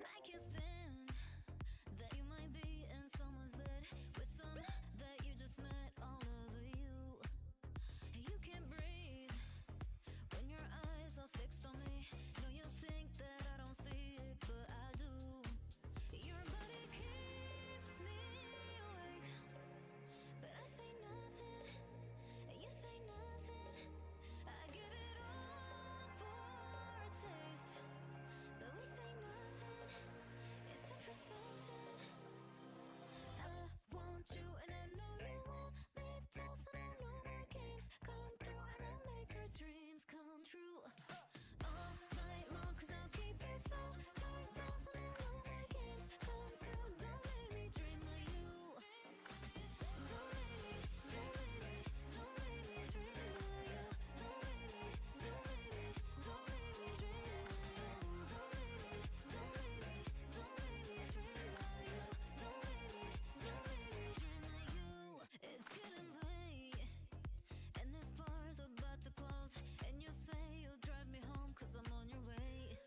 I can't stand that you might be in someone's bed with some that you just met all over you. You can't breathe when your eyes are fixed on me. No, you think that I don't see it, but I do. Your body keeps me awake, but I say nothing, and you say nothing. I give it all for a taste, but we say nothing, except for something. I want you and I know you want me too, so no more games come through and I'll make her dreams come true. All night long, 'cause I'll keep it so turned down, so no more games come through. Don't make me dream of you. Don't make me, don't make me, don't make me dream of you. Don't make me, don't make me, don't make me dream of you. Don't make me, don't make me, don't make me dream of you. Don't make me, don't make me dream of you. It's getting late, and this bar's about to close. And you say you'll drive me home 'cause I'm on your way.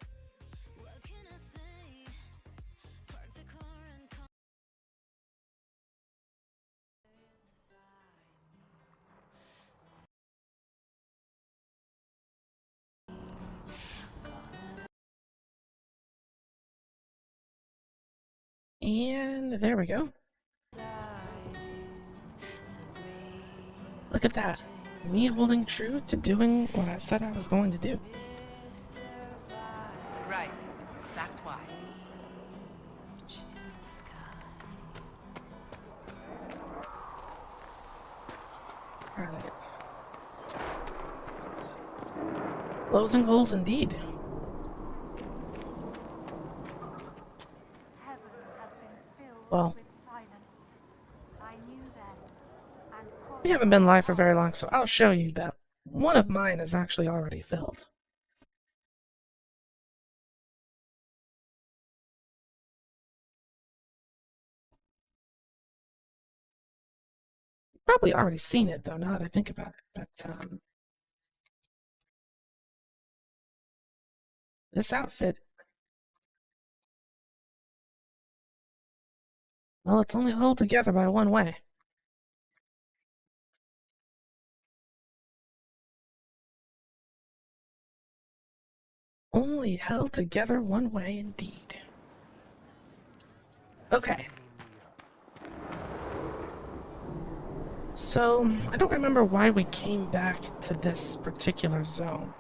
What can I say? Park the car and come And there we go. Look at that. Me holding true to doing what I said I was going to do. Right. That's why. Alright. Closing holes indeed. Well, we haven't been live for very long, so I'll show you that one of mine is actually already filled. Probably already seen it though, now that I think about it. But this outfit, well, it's only held together by one way. Only held together one way indeed. Okay. So, I don't remember why we came back to this particular zone.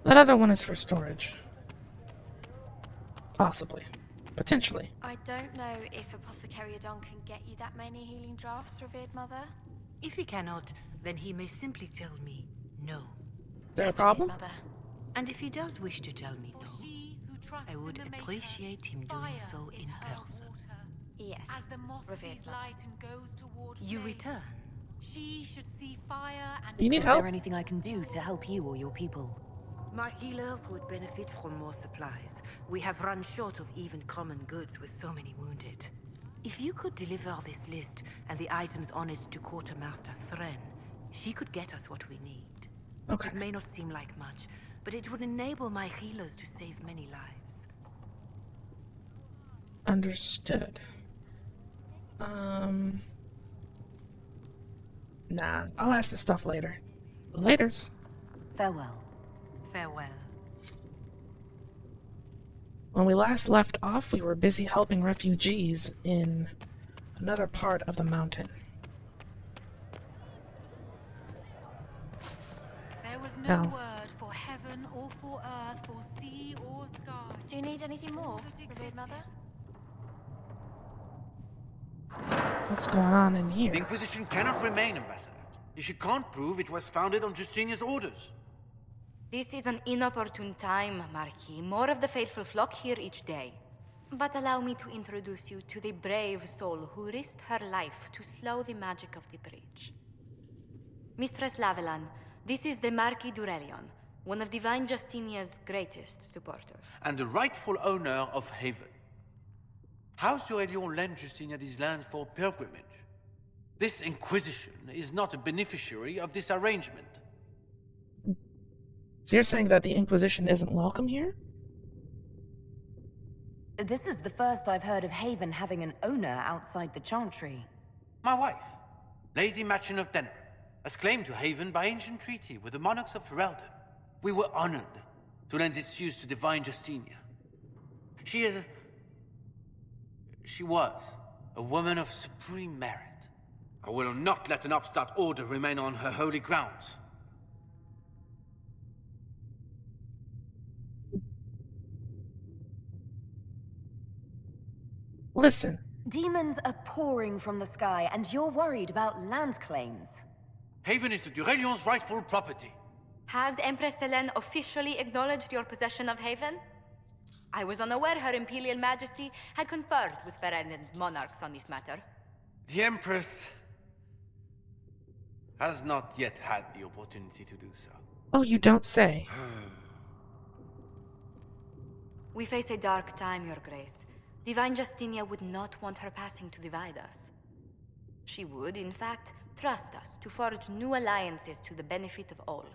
That other one is for storage. Possibly. Potentially. I don't know if Apothecary Adon can get you that many healing drafts, revered mother. If he cannot, then he may simply tell me no. Is there a problem? Mother. And if he does wish to tell me no, I would appreciate him doing so in person. Yes, As the moth revered sees mother. light and goes toward You flame, return. she should see fire and Do you need Is help? there anything I can do to help you or your people? My healers would benefit from more supplies. We have run short of even common goods with so many wounded. If you could deliver this list and the items on it to Quartermaster Thren, she could get us what we need. Okay. It may not seem like much, but it would enable my healers to save many lives. Understood. Nah, I'll ask this stuff later. Laters. Farewell. Farewell. When we last left off, we were busy helping refugees in another part of the mountain. there was no No. word for heaven or for earth, for sea or sky. Do you need anything more, revered mother? What's going on in The here? Inquisition cannot remain, Ambassador, if you can't prove it was founded on Justinian's orders. This is an inopportune time, Marquis. More of the faithful flock here each day. But allow me to introduce you to the brave soul who risked her life to slow the magic of the breach. Mistress Lavelan, this is the Marquis Durelion, one of Divine Justinia's greatest supporters. And the rightful owner of Haven. House Durelion lent Justinia these lands for pilgrimage. This Inquisition is not a beneficiary of this arrangement. So you're saying that the Inquisition isn't welcome here? This is the first I've heard of Haven having an owner outside the Chantry. My wife, Lady Machin of Thanewood, has claimed to Haven by ancient treaty with the monarchs of Ferelden. We were honored to lend its use to Divine Justinia. She was a woman of supreme merit. I will not let an upstart order remain on her holy grounds. Listen. Demons are pouring from the sky, and you're worried about land claims. Haven is the Durelion's rightful property. Has Empress Selene officially acknowledged your possession of Haven? I was unaware Her Imperial Majesty had conferred with Ferelden's monarchs on this matter. The Empress has not yet had the opportunity to do so. Oh, you don't say. We face a dark time, Your Grace. Divine Justinia would not want her passing to divide us. She would, in fact, trust us to forge new alliances to the benefit of all,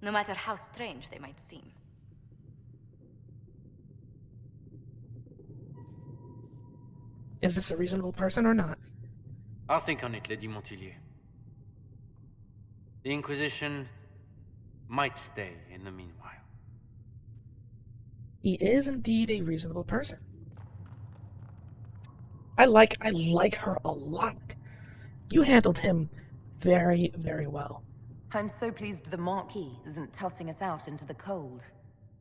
no matter how strange they might seem. Is this a reasonable person or not? I'll think on it, Lady Montillier. The Inquisition might stay in the meanwhile. He is indeed a reasonable person. I like her a lot. You handled him very, very well. I'm so pleased the Marquis isn't tossing us out into the cold.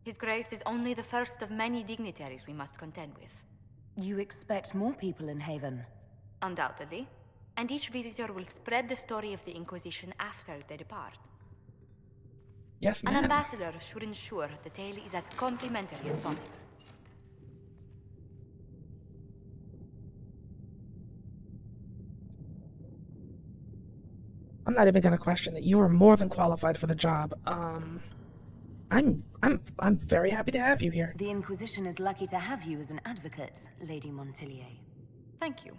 His Grace is only the first of many dignitaries we must contend with. You expect more people in Haven? Undoubtedly. And each visitor will spread the story of the Inquisition after they depart. Yes, An ma'am. ambassador should ensure the tale is as complimentary as possible. I'm not even gonna question it. You are more than qualified for the job. I'm very happy to have you here. The Inquisition is lucky to have you as an advocate, Lady Montillier. Thank you.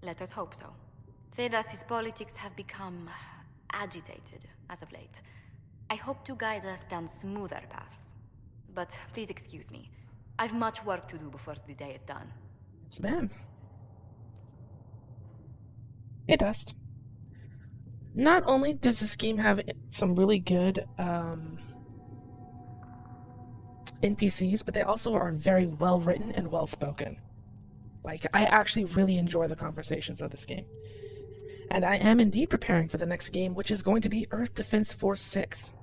Let us hope so. Thedas's politics have become agitated as of late. I hope to guide us down smoother paths. But please excuse me. I've much work to do before the day is done. Yes, ma'am. It does. Not only does this game have some really good NPCs, but they also are very well written and well spoken. Like, I actually really enjoy the conversations of this game. And I am indeed preparing for the next game, which is going to be Earth Defense Force 6.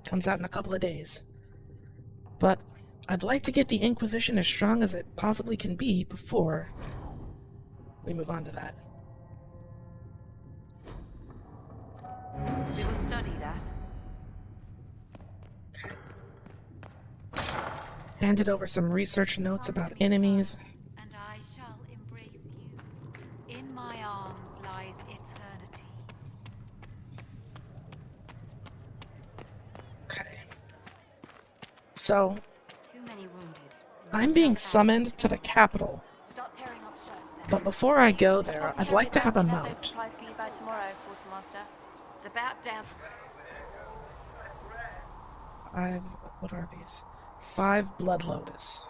Comes out in a couple of days. But I'd like to get the Inquisition as strong as it possibly can be before we move on to that. We will study that. Handed over some research notes about enemies. And I shall embrace you. In my arms lies eternity. Okay. So, Too many wounded. I'm being summoned to the capital. Start tearing up shirts now. But before I go there, I'd like to have a Those mount. supplies for you by tomorrow, Quartermaster. It's about damn. What are these? 5 Blood Lotus.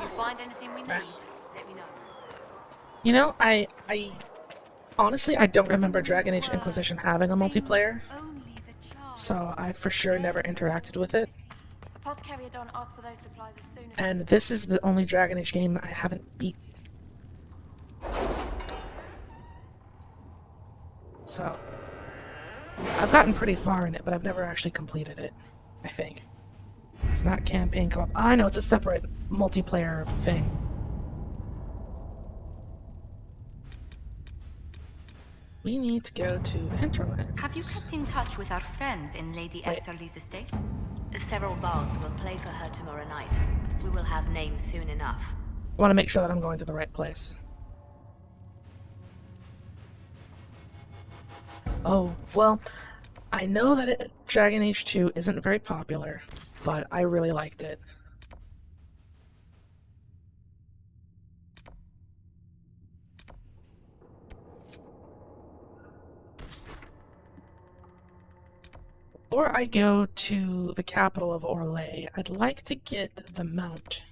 You find anything we need? Let me know. You know, I honestly, I don't remember Dragon Age Inquisition having a multiplayer, Only the charm. so I for sure never interacted with it. Apothecary Adon asked for those supplies as soon as. And this is the only Dragon Age game I haven't beat. So, I've gotten pretty far in it, but I've never actually completed it, I think. It's not campaign co-op. I know, it's a separate multiplayer thing. We need to go to the hinterlands. Have you kept in touch with our friends in Lady Wait. Esterly's estate? Several bards will play for her tomorrow night. We will have names soon enough. I want to make sure that I'm going to the right place. Oh, well, I know that Dragon Age 2 isn't very popular, but I really liked it. Before I go to the capital of Orlais, I'd like to get the mount.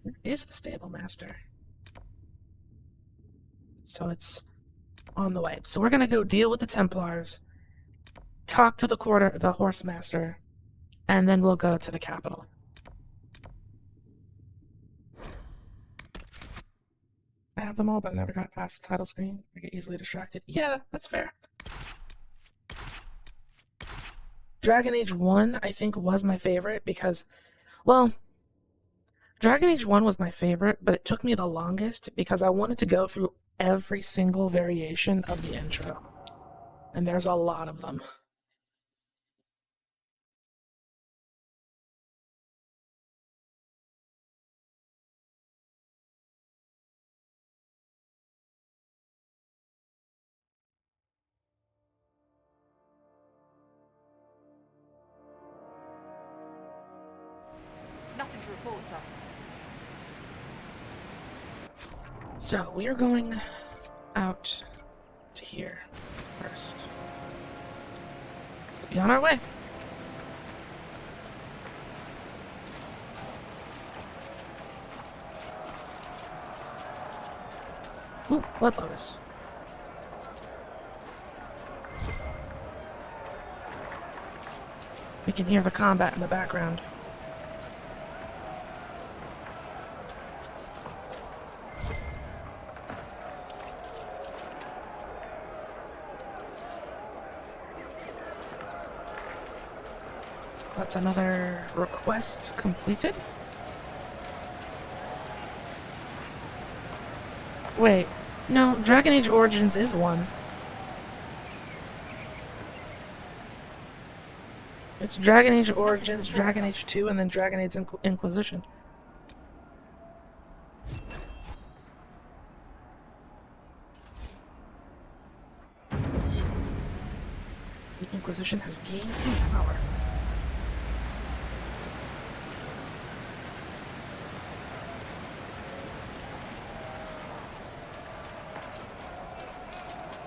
Where is the stable master? So it's on the way. So we're gonna go deal with the Templars, talk to the horse master, and then we'll go to the capital. I have them all, but I never got past the title screen. I get easily distracted. Yeah, that's fair. Dragon Age 1, I think, was my favorite because, well, Dragon Age 1 was my favorite, but it took me the longest because I wanted to go through every single variation of the intro. And there's a lot of them. Nothing to report, sir. So, we are going out to here first. Let's be on our way. Ooh, Blood Lotus. We can hear the combat in the background. That's another request completed. Wait, no, Dragon Age Origins is one. It's Dragon Age Origins, Dragon Age 2, and then Dragon Age Inquisition. The Inquisition has gained some power.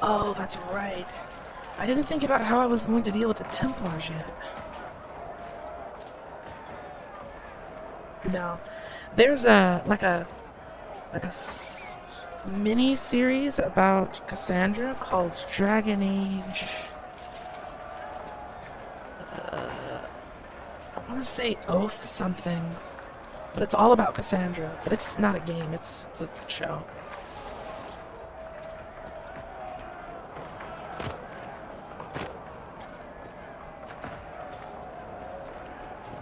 Oh, that's right. I didn't think about how I was going to deal with the Templars yet. No. There's a mini series about Cassandra called Dragon Age. I want to say Oath something, but it's all about Cassandra. But it's not a game; it's a show.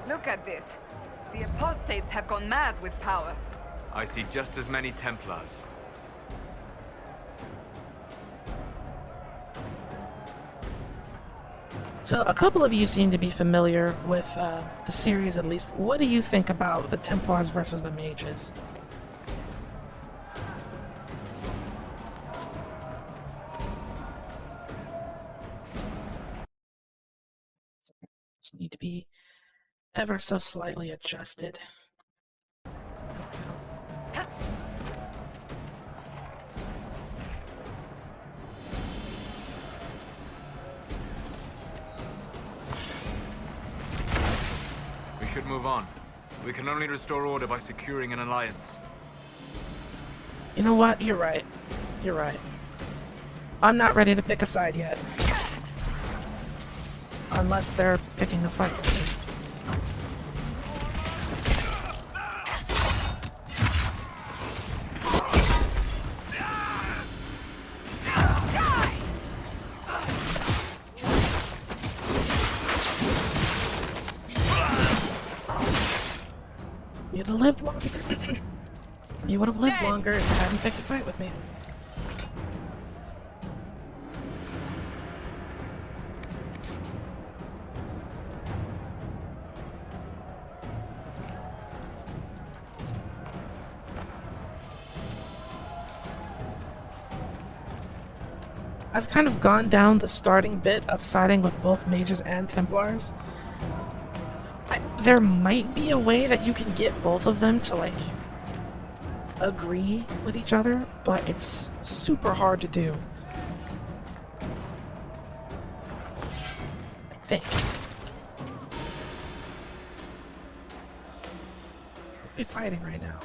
Look at this. The apostates have gone mad with power. I see just as many Templars. So, a couple of you seem to be familiar with the series at least. What do you think about the Templars versus the Mages? Just need to be ever so slightly adjusted. We should move on. We can only restore order by securing an alliance. You know what? You're right. You're right. I'm not ready to pick a side yet. Unless they're picking a fight with me. You'd have lived longer. You would have lived longer if you hadn't picked a fight with me. I've kind of gone down the starting bit of siding with both mages and Templars. There might be a way that you can get both of them to, like, agree with each other, but it's super hard to do. I think. We're fighting right now.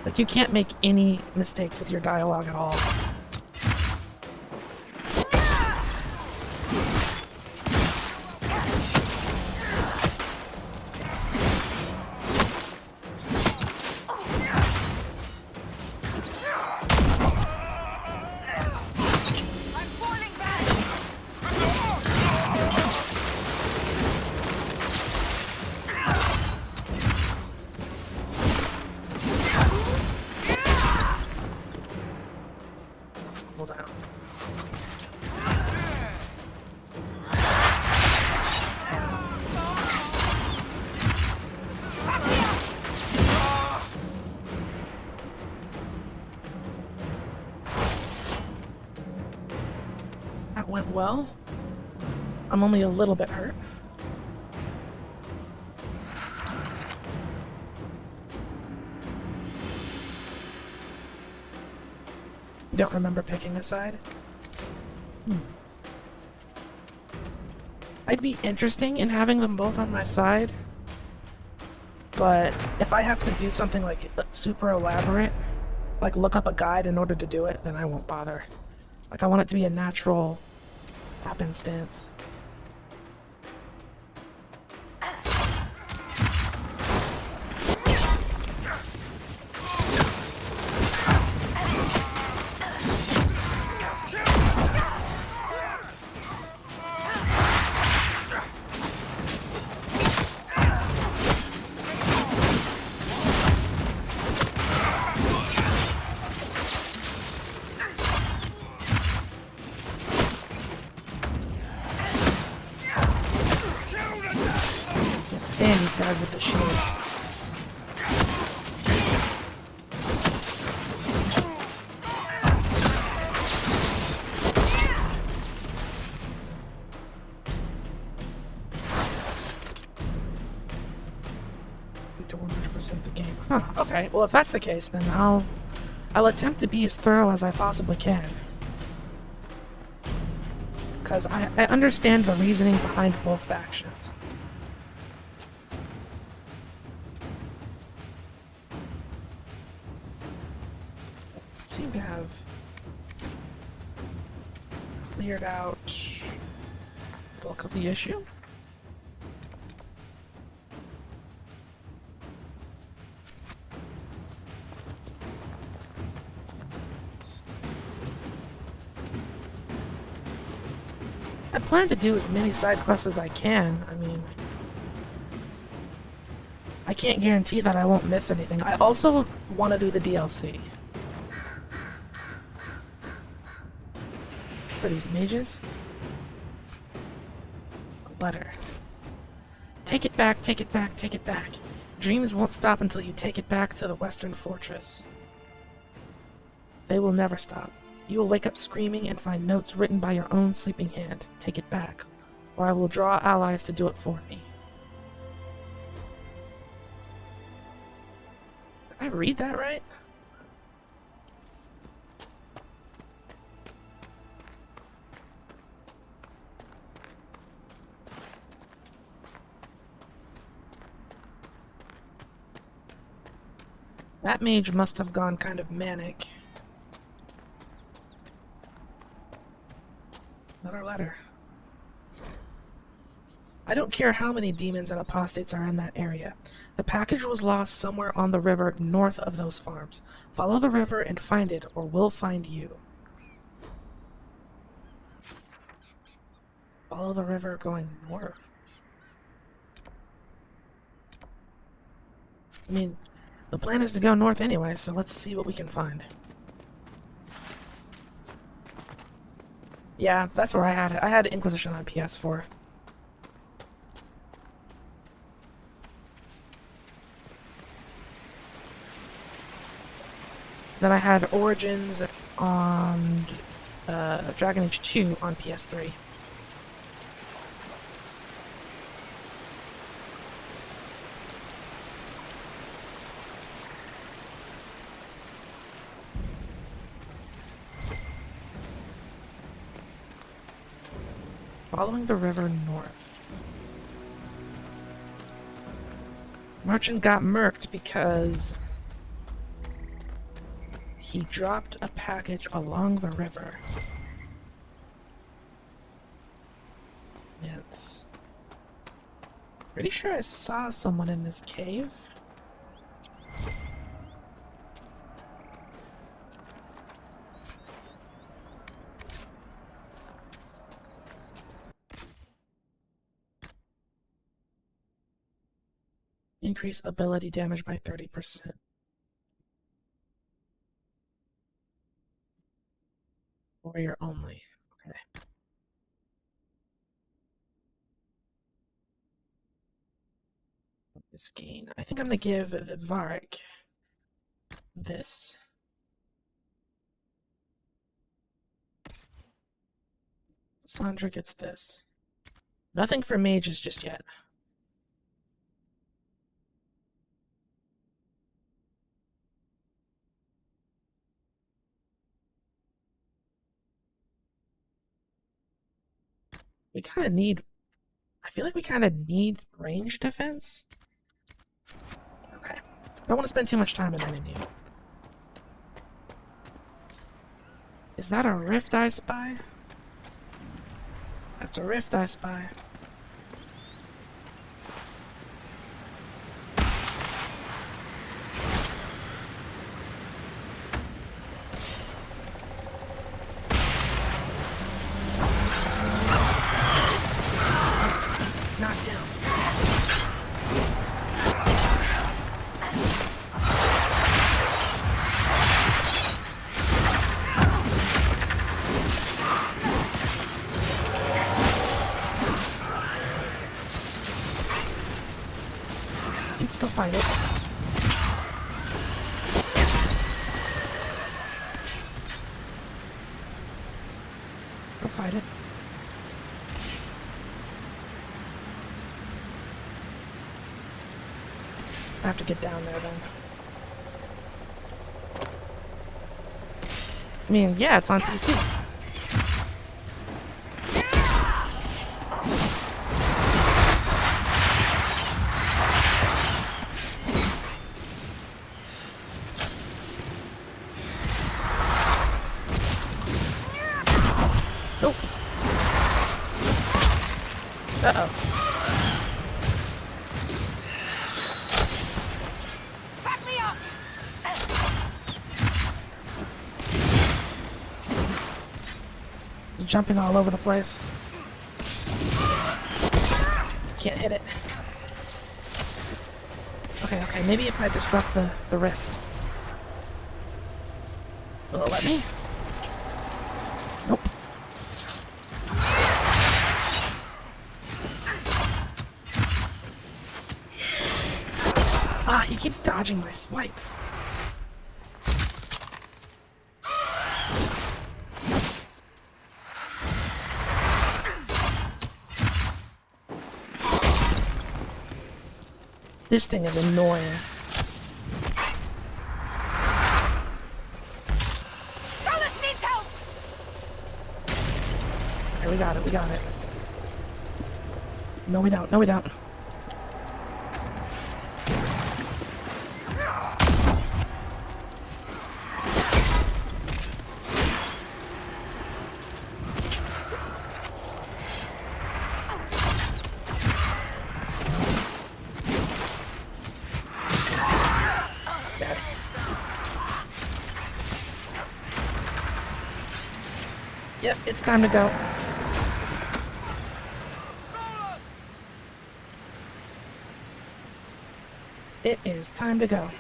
Like, you can't make any mistakes with your dialogue at all. That went well. I'm only a little bit hurt. You don't remember picking a side? I'd be interesting in having them both on my side, but if I have to do something like super elaborate, like look up a guide in order to do it, then I won't bother. Like, I want it to be a natural happenstance. Stand these guys with the shields. To 100% the game. Huh, okay. Well, if that's the case, then I'll attempt to be as thorough as I possibly can. Because I understand the reasoning behind both factions. Seem to have cleared out the bulk of the issue. I plan to do as many side quests as I can. I mean, I can't guarantee that I won't miss anything. I also want to do the DLC. For these mages? A letter. Take it back, take it back, take it back. Dreams won't stop until you take it back to the Western Fortress. They will never stop. You will wake up screaming and find notes written by your own sleeping hand. Take it back, or I will draw allies to do it for me. Did I read that right? That mage must have gone kind of manic. Another letter. I don't care how many demons and apostates are in that area. The package was lost somewhere on the river north of those farms. Follow the river and find it, or we'll find you. Follow the river going north. I mean, the plan is to go north anyway, so let's see what we can find. Yeah, that's where I had it. I had Inquisition on PS4. Then I had Origins on Dragon Age 2 on PS3. Following the river north. Merchant got murked because he dropped a package along the river. Yes. Pretty sure I saw someone in this cave. Increase ability damage by 30%. Warrior only. Okay. This gain. I think I'm gonna give the Varric this. Sandra gets this. Nothing for mages just yet. We kind of need... I feel like we kind of need range defense. Okay. I don't want to spend too much time in the menu. Is that a rift I spy? That's a rift I spy. Knocked down. You can still fight it. Still fight it. I have to get down there then. I mean, yeah, it's on PC. Nope. Uh-oh. Jumping all over the place. Can't hit it. Okay, maybe if I disrupt the rift. Will it let me? Nope. Ah, he keeps dodging my swipes. This thing is annoying. Here, we got it. No, we don't. Yep, it's time to go. It is time to go.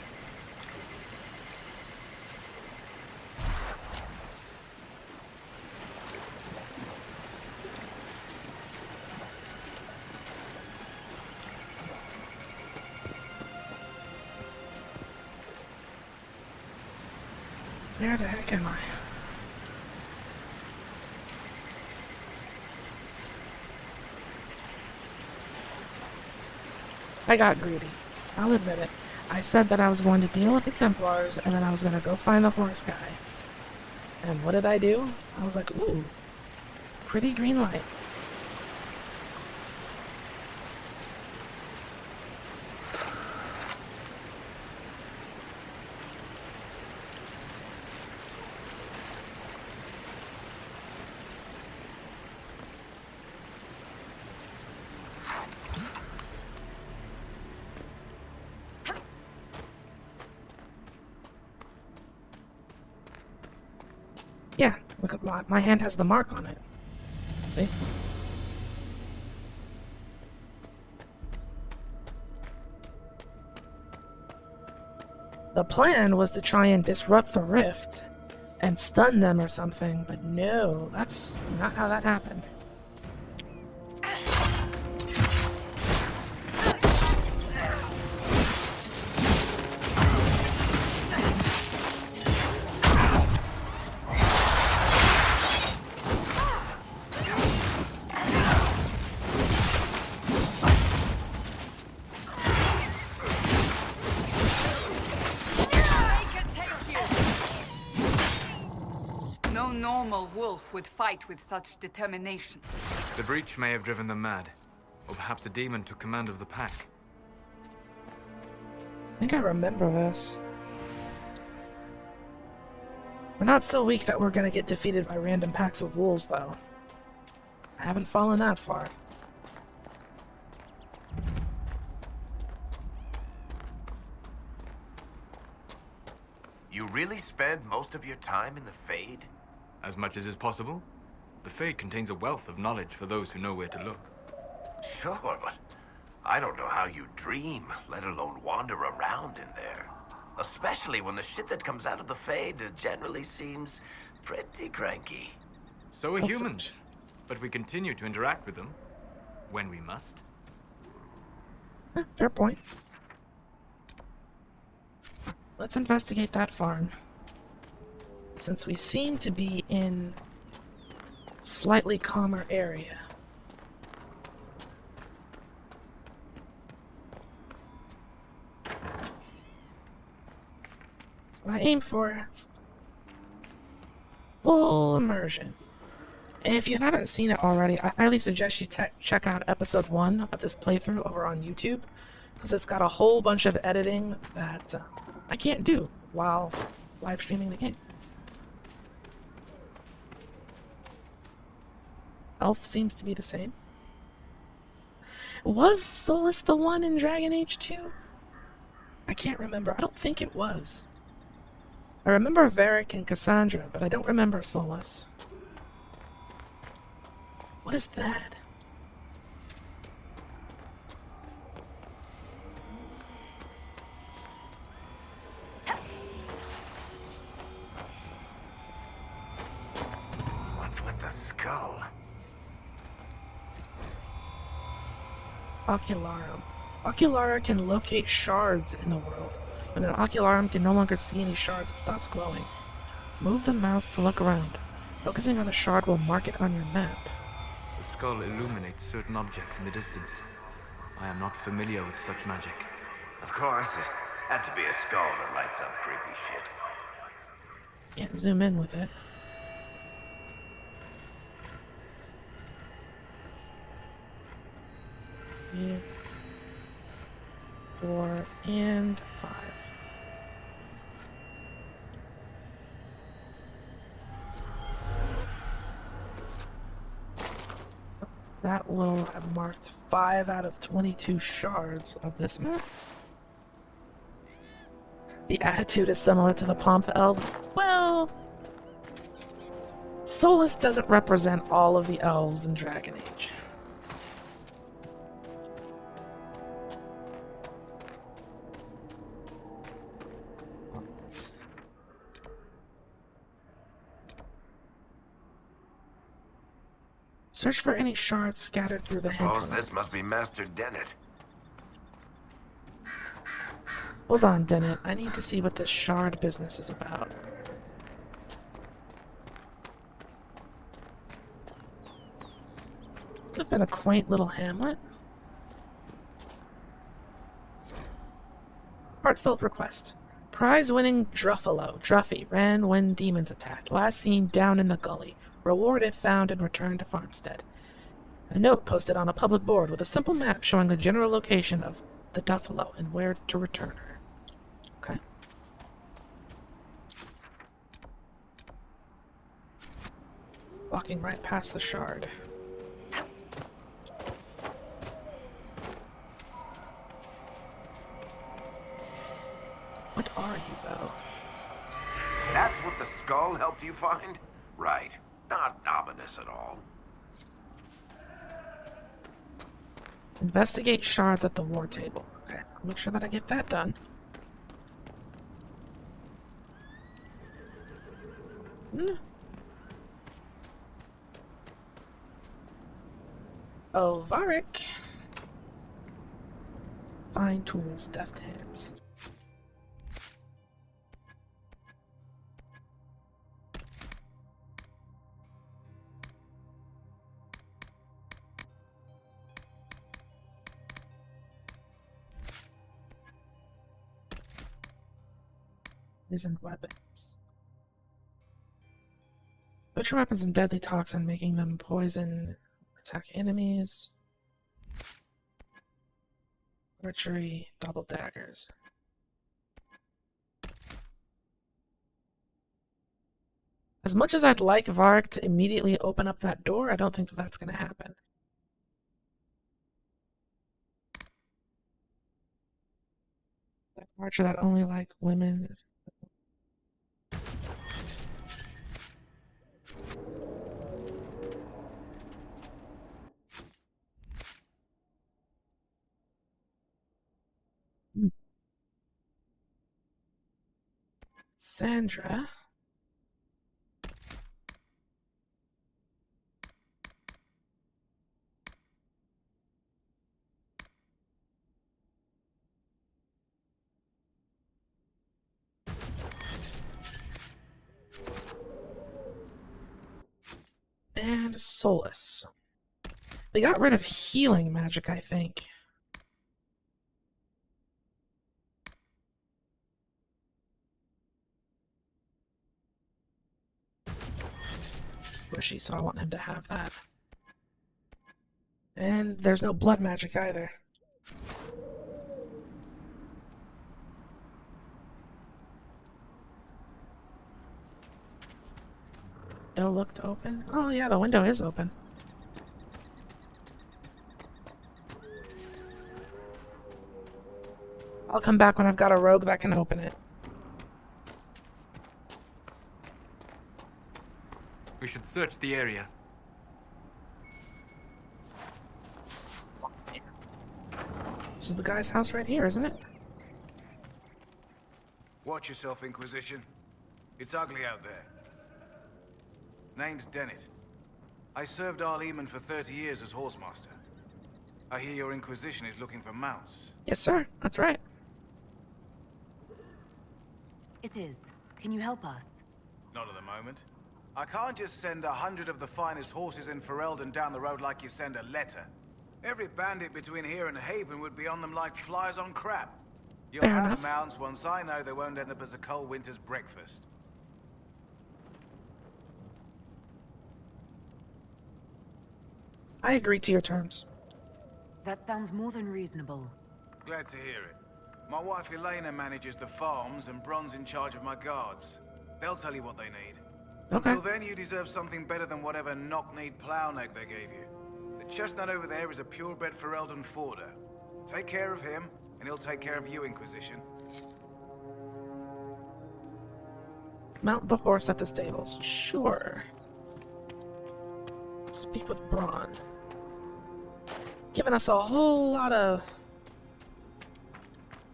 Where the heck am I? I got greedy. I'll admit it. I said that I was going to deal with the Templars, and then I was going to go find the horse guy. And what did I do? I was like, ooh, pretty green light. Yeah, look at my hand has the mark on it. See? The plan was to try and disrupt the rift and stun them or something, but no, that's not how that happened. Normal wolf would fight with such determination. The breach may have driven them mad. Or perhaps a demon took command of the pack. I think I remember this. We're not so weak that we're gonna get defeated by random packs of wolves, though. I haven't fallen that far. You really spend most of your time in the Fade? As much as is possible. The Fade contains a wealth of knowledge for those who know where to look. Sure, but I don't know how you dream, let alone wander around in there. Especially when the shit that comes out of the Fade generally seems pretty cranky. So are humans. But we continue to interact with them. When we must. Fair point. Let's investigate that farm. Since we seem to be in a slightly calmer area. That's what I aim for. Full immersion. And if you haven't seen it already, I highly suggest you check out episode 1 of this playthrough over on YouTube, because it's got a whole bunch of editing that I can't do while live streaming the game. Elf seems to be the same. Was Solus the one in Dragon Age 2? I can't remember. I don't think it was. I remember Varric and Cassandra, but I don't remember Solus. What is that? What's with the skull? Ocularum. Ocularum can locate shards in the world. When an Ocularum can no longer see any shards, it stops glowing. Move the mouse to look around. Focusing on a shard will mark it on your map. The skull illuminates certain objects in the distance. I am not familiar with such magic. Of course, it had to be a skull that lights up creepy shit. Can't zoom in with it. 3, 4, and 5. That will have marked 5 out of 22 shards of this map. The attitude is similar to the Pomp elves. Well, Solus doesn't represent all of the elves in Dragon Age. Search for any shards scattered through the Suppose hinterlands. this must be Master Dennett. Hold on, Dennett. I need to see what this shard business is about. been a quaint little hamlet. Heartfelt request. Prize-winning Druffy ran when demons attacked. Last seen down in the gully. Reward if found and returned to Farmstead. A note posted on a public board with a simple map showing the general location of the Duffalo and where to return her. Okay. Walking right past the shard. What are you, though? That's what the skull helped you find? Right. Not ominous at all. Investigate shards at the war table. Okay, I'll make sure that I get that done. Oh, Varric. Fine tools, deft hands. Isn't weapons. Butcher weapons and deadly toxin, making them poison, attack enemies. Archery, double daggers. As much as I'd like Varric to immediately open up that door, I don't think that's going to happen. That archer that only like women. Sandra. And Solus. They got rid of healing magic, I think. Squishy, so I want him to have that. And there's no blood magic either. Window looked open? Oh yeah, the window is open. I'll come back when I've got a rogue that can open it. We should search the area. This is the guy's house right here, isn't it? Watch yourself, Inquisition. It's ugly out there. Name's Dennett. I served Arleman for 30 years as horsemaster. I hear your Inquisition is looking for mounts. Yes, sir. That's right. It is. Can you help us? Not at the moment. I can't just send 100 of the finest horses in Ferelden down the road like you send a letter. Every bandit between here and Haven would be on them like flies on crap. You'll Fair have enough. mounts once I know they won't end up as a cold winter's breakfast. I agree to your terms. That sounds more than reasonable. Glad to hear it. My wife Elena manages the farms and Bron's in charge of my guards. They'll tell you what they need. Okay. Until then, you deserve something better than whatever knock-kneed plow neck they gave you. The chestnut over there is a purebred Ferelden Forder. Take care of him, and he'll take care of you, Inquisition. Mount the horse at the stables. Sure. Speak with Bron. Giving us a whole lot of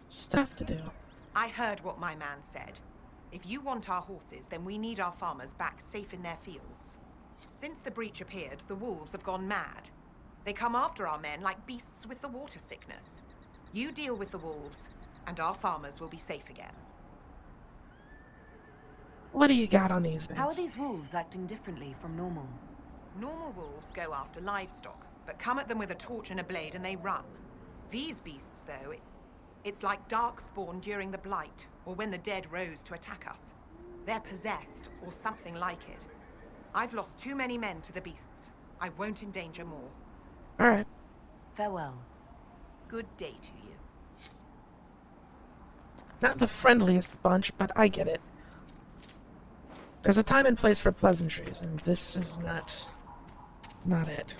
stuff to do. I heard what my man said. If you want our horses, then we need our farmers back safe in their fields. Since the breach appeared, the wolves have gone mad. They come after our men like beasts with the water sickness. You deal with the wolves, and our farmers will be safe again. What do you got on these things? How are these wolves acting differently from normal? Normal wolves go after livestock, but come at them with a torch and a blade and they run. These beasts, though, it's like darkspawn during the Blight, or when the dead rose to attack us. They're possessed, or something like it. I've lost too many men to the beasts. I won't endanger more. Alright. Farewell. Good day to you. Not the friendliest bunch, but I get it. There's a time and place for pleasantries, and this is not it.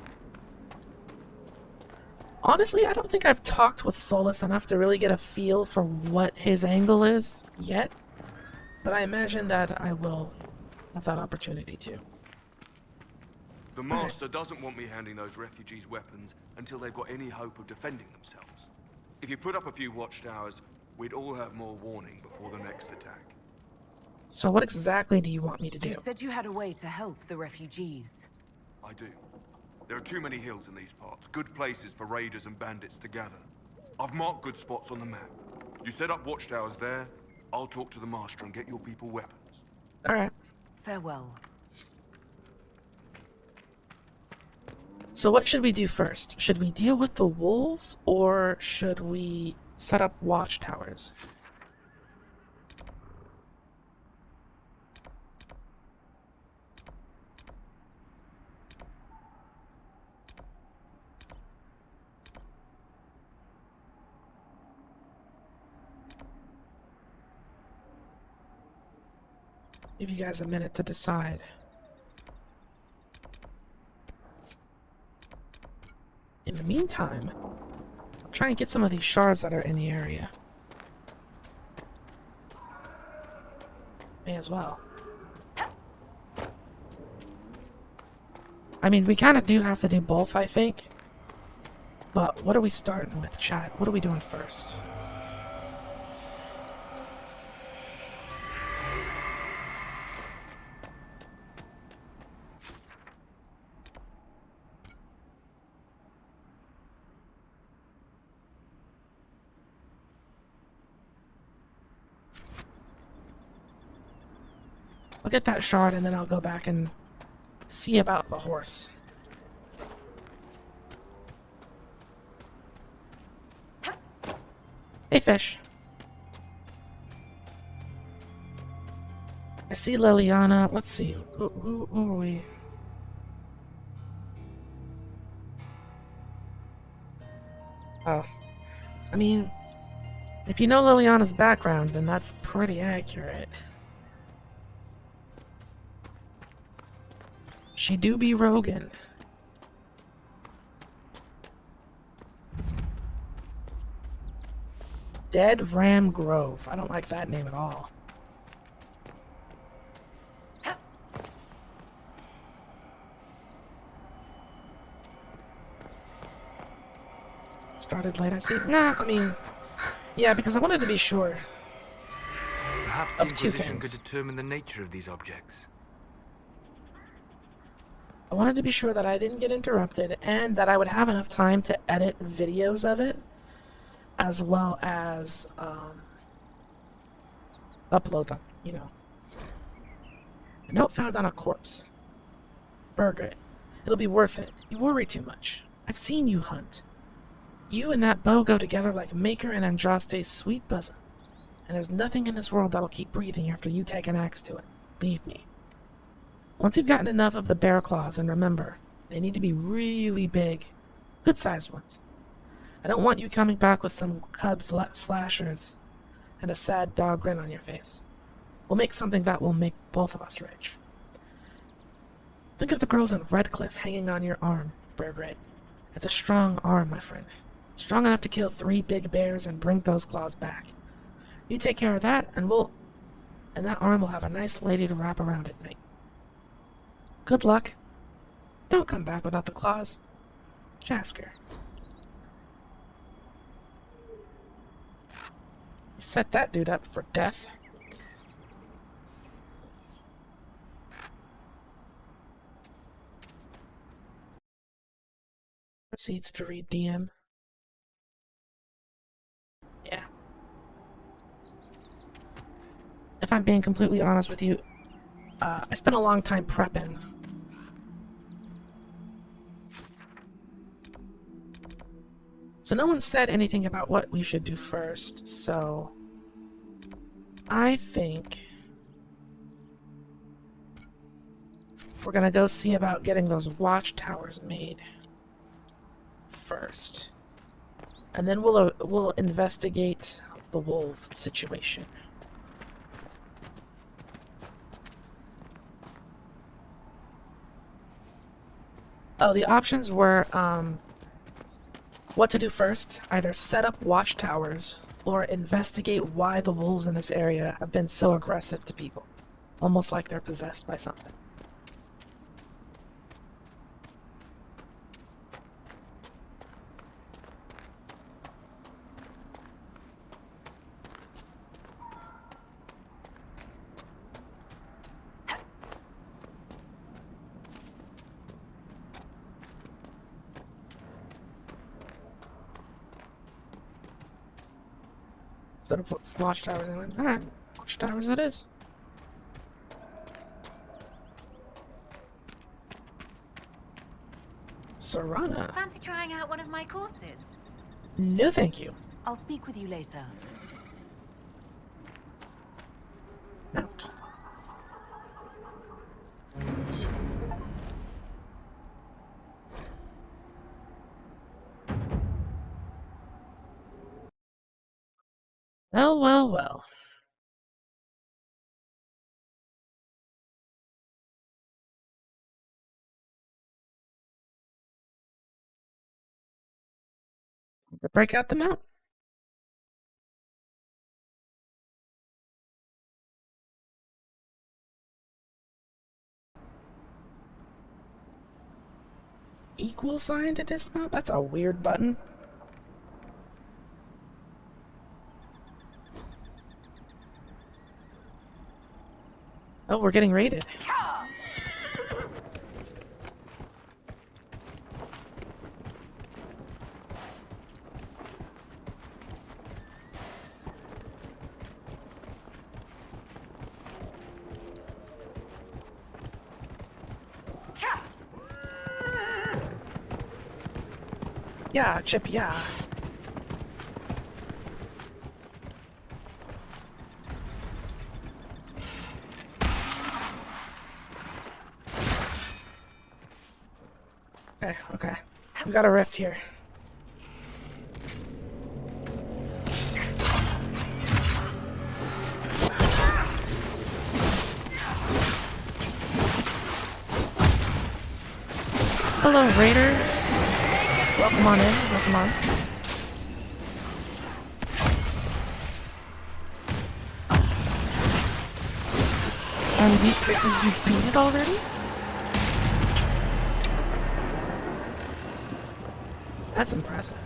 Honestly, I don't think I've talked with Solus enough to really get a feel for what his angle is yet, but I imagine that I will have that opportunity to. The Master doesn't want me handing those refugees weapons until they've got any hope of defending themselves. If you put up a few watchtowers, we'd all have more warning before the next attack. So what exactly do you want me to do? You said you had a way to help the refugees. I do. There are too many hills in these parts, good places for raiders and bandits to gather. I've marked good spots on the map. You set up watchtowers there, I'll talk to the Master and get your people weapons. Alright. Farewell. So what should we do first? Should we deal with the wolves, or should we set up watchtowers? Give you guys a minute to decide. In the meantime, I'll try and get some of these shards that are in the area. May as well. I mean, we kind of do have to do both, I think. But what are we starting with, chat? What are we doing first? I'll get that shard and then I'll go back and see about the horse. Hey, fish. I see Liliana. Let's see. Who are we? Oh. I mean, if you know Liliana's background, then that's pretty accurate. She do be Rogan. Dead Ram Grove. I don't like that name at all. Started late, I see. Nah, I mean, yeah, because I wanted to be sure. Perhaps the of two Inquisition things. could determine the nature of these objects. I wanted to be sure that I didn't get interrupted and that I would have enough time to edit videos of it, as well as upload them, you know. A note found on a corpse. Burger it. It'll be worth it. You worry too much. I've seen you hunt. You and that bow go together like Maker and Andraste's sweet bosom. And there's nothing in this world that'll keep breathing after you take an axe to it. Believe me. Once you've gotten enough of the bear claws, and remember, they need to be really big, good-sized ones. I don't want you coming back with some cub slashers and a sad dog grin on your face. We'll make something that will make both of us rich. Think of the girls in Redcliffe hanging on your arm, Bergred. It's a strong arm, my friend. Strong enough to kill 3 big bears and bring those claws back. You take care of that, and that arm will have a nice lady to wrap around at night. Good luck. Don't come back without the claws. Jasker. You set that dude up for death. Proceeds to read DM. Yeah. If I'm being completely honest with you, I spent a long time prepping. So no one said anything about what we should do first, so I think we're gonna go see about getting those watchtowers made first. And then we'll investigate the wolf situation. Oh, the options were what to do first. Either set up watchtowers or investigate why the wolves in this area have been so aggressive to people. Almost like they're possessed by something. Instead of watchtowers, I went, alright, watchtowers it is. Serana. Fancy trying out one of my courses? No, thank you. I'll speak with you later. Out. Well, well, well. Break out the mount. Equal sign to dismount? That's a weird button. Oh, we're getting raided. Yeah, Chip, yeah. Okay, okay. We got a rift here. Hello, raiders. Welcome on in. Welcome on. And these basically you beat it already? That's impressive.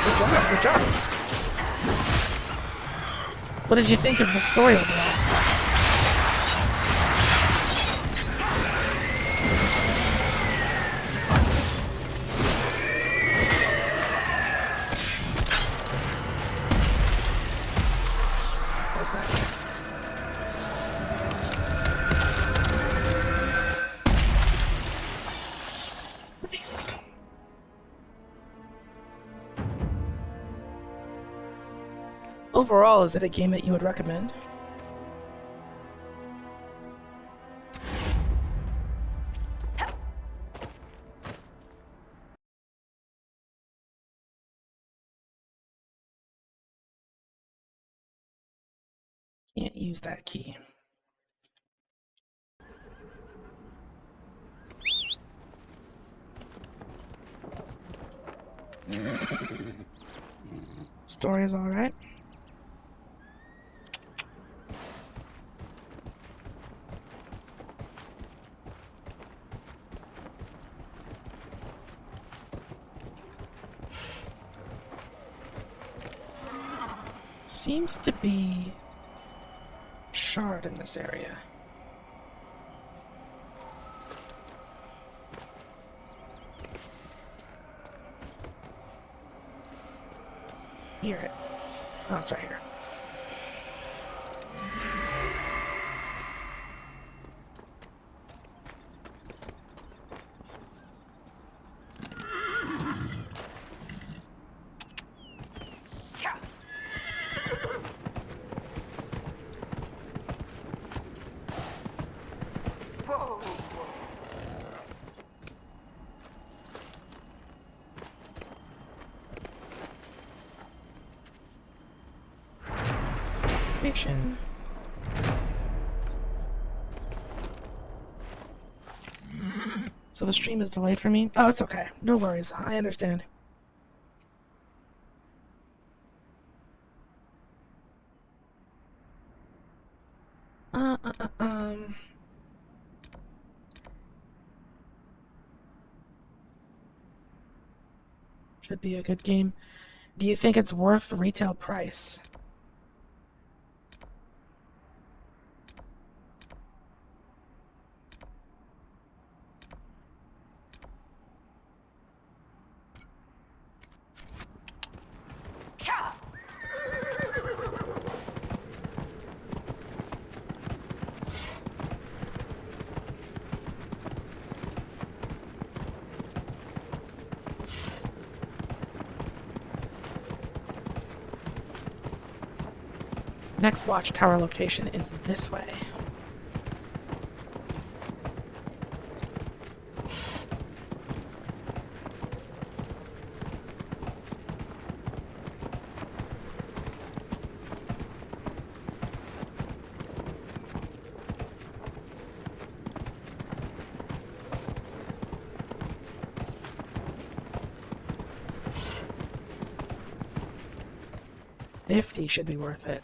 Good job, good job. What did you think of the story overall? Where's that gift? Nice. Overall, is it a game that you would recommend? Can't use that key. Story is alright. Seems to be shard in this area. Here it. Oh, it's right here. location. So the stream is delayed for me? Oh, it's okay. No worries. I understand. Should be a good game. Do you think it's worth the retail price? Next watchtower location is this way. $50 should be worth it.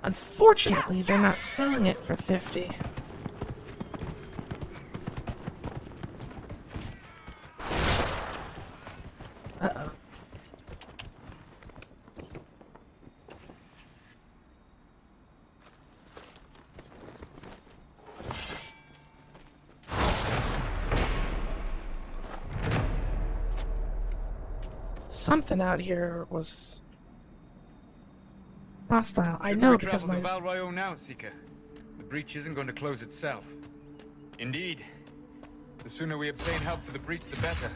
Unfortunately, they're not selling it for $50. Uh-oh. Something out here was hostile. I know because my... Val Rayo now, Seeker. The breach isn't going to close itself. Indeed. The sooner we obtain help for the breach, the better.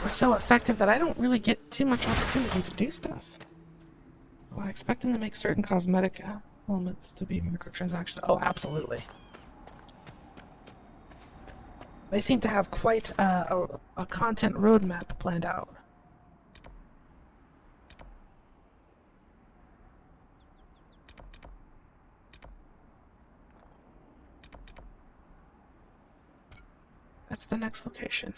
We're so effective that I don't really get too much opportunity to do stuff. Well, I expect them to make certain cosmetic elements to be microtransactions. Oh, absolutely. They seem to have quite a content roadmap planned out. That's the next location.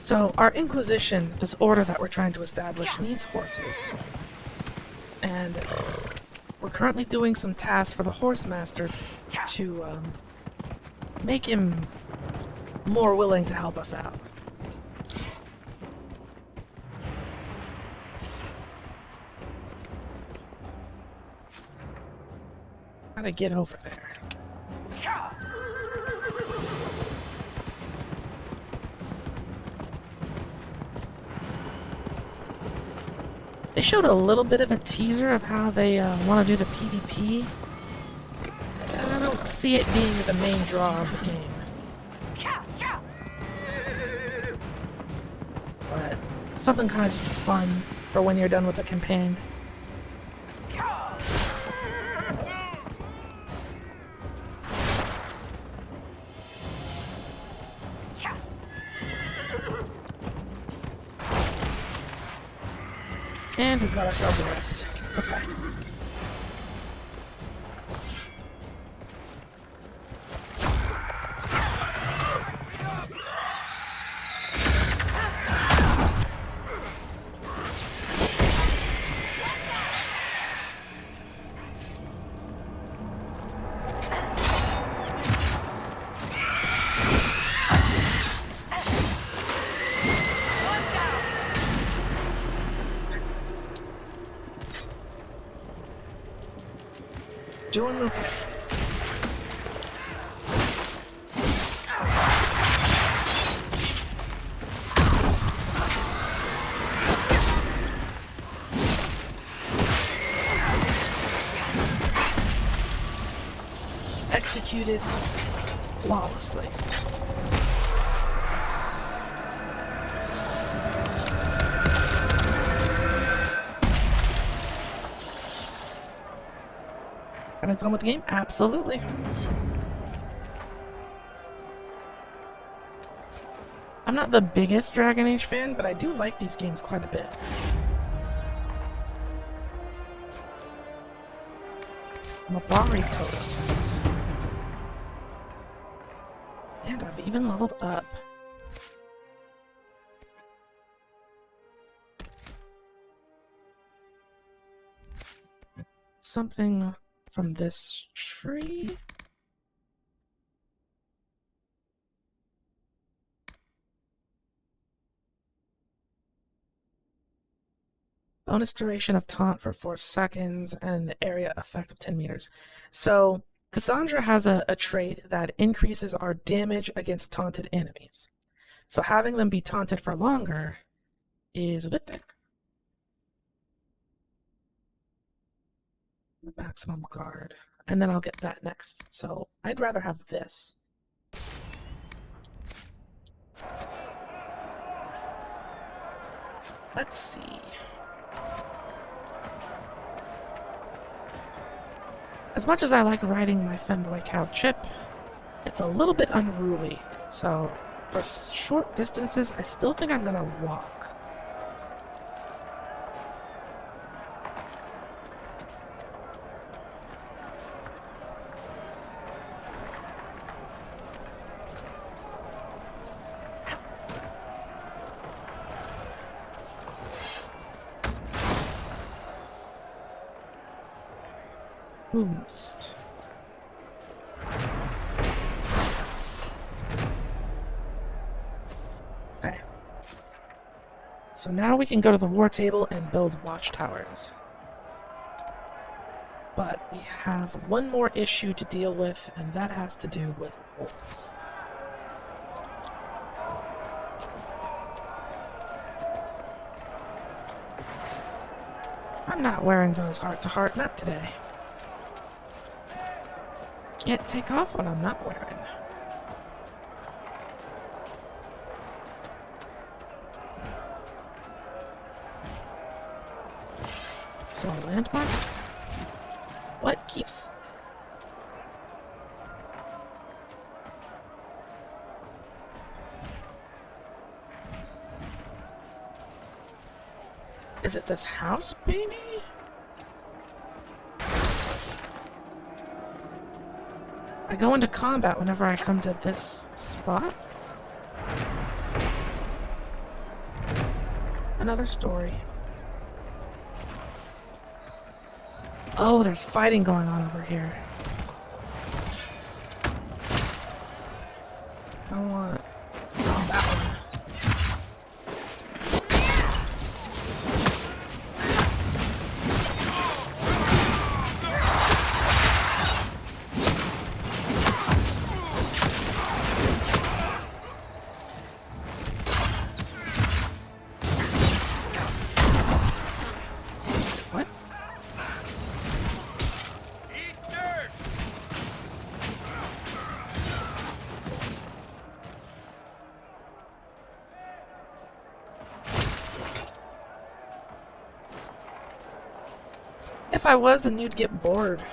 So, our Inquisition, this order that we're trying to establish, needs horses. And we're currently doing some tasks for the Horse Master to make him more willing to help us out. How to get over there? They showed a little bit of a teaser of how they want to do the PvP. I don't see it being the main draw of the game. But something kind of just fun for when you're done with the campaign. And we've got ourselves a rift. Okay. Doing okay. executed flawlessly. Having fun with the game? Absolutely. I'm not the biggest Dragon Age fan, but I do like these games quite a bit. Mabari totem. And I've even leveled up. Something from this tree? Bonus duration of taunt for 4 seconds and area effect of 10 meters. So, Cassandra has a trait that increases our damage against taunted enemies. So having them be taunted for longer is a good thing. Maximum guard. And then I'll get that next. So I'd rather have this. Let's see. As much as I like riding my femboy cow Chip, it's a little bit unruly. So for short distances, I still think I'm gonna walk. Boost. Okay. So now we can go to the war table and build watchtowers. But we have one more issue to deal with, and that has to do with wolves. I'm not wearing those heart-to-heart, not today. Can't take off what I'm not wearing. So, landmark? What keeps... Is it this house, baby? I go into combat whenever I come to this spot. Another story. Oh, there's fighting going on over here. I want... Oh, that one. If I was, then you'd get bored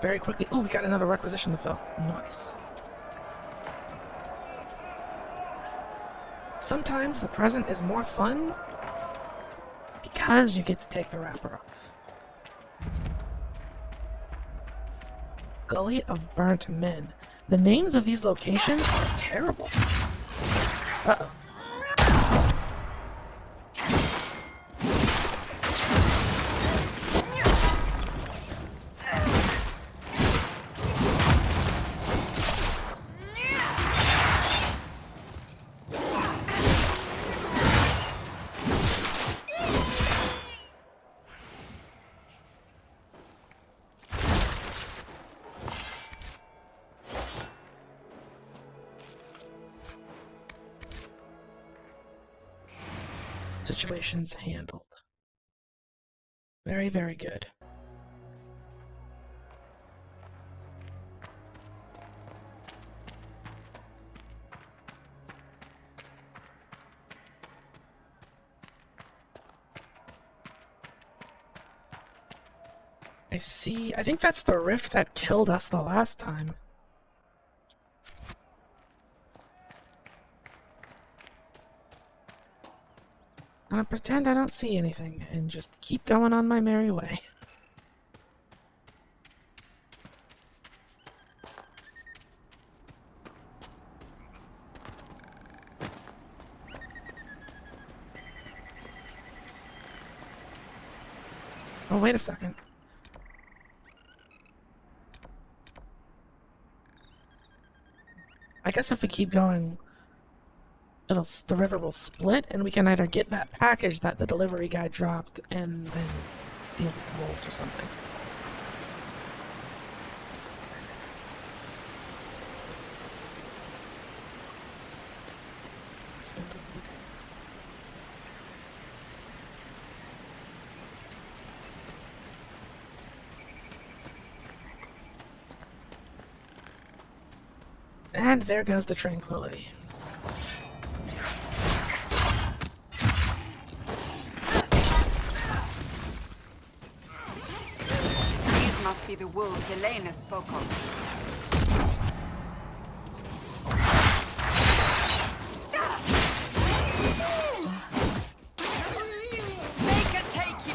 very quickly. Oh, we got another requisition to fill. Nice. Sometimes the present is more fun because you get to take the wrapper off. Gully of Burnt Men. The names of these locations are terrible. Uh-oh. Situations handled. Very, very good. I see. I think that's the rift that killed us the last time. I'm gonna pretend I don't see anything and just keep going on my merry way. Oh, wait a second. I guess if we keep going, the river will split, and we can either get that package that the delivery guy dropped and then deal with the wolves or something. And there goes the tranquility. These must be the wolves Elena spoke of. Make it take you!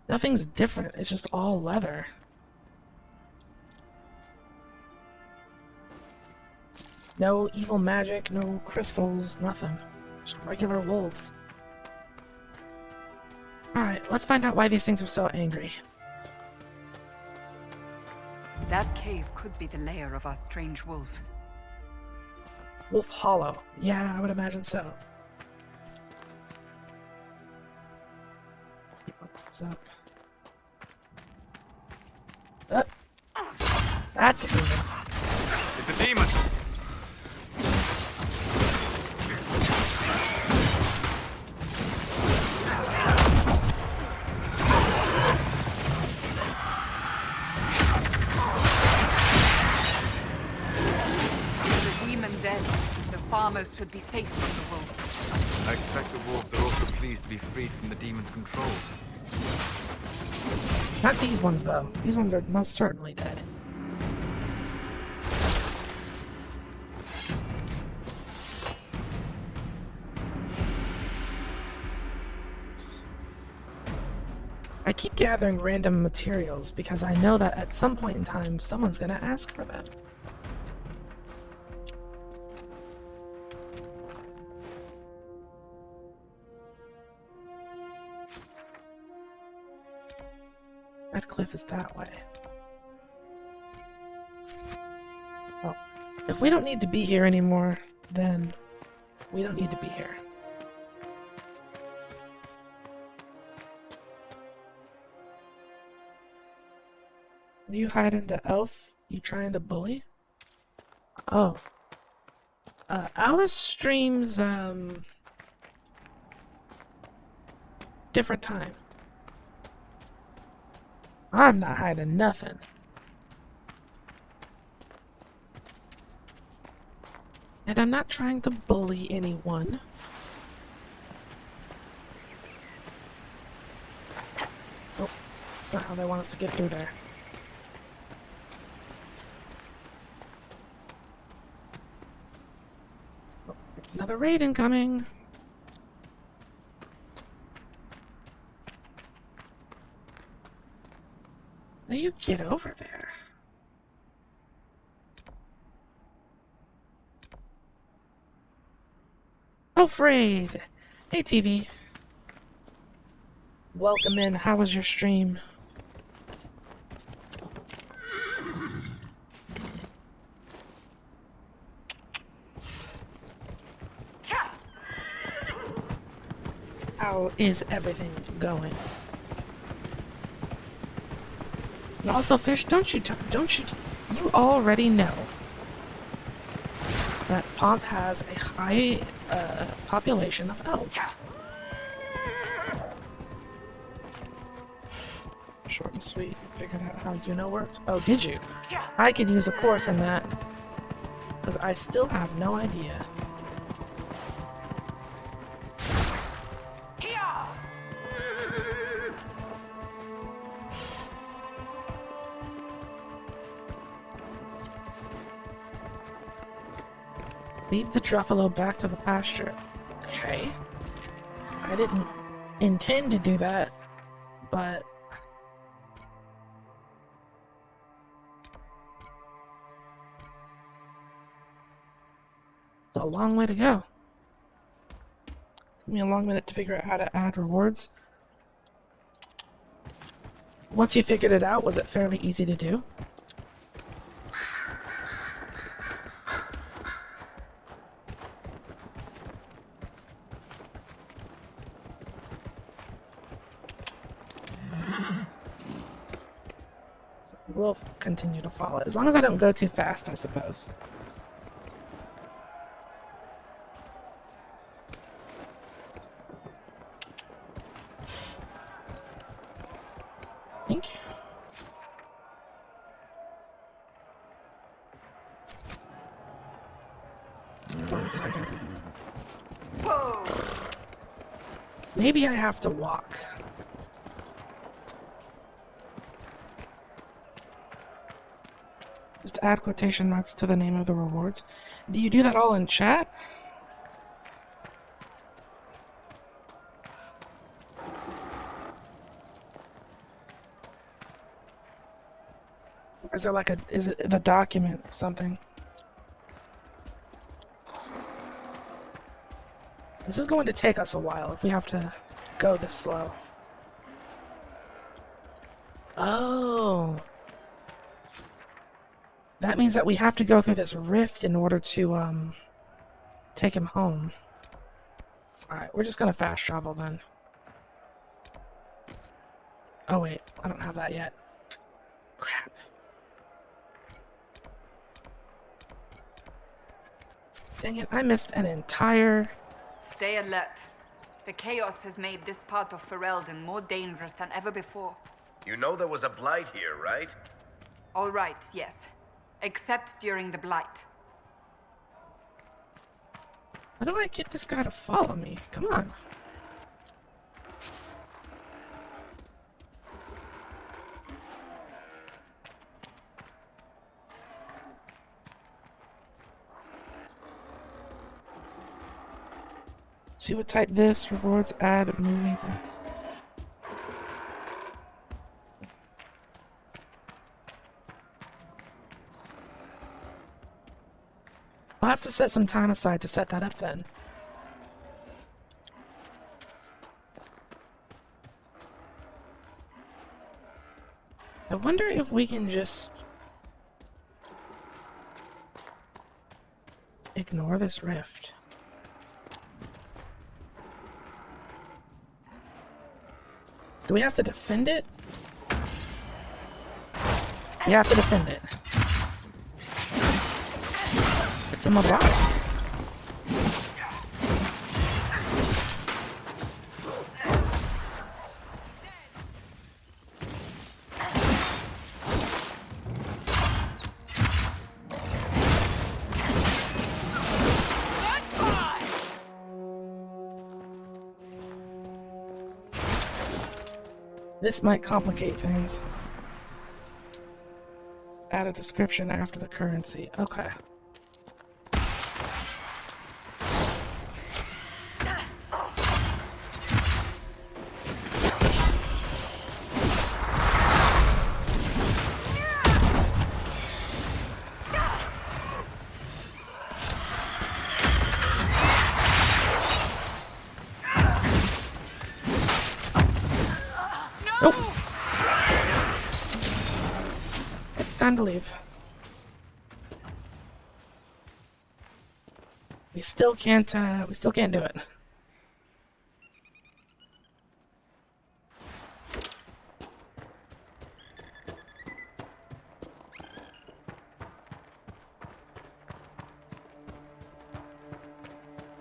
Nothing's different, it's just all leather. No evil magic, no crystals, nothing. Just regular wolves. Alright, let's find out why these things are so angry. That cave could be the lair of our strange wolves. Wolf Hollow. Yeah, I would imagine so. What's up? That's a demon. It's a demon! With the demon dead, the farmers should be safe from the wolves. I expect the wolves are also pleased to be freed from the demon's control. Not these ones, though. These ones are most certainly dead. I keep gathering random materials because I know that at some point in time, someone's gonna ask for them. That cliff is that way. Well, if we don't need to be here anymore, then we don't need to be here. Are you hiding to Elf? You trying to bully? Oh. Alice streams, different time. I'm not hiding nothing. And I'm not trying to bully anyone. Oh, that's not how they want us to get through there. Oh, another raid incoming. How do you get over there? Alfred! Hey, TV. Welcome in. How was your stream? How is everything going? And also, Fish, don't you already know that Pomp has a high population of elves? Short and sweet. Figured out how Juno works. Oh, did you? I could use a course in that. Because I still have no idea. Lead the Truffalo back to the pasture. Okay. I didn't intend to do that, but... it's a long way to go. Took me a long minute to figure out how to add rewards. Once you figured it out, was it fairly easy to do? So we'll continue to follow it, as long as I don't go too fast, I suppose. Thank you. Hold on a second. Whoa. Maybe I have to walk. Just add quotation marks to the name of the rewards. Do you do that all in chat? Or is there like a, is it the document or something? This is going to take us a while if we have to go this slow. Oh. That means that we have to go through this rift in order to, take him home. Alright, we're just gonna fast travel then. Oh wait, I don't have that yet. Crap. Dang it, I missed an entire... Stay alert. The chaos has made this part of Ferelden more dangerous than ever before. You know there was a blight here, right? All right, yes. Except during the Blight. How do I get this guy to follow me? Come on. See what type this, rewards, add, movie. I'll have to set some time aside to set that up then. I wonder if we can just ignore this rift. Do we have to defend it? We have to defend it. It's in my block. This might complicate things. Add a description after the currency. Okay. Time to leave. We still can't do it.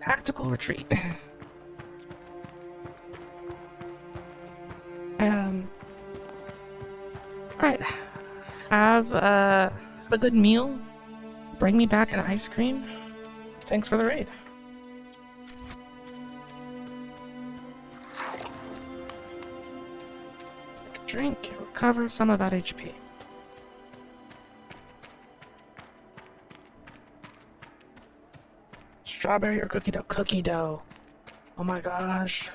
Tactical retreat. have a good meal. Bring me back an ice cream. Thanks for the raid. Drink, recover some of that HP. Strawberry or cookie dough? Cookie dough. Oh my gosh.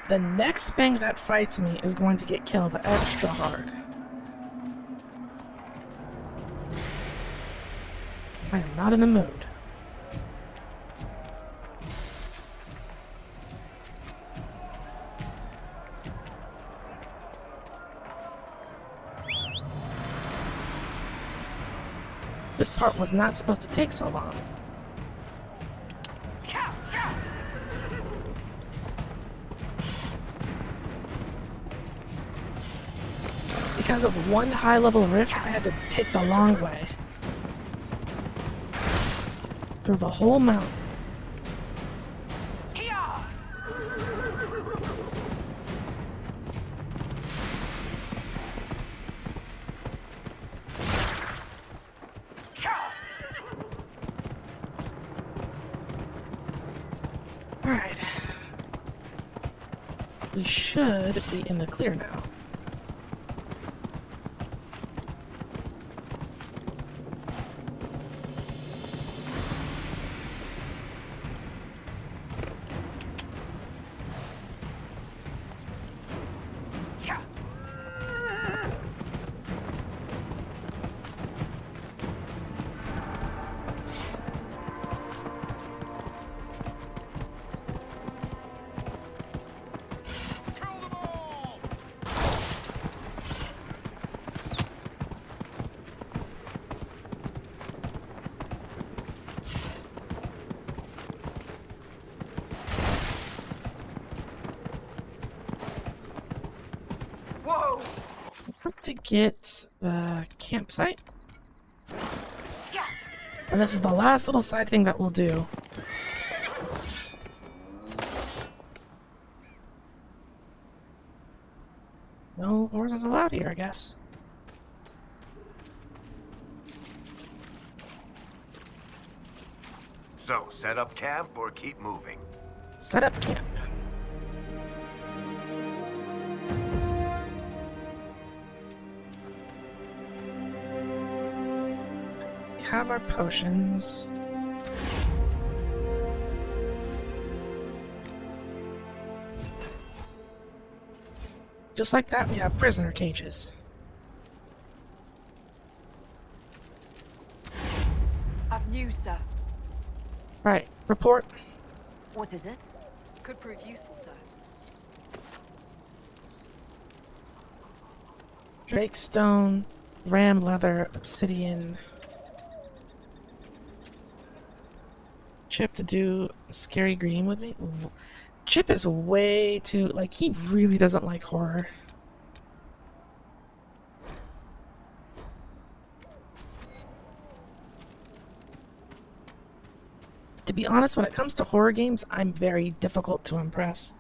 The next thing that fights me is going to get killed extra hard. I am not in the mood. This part was not supposed to take so long. Because of one high-level rift, I had to take the long way. Through the whole mountain. Alright. We should be in the clear now. To get the campsite. And this is the last little side thing that we'll do. Oops. No horses allowed here, I guess. So, set up camp or keep moving? Set up camp. Have our potions. Just like that, we have prisoner cages. I've news, sir. Right, report. What is it? Could prove useful, sir. Drake stone, ram leather, obsidian. Chip to do scary green with me? Ooh. Chip is way too, like, he really doesn't like horror. To be honest, when it comes to horror games, I'm very difficult to impress.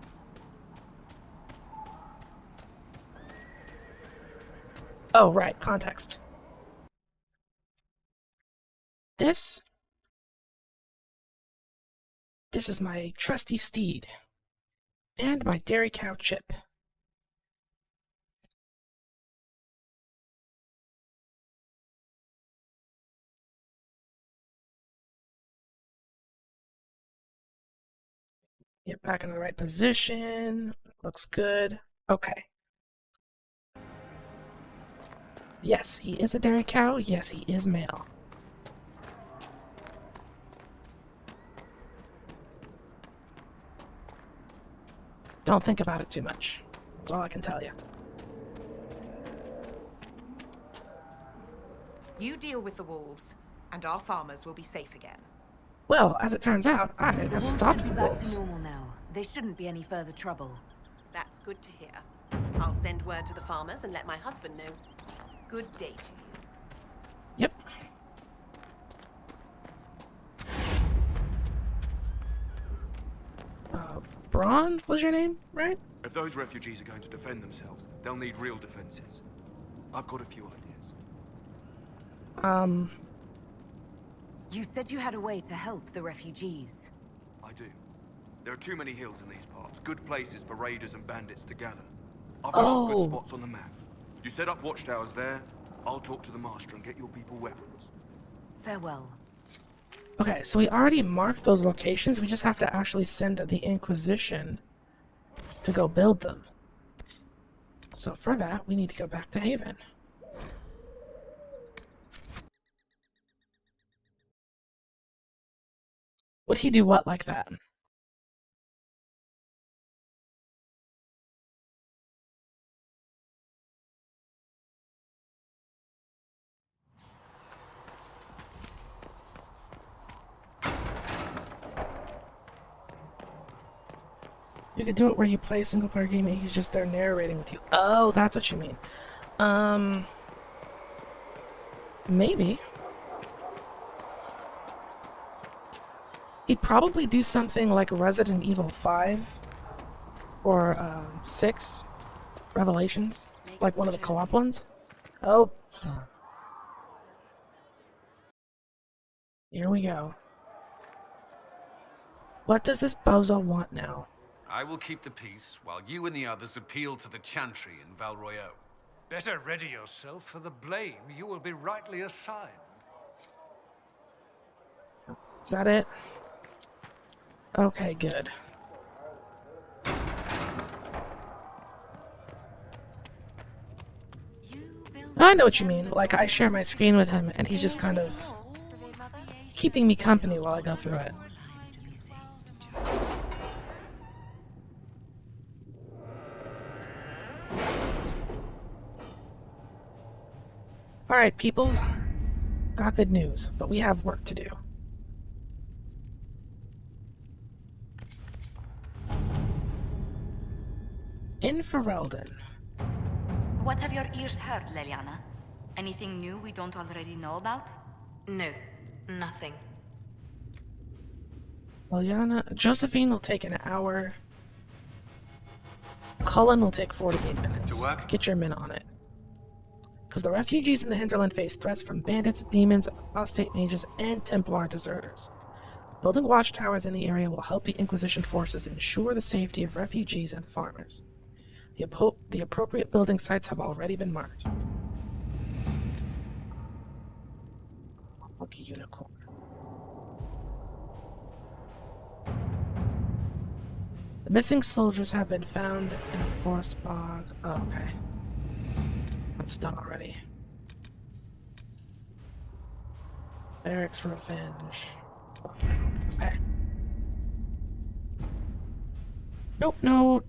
Oh, right, context. This is my trusty steed. And my dairy cow Chip. Get back in the right position. Looks good. Okay. Yes, he is a dairy cow. Yes, he is male. Don't think about it too much. That's all I can tell you. You deal with the wolves, and our farmers will be safe again. Well, as it turns out, I have Wolves stopped should the be back wolves. to normal now. There shouldn't be any further trouble. That's good to hear. I'll send word to the farmers and let my husband know. Good day to you. Yep. Braun was your name, right? If those refugees are going to defend themselves, they'll need real defenses. I've got a few ideas. You said you had a way to help the refugees. I do. There are too many hills in these parts. Good places for raiders and bandits to gather. I've got good spots on the map. You set up watchtowers there, I'll talk to the master and get your people weapons. Farewell. Okay, so we already marked those locations. We just have to actually send the Inquisition to go build them. So for that, we need to go back to Haven. Would he do what like that? You could do it where you play a single player game and he's just there narrating with you. Oh, that's what you mean. Maybe. He'd probably do something like Resident Evil 5 or 6 Revelations, like one of the co-op ones. Oh. Here we go. What does this bozo want now? I will keep the peace, while you and the others appeal to the Chantry in Val Royeaux. Better ready yourself for the blame you will be rightly assigned. Is that it? Okay, good. I know what you mean. Like, I share my screen with him, and he's just kind of keeping me company while I go through it. Alright, people. Got good news, but we have work to do. In Ferelden. What have your ears heard, Leliana? Anything new we don't already know about? No, nothing. Leliana, Josephine will take an hour. Cullen will take 48 minutes. To work? Get your men on it. Because the refugees in the hinterland face threats from bandits, demons, apostate mages, and Templar deserters. Building watchtowers in the area will help the Inquisition forces ensure the safety of refugees and farmers. The appropriate building sites have already been marked. Lucky unicorn. The missing soldiers have been found in a forest bog. Oh, okay. That's done already. Eric's revenge. Okay. Nope, no.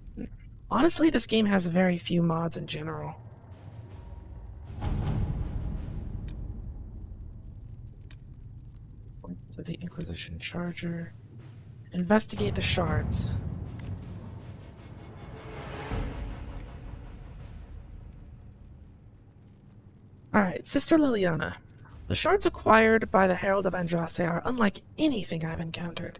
Honestly, this game has very few mods in general. So the Inquisition Charger. Investigate the shards. Alright, Sister Liliana. The shards acquired by the Herald of Andraste are unlike anything I've encountered.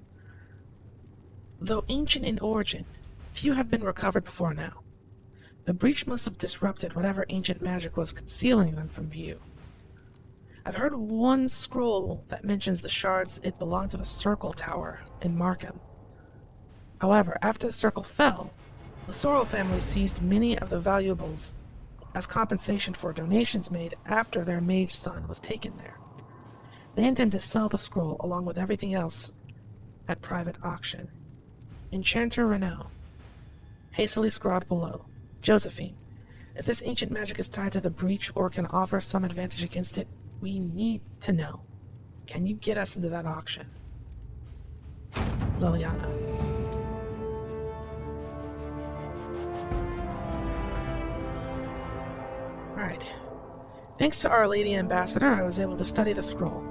Though ancient in origin, few have been recovered before now. The breach must have disrupted whatever ancient magic was concealing them from view. I've heard one scroll that mentions the shards it belonged to the Circle Tower in Markham. However, after the Circle fell, the Sorrel family seized many of the valuables as compensation for donations made after their mage son was taken there. They intend to sell the scroll along with everything else at private auction. Enchanter Renault. Hastily scrawled below. Josephine, if this ancient magic is tied to the breach or can offer some advantage against it, we need to know. Can you get us into that auction? Liliana. Alright. Thanks to Our Lady Ambassador, I was able to study the scroll.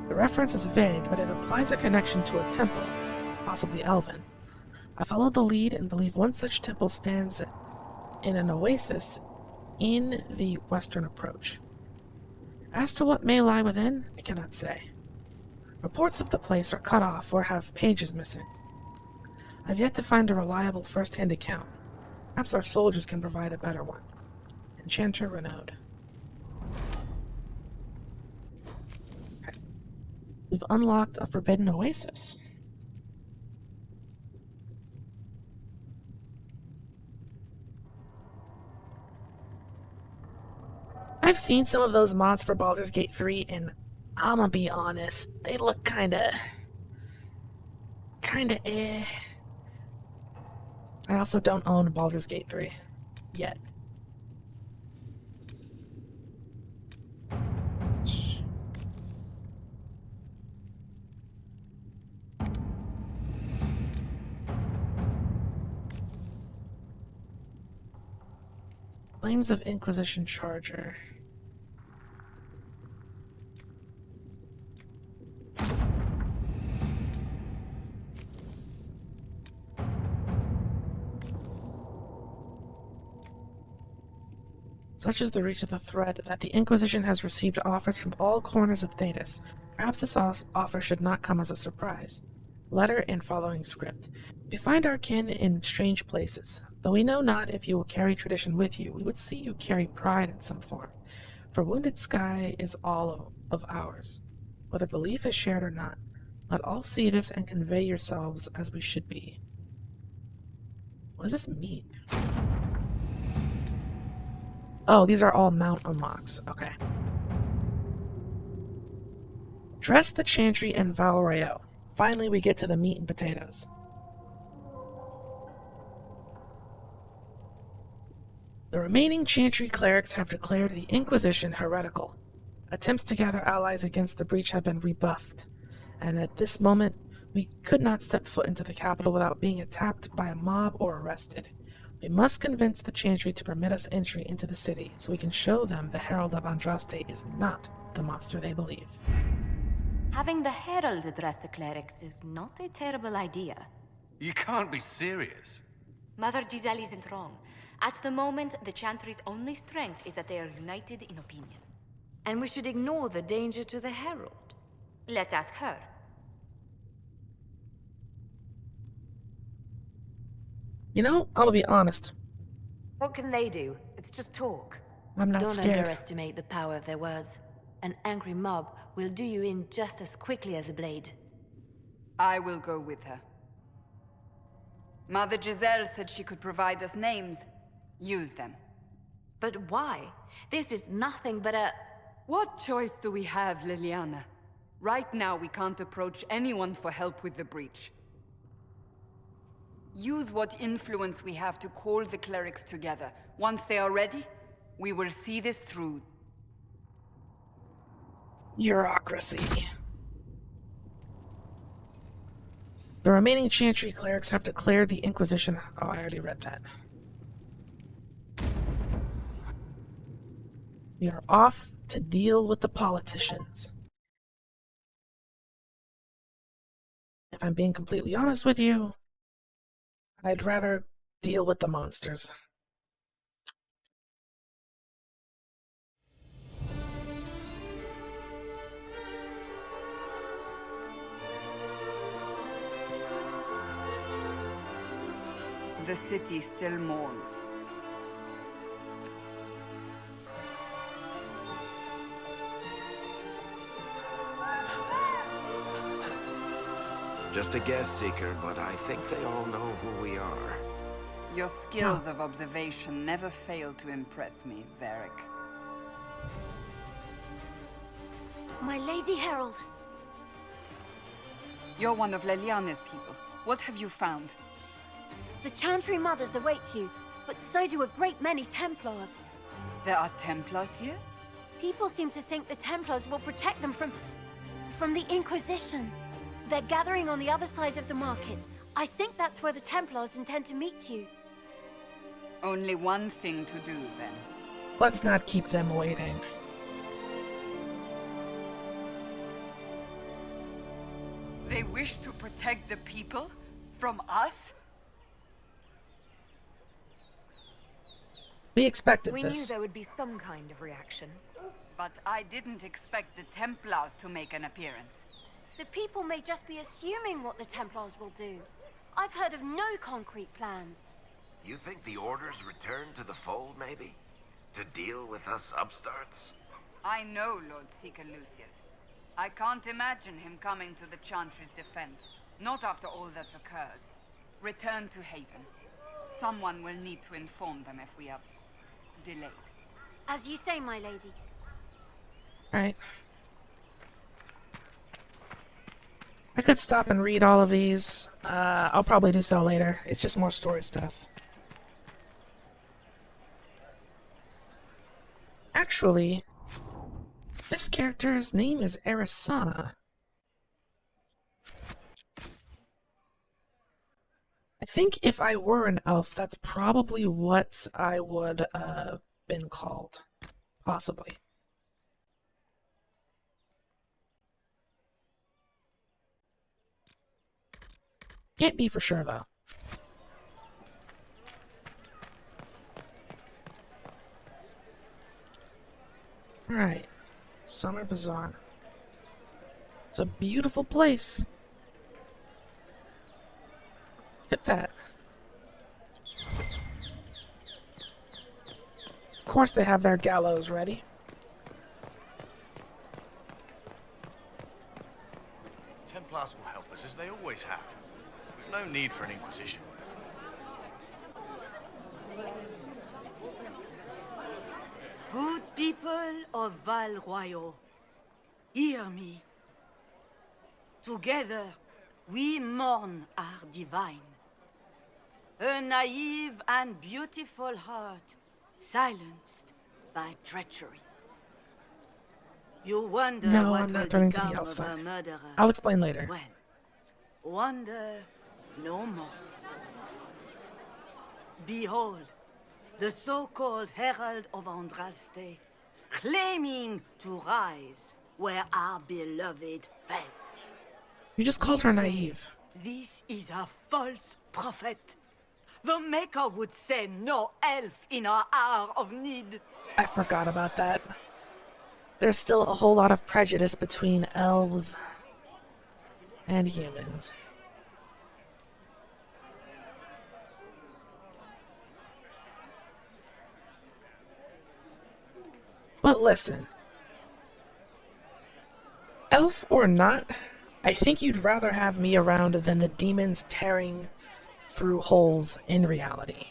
The reference is vague, but it implies a connection to a temple, possibly elven. I followed the lead and believe one such temple stands in an oasis in the western approach. As to what may lie within, I cannot say. Reports of the place are cut off or have pages missing. I've yet to find a reliable first-hand account. Perhaps our soldiers can provide a better one. Enchanter Renaud. Okay. We've unlocked a forbidden oasis. I've seen some of those mods for Baldur's Gate 3, and I'ma be honest, they look kinda eh. I also don't own Baldur's Gate 3 yet. Claims of Inquisition Charger. Such is the reach of the threat that the Inquisition has received offers from all corners of Thedas. Perhaps this offer should not come as a surprise. Letter and following script. We find our kin in strange places. Though we know not if you will carry tradition with you, we would see you carry pride in some form. For Wounded Sky is all of ours, whether belief is shared or not. Let all see this and convey yourselves as we should be. What does this mean? Oh, these are all mount unlocks. Okay. Dress the Chantry and Valrayo. Finally, we get to the meat and potatoes. The remaining Chantry clerics have declared the Inquisition heretical. Attempts to gather allies against the breach have been rebuffed, and at this moment, we could not step foot into the capital without being attacked by a mob or arrested. We must convince the Chantry to permit us entry into the city so we can show them the Herald of Andraste is not the monster they believe. Having the Herald address the clerics is not a terrible idea. You can't be serious. Mother Giselle isn't wrong. At the moment, the Chantry's only strength is that they are united in opinion. And we should ignore the danger to the Herald. Let's ask her. You know, I'm gonna be honest. What can they do? It's just talk. I'm not Don't scared. underestimate the power of their words. An angry mob will do you in just as quickly as a blade. I will go with her. Mother Giselle said she could provide us names. Use them. But why? This is nothing but a... What choice do we have, Liliana? Right now, we can't approach anyone for help with the breach. Use what influence we have to call the clerics together. Once they are ready, we will see this through. Bureaucracy. The remaining Chantry clerics have declared the Inquisition. Oh, I already read that. We are off to deal with the politicians. If I'm being completely honest with you, I'd rather deal with the monsters. The city still mourns. Just a guest seeker, but I think they all know who we are. Your skills of observation never fail to impress me, Varric. My Lady Herald. You're one of Leliana's people. What have you found? The Chantry Mothers await you, but so do a great many Templars. There are Templars here? People seem to think the Templars will protect them from the Inquisition. They're gathering on the other side of the market. I think that's where the Templars intend to meet you. Only one thing to do, then. Let's not keep them waiting. wish to protect the people from us? We expected We knew this. there would be some kind of reaction. But I didn't expect the Templars to make an appearance. The people may just be assuming what the Templars will do. I've heard of no concrete plans. You think the Order's return to the fold, maybe? To deal with us upstarts? I know Lord Seeker Lucius. I can't imagine him coming to the Chantry's defense. Not after all that's occurred. Return to Haven. Someone will need to inform them if we are delayed. As you say, my lady. Alright. I could stop and read all of these. I'll probably do so later. It's just more story stuff. Actually, this character's name is Eris. I think if I were an elf, that's probably what I would been called. Possibly. Can't be for sure, though. Right. Summer Bazaar. It's a beautiful place. Hit that. Of course they have their gallows ready. Templars will help us, as they always have. No need for an Inquisition. Good people of Val Royal, hear me. Together, we mourn our divine. A naive and beautiful heart, silenced by treachery. You wonder No, what I'm not will turning to the become elf of side. a murderer. I'll explain later. Well, wonder no more. Behold, the so-called Herald of Andraste, claiming to rise where our beloved fell. You just called her naive. This is a false prophet. The Maker would send no elf in our hour of need. I forgot about that. There's still a whole lot of prejudice between elves and humans. But listen, elf or not, I think you'd rather have me around than the demons tearing through holes in reality.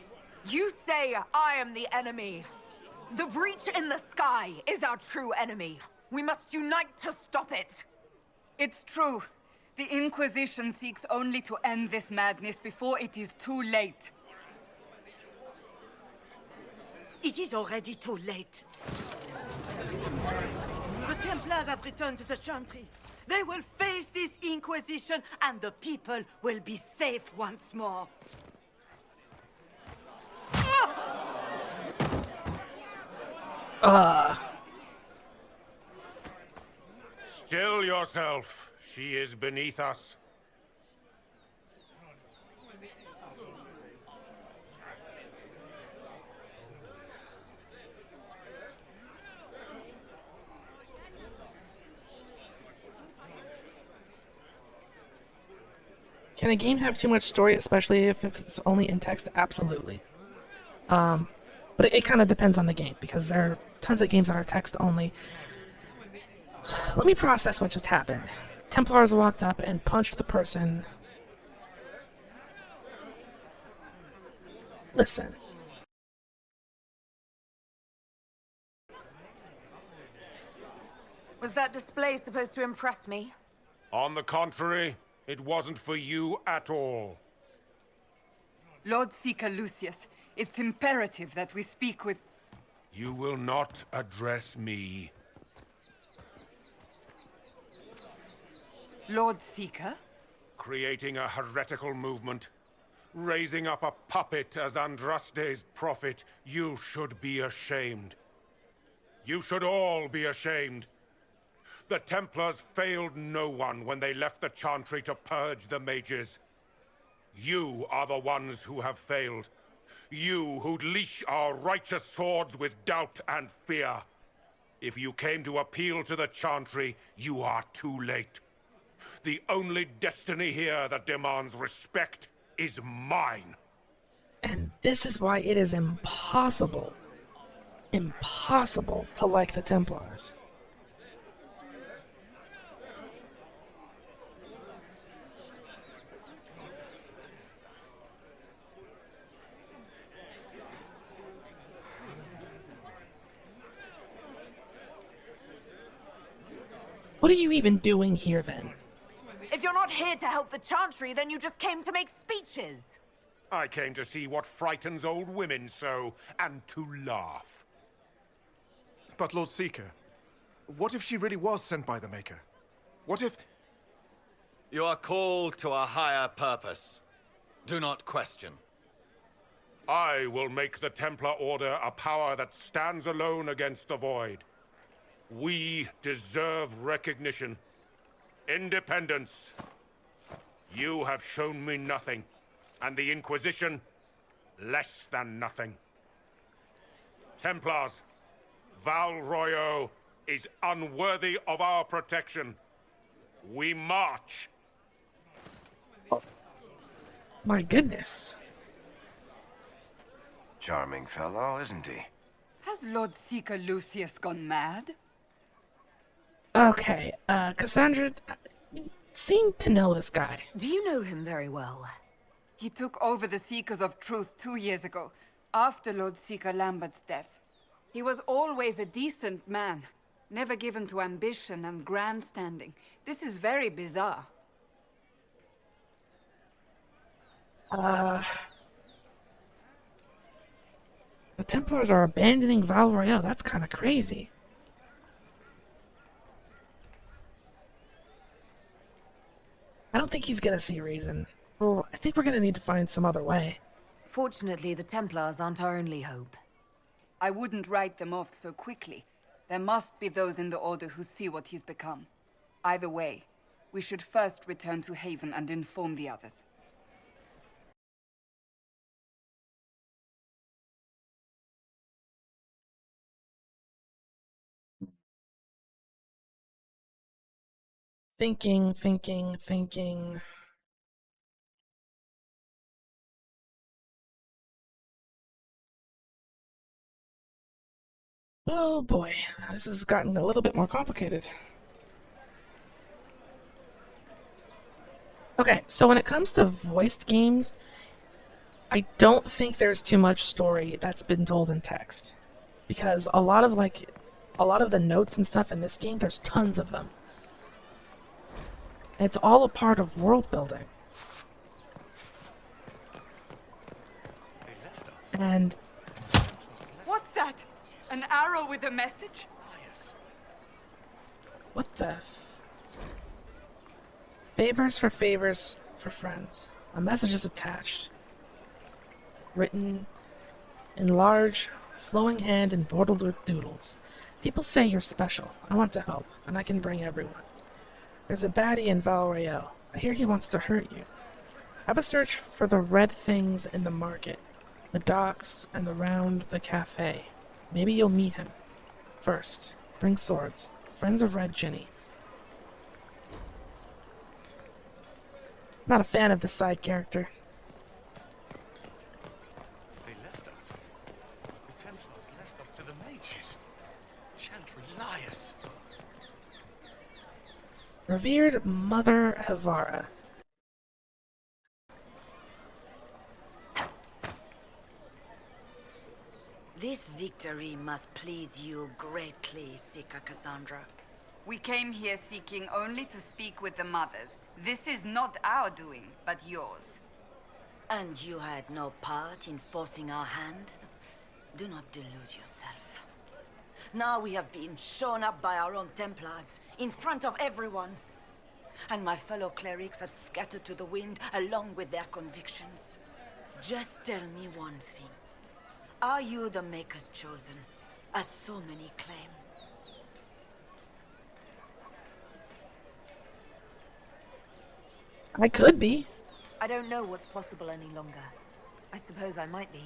You say I am the enemy. The breach in the sky is our true enemy. We must unite to stop it. It's true. The Inquisition seeks only to end this madness before it is too late. It is already too late. The Templars have returned to the Chantry. They will face this Inquisition, and the people will be safe once more. Still yourself. She is beneath us. Can a game have too much story, especially if it's only in text? Absolutely. But it kind of depends on the game, because there are tons of games that are text only. Let me process what just happened. Templars walked up and punched the person. Listen. Was that display supposed to impress me? On the contrary, it wasn't for you at all. Lord Seeker Lucius, it's imperative that we speak with... You will not address me. Lord Seeker? Creating a heretical movement. Raising up a puppet as Andraste's prophet. You should be ashamed. You should all be ashamed. The Templars failed no one when they left the Chantry to purge the mages. You are the ones who have failed. You who'd leash our righteous swords with doubt and fear. If you came to appeal to the Chantry, you are too late. The only destiny here that demands respect is mine. And this is why it is impossible to like the Templars. What are you even doing here, then? If you're not here to help the Chantry, then you just came to make speeches. I came to see what frightens old women so, and to laugh. But Lord Seeker, what if she really was sent by the Maker? What if... You are called to a higher purpose. Do not question. I will make the Templar Order a power that stands alone against the Void. We deserve recognition. Independence. You have shown me nothing, and the Inquisition, less than nothing. Templars, Val Royeaux is unworthy of our protection. We march. My goodness. Charming fellow, isn't he? Has Lord Seeker Lucius gone mad? Okay, Cassandra, you seem to know this guy. Do you know him very well? He took over the Seekers of Truth 2 years ago, after Lord Seeker Lambert's death. He was always a decent man, never given to ambition and grandstanding. This is very bizarre. The Templars are abandoning Val Royeaux. That's kind of crazy. I don't think he's gonna see reason. Well, I think we're gonna need to find some other way. Fortunately, the Templars aren't our only hope. I wouldn't write them off so quickly. There must be those in the Order who see what he's become. Either way, we should first return to Haven and inform the others. Thinking. Oh boy, this has gotten a little bit more complicated. Okay, so when it comes to voiced games, I don't think there's too much story that's been told in text. Because a lot of the notes and stuff in this game, there's tons of them. It's all a part of world building. And... What's that? An arrow with a message? What the Favors for friends. A message is attached. Written in large, flowing hand and bordered with doodles. People say you're special. I want to help, and I can bring everyone. There's a baddie in Val Royeaux. I hear he wants to hurt you. Have a search for the red things in the market, the docks, and around the cafe. Maybe you'll meet him. First, bring swords. Friends of Red Ginny. Not a fan of this side character. They left us. The Templars left us to the mages. Chantry liars. Revered Mother Havara. This victory must please you greatly, Seeker Cassandra. We came here seeking only to speak with the mothers. This is not our doing, but yours. And you had no part in forcing our hand? Do not delude yourself. Now we have been shown up by our own Templars, in front of everyone. And my fellow clerics have scattered to the wind along with their convictions. Just tell me one thing. Are you the Maker's chosen, as so many claim? I could be. I don't know what's possible any longer. I suppose I might be.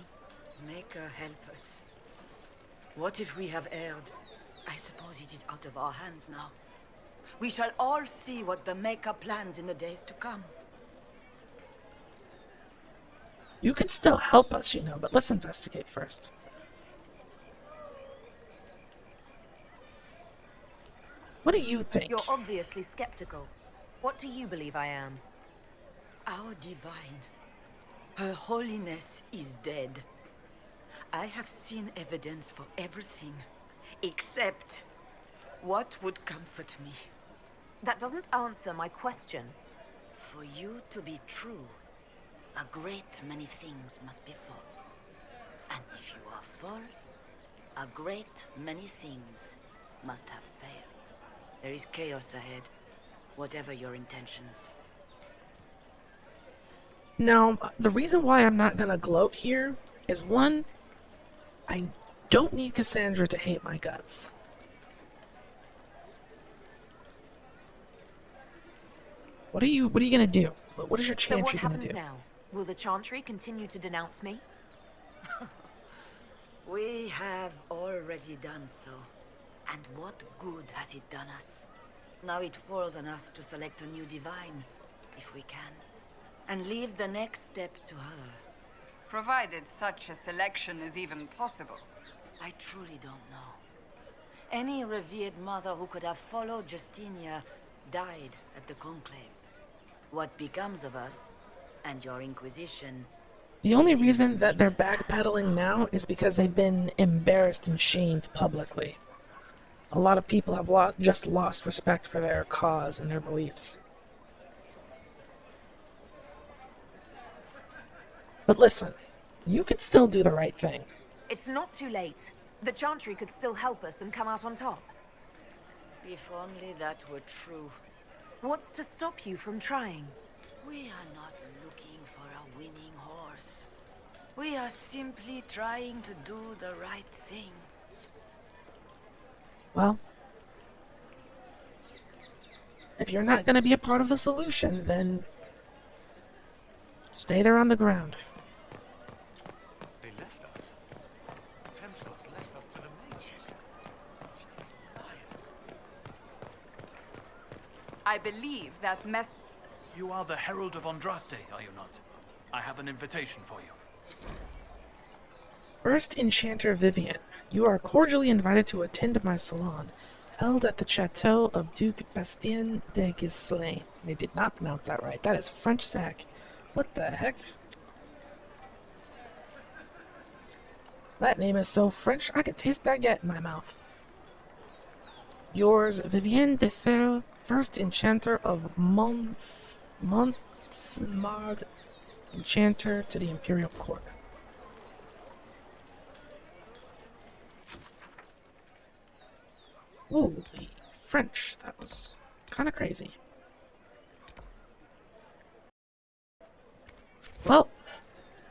Maker, help us. What if we have erred? I suppose it is out of our hands now. We shall all see what the Maker plans in the days to come. You could still help us, you know, but let's investigate first. What do you think? You're obviously skeptical. What do you believe I am? Our divine. Her holiness is dead. I have seen evidence for everything, except what would comfort me. That doesn't answer my question. For you to be true, a great many things must be false. And if you are false, a great many things must have failed. There is chaos ahead, whatever your intentions. Now, the reason why I'm not gonna gloat here is one, I don't need Cassandra to hate my guts. What are you gonna do? What is your chance you're gonna do? So what happens now? Will the Chantry continue to denounce me? We have already done so. And what good has it done us? Now it falls on us to select a new divine, if we can. And leave the next step to her. Provided such a selection is even possible. I truly don't know. Any revered mother who could have followed Justinia died at the Conclave. What becomes of us, and your Inquisition... The only reason that they're backpedaling now is because they've been embarrassed and shamed publicly. A lot of people have just lost respect for their cause and their beliefs. But listen, you could still do the right thing. It's not too late. The Chantry could still help us and come out on top. If only that were true. What's to stop you from trying? We are not looking for a winning horse. We are simply trying to do the right thing. Well, if you're not going to be a part of the solution, then stay there on the ground. They left us. The Templars left us to the mages. I believe that You are the Herald of Andraste, are you not? I have an invitation for you. First Enchanter Vivian, you are cordially invited to attend my salon, held at the Chateau of Duke Bastien de Gislain. They did not pronounce that right. That is French sac. What the heck? That name is so French, I could taste baguette in my mouth. Yours, Vivienne de Fer, first Enchanter of Montsmart, Enchanter to the Imperial Court. Holy French, that was kind of crazy. Well,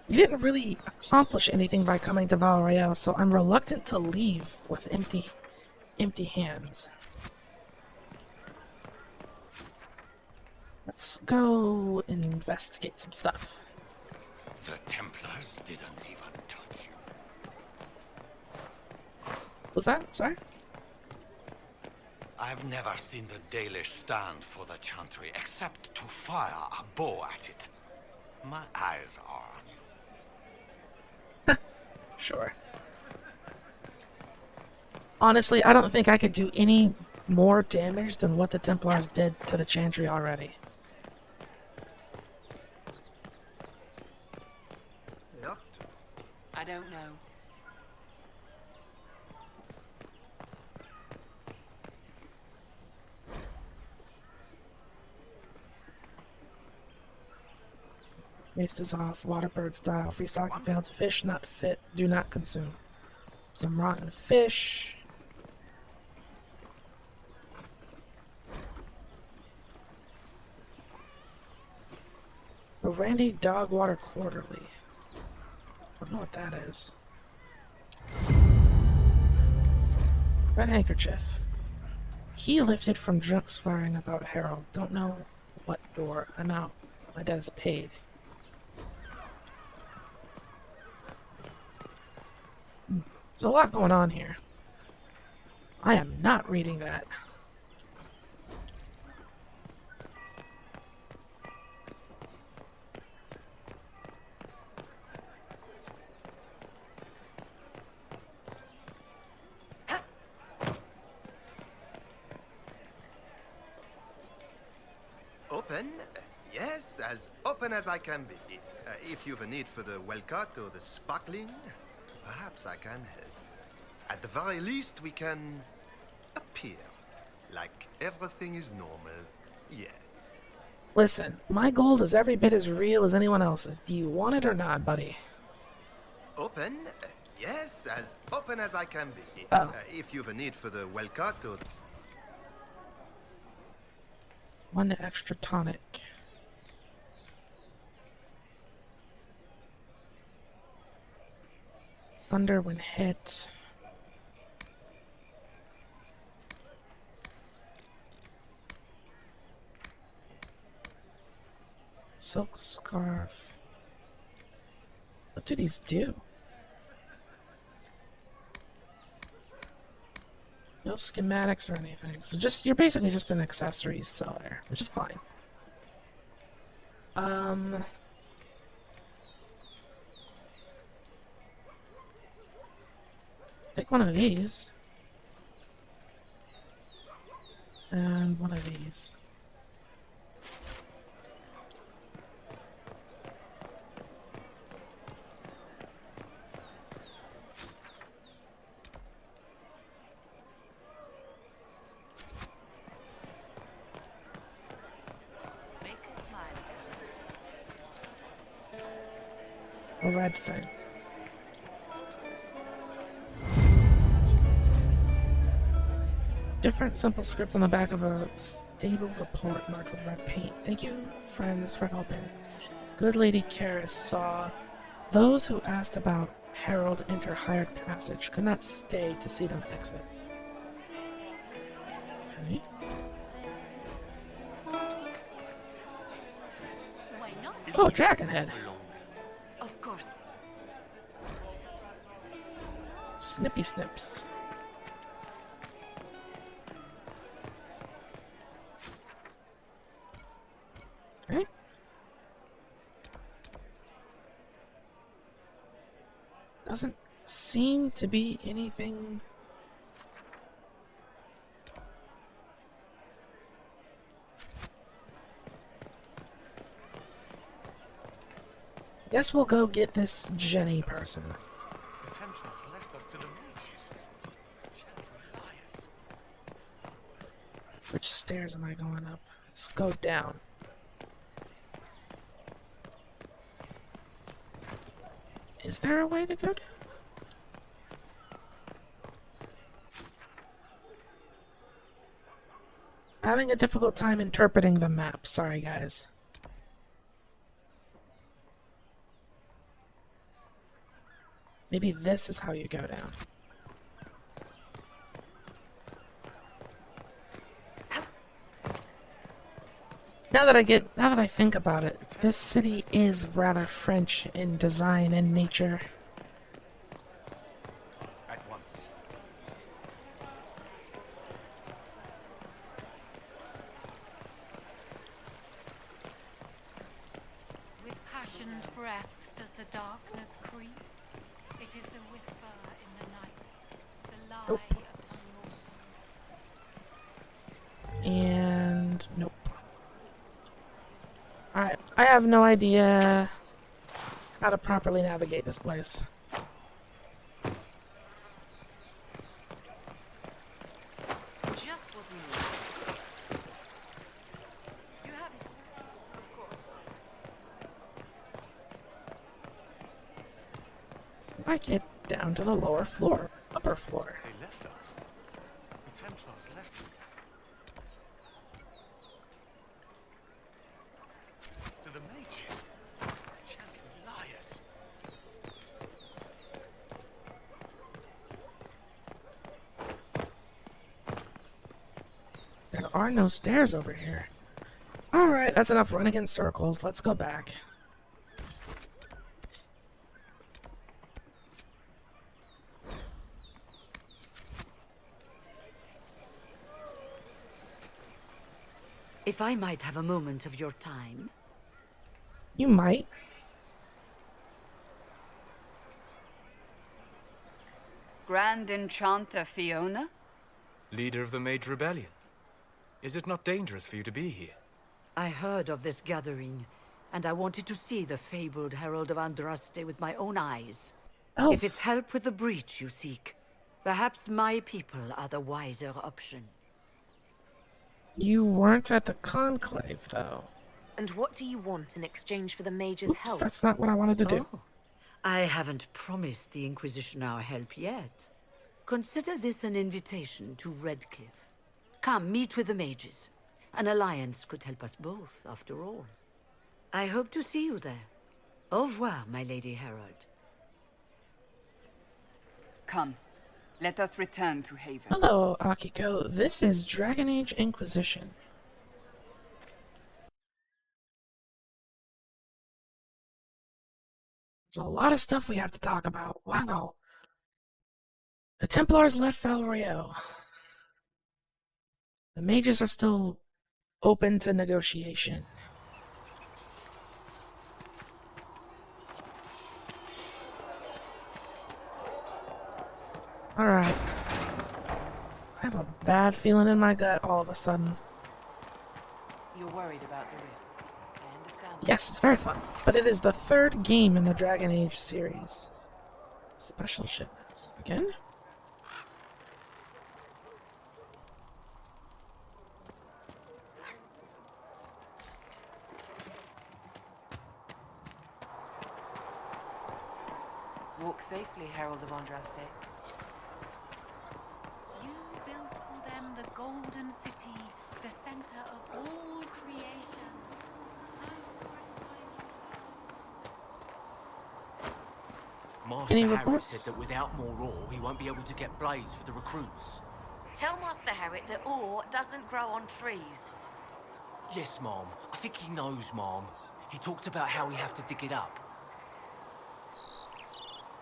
you didn't really accomplish anything by coming to Val Royale, so I'm reluctant to leave with empty hands. Let's go investigate some stuff. The Templars didn't even touch you. Was that? Sorry? I've never seen the Dalish stand for the Chantry except to fire a bow at it. My eyes are on you. Sure. Honestly, I don't think I could do any more damage than what the Templars did to the Chantry already. I don't know. Waste is off. Waterbird style. Free stock and failed fish not fit. Do not consume. Some rotten fish. A Randy Dogwater Quarterly. I don't know what that is. Red handkerchief. Key lifted from drunk swearing about Harold. Don't know what door. I'm out. My debt is paid. There's a lot going on here. I am not reading that. Open? Yes, as open as I can be. If you've a need for the well-cut or the sparkling, perhaps I can help. At the very least, we can appear like everything is normal. Yes. Listen, my gold is every bit as real as anyone else's. Do you want it or not, buddy? Open? Yes, as open as I can be. Oh. If you've a need for the well-cut or... One extra tonic. Thunder when hit. Silk scarf. What do these do? No schematics or anything. So you're basically just an accessories seller, which is fine. Pick one of these. And one of these. A red thing. Different simple script on the back of a stable report marked with red paint. Thank you, friends, for helping. Good Lady Eris saw those who asked about Herald enter hired passage could not stay to see them exit. Okay. Oh, Dragonhead. Of course. Snippy snips. Okay. Doesn't seem to be anything. Guess we'll go get this Jenny person. The Templars left us to the mages. Which stairs am I going up? Let's go down. Is there a way to go down? Having a difficult time interpreting the map. Sorry, guys. Maybe this is how you go down. Now that I think about it, this city is rather French in design and nature. At once. With passionate breath does the darkness creep. It is the whisper in the night, the lie upon your And nope. I have no idea how to properly navigate this place. Just what we need. You have it, of course. I get down to the lower floor, upper floor. They left us. The Templars left us. To the mages. Chantry liars. There are no stairs over here. Alright. Alright, that's enough running in circles. Let's go back. If I might have a moment of your time. You might. Grand Enchanter Fiona? Leader of the Mage Rebellion. Is it not dangerous for you to be here? I heard of this gathering, and I wanted to see the fabled Herald of Andraste with my own eyes. Elf. If it's help with the breach you seek, perhaps my people are the wiser option. You weren't at the Conclave, though. And what do you want in exchange for the Mage's help? That's not what I wanted to do. Oh, I haven't promised the Inquisition our help yet. Consider this an invitation to Redcliffe. Come, meet with the mages. An alliance could help us both, after all. I hope to see you there. Au revoir, my Lady Herald. Come, let us return to Haven. Hello, Akiko. This is Dragon Age Inquisition. There's a lot of stuff we have to talk about. Wow. The Templars left Valerio. The mages are still open to negotiation. Alright. I have a bad feeling in my gut all of a sudden. You're worried about the rift. I understand. Yes, it's very fun. But it is the third game in the Dragon Age series. Special shipments. Again? Walk safely, Herald of Andraste. You built for them the Golden City, the center of all creation. Master Any Harry reports? said that without more ore, he won't be able to get blades for the recruits. Tell Master Harry that ore doesn't grow on trees. Yes, Mom. I think he knows, Mom. He talked about how we have to dig it up.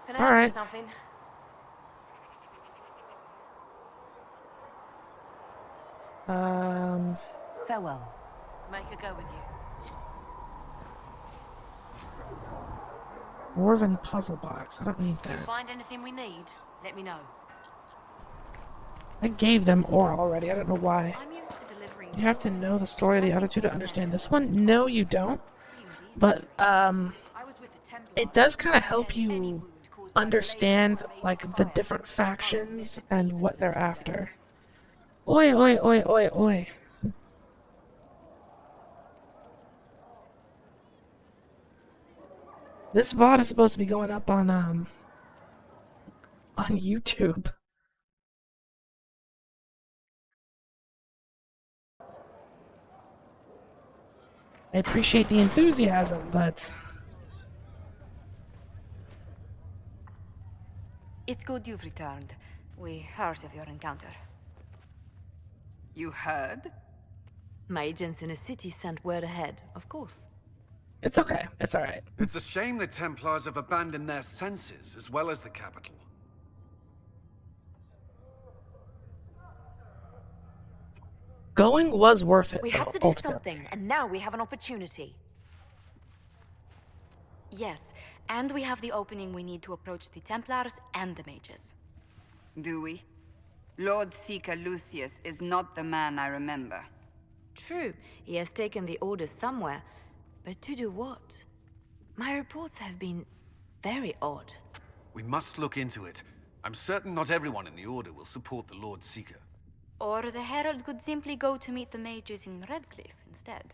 Can I help you Alright. with something? Farewell. Make her go with you. Dwarven puzzle box. I don't need If you that. find anything we need, let me know. I gave them ore already. I don't know why. I'm used to delivering. You have to know the story of the other two to understand this one. No, you don't. But it does kind of help you understand like the different factions and what they're after. Oi, oi, oi, oi, oi. This VOD is supposed to be going up on YouTube. I appreciate the enthusiasm, but It's good you've returned. We heard of your encounter. You heard? My agents in a city sent word ahead, of course. it's okay. It's alright. It's a shame the Templars have abandoned their senses, as well as the capital. Going was worth it. We had to do something, and now we have an opportunity. Yes, and we have the opening we need to approach the Templars and the mages. Do we? Lord Seeker Lucius is not the man I remember. True, he has taken the orders somewhere, but to do what? My reports have been very odd. We must look into it. I'm certain not everyone in the Order will support the Lord Seeker. Or the Herald could simply go to meet the mages in Redcliffe instead.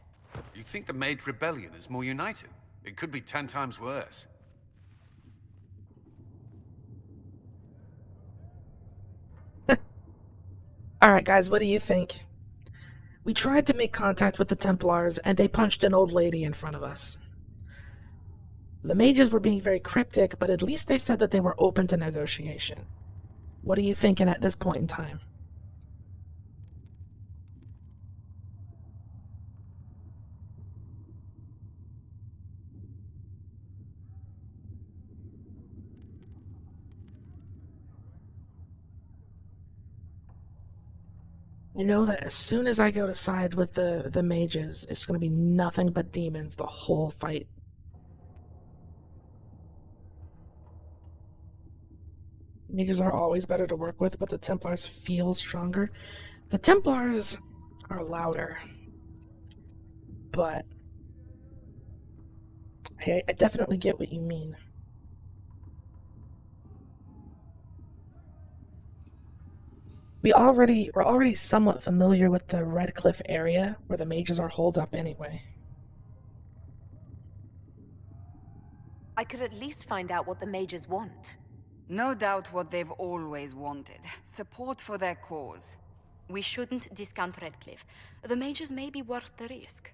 You think the Mage Rebellion is more united? It could be 10 times worse. Alright guys, what do you think? We tried to make contact with the Templars, and they punched an old lady in front of us. The mages were being very cryptic, but at least they said that they were open to negotiation. What are you thinking at this point in time? I know that as soon as I go to side with the mages, it's going to be nothing but demons the whole fight. Mages are always better to work with, but the Templars feel stronger. The Templars are louder, but I definitely get what you mean. We're already somewhat familiar with the Redcliffe area where the mages are holed up anyway. I could at least find out what the mages want. No doubt what they've always wanted. Support for their cause. We shouldn't discount Redcliffe. The mages may be worth the risk.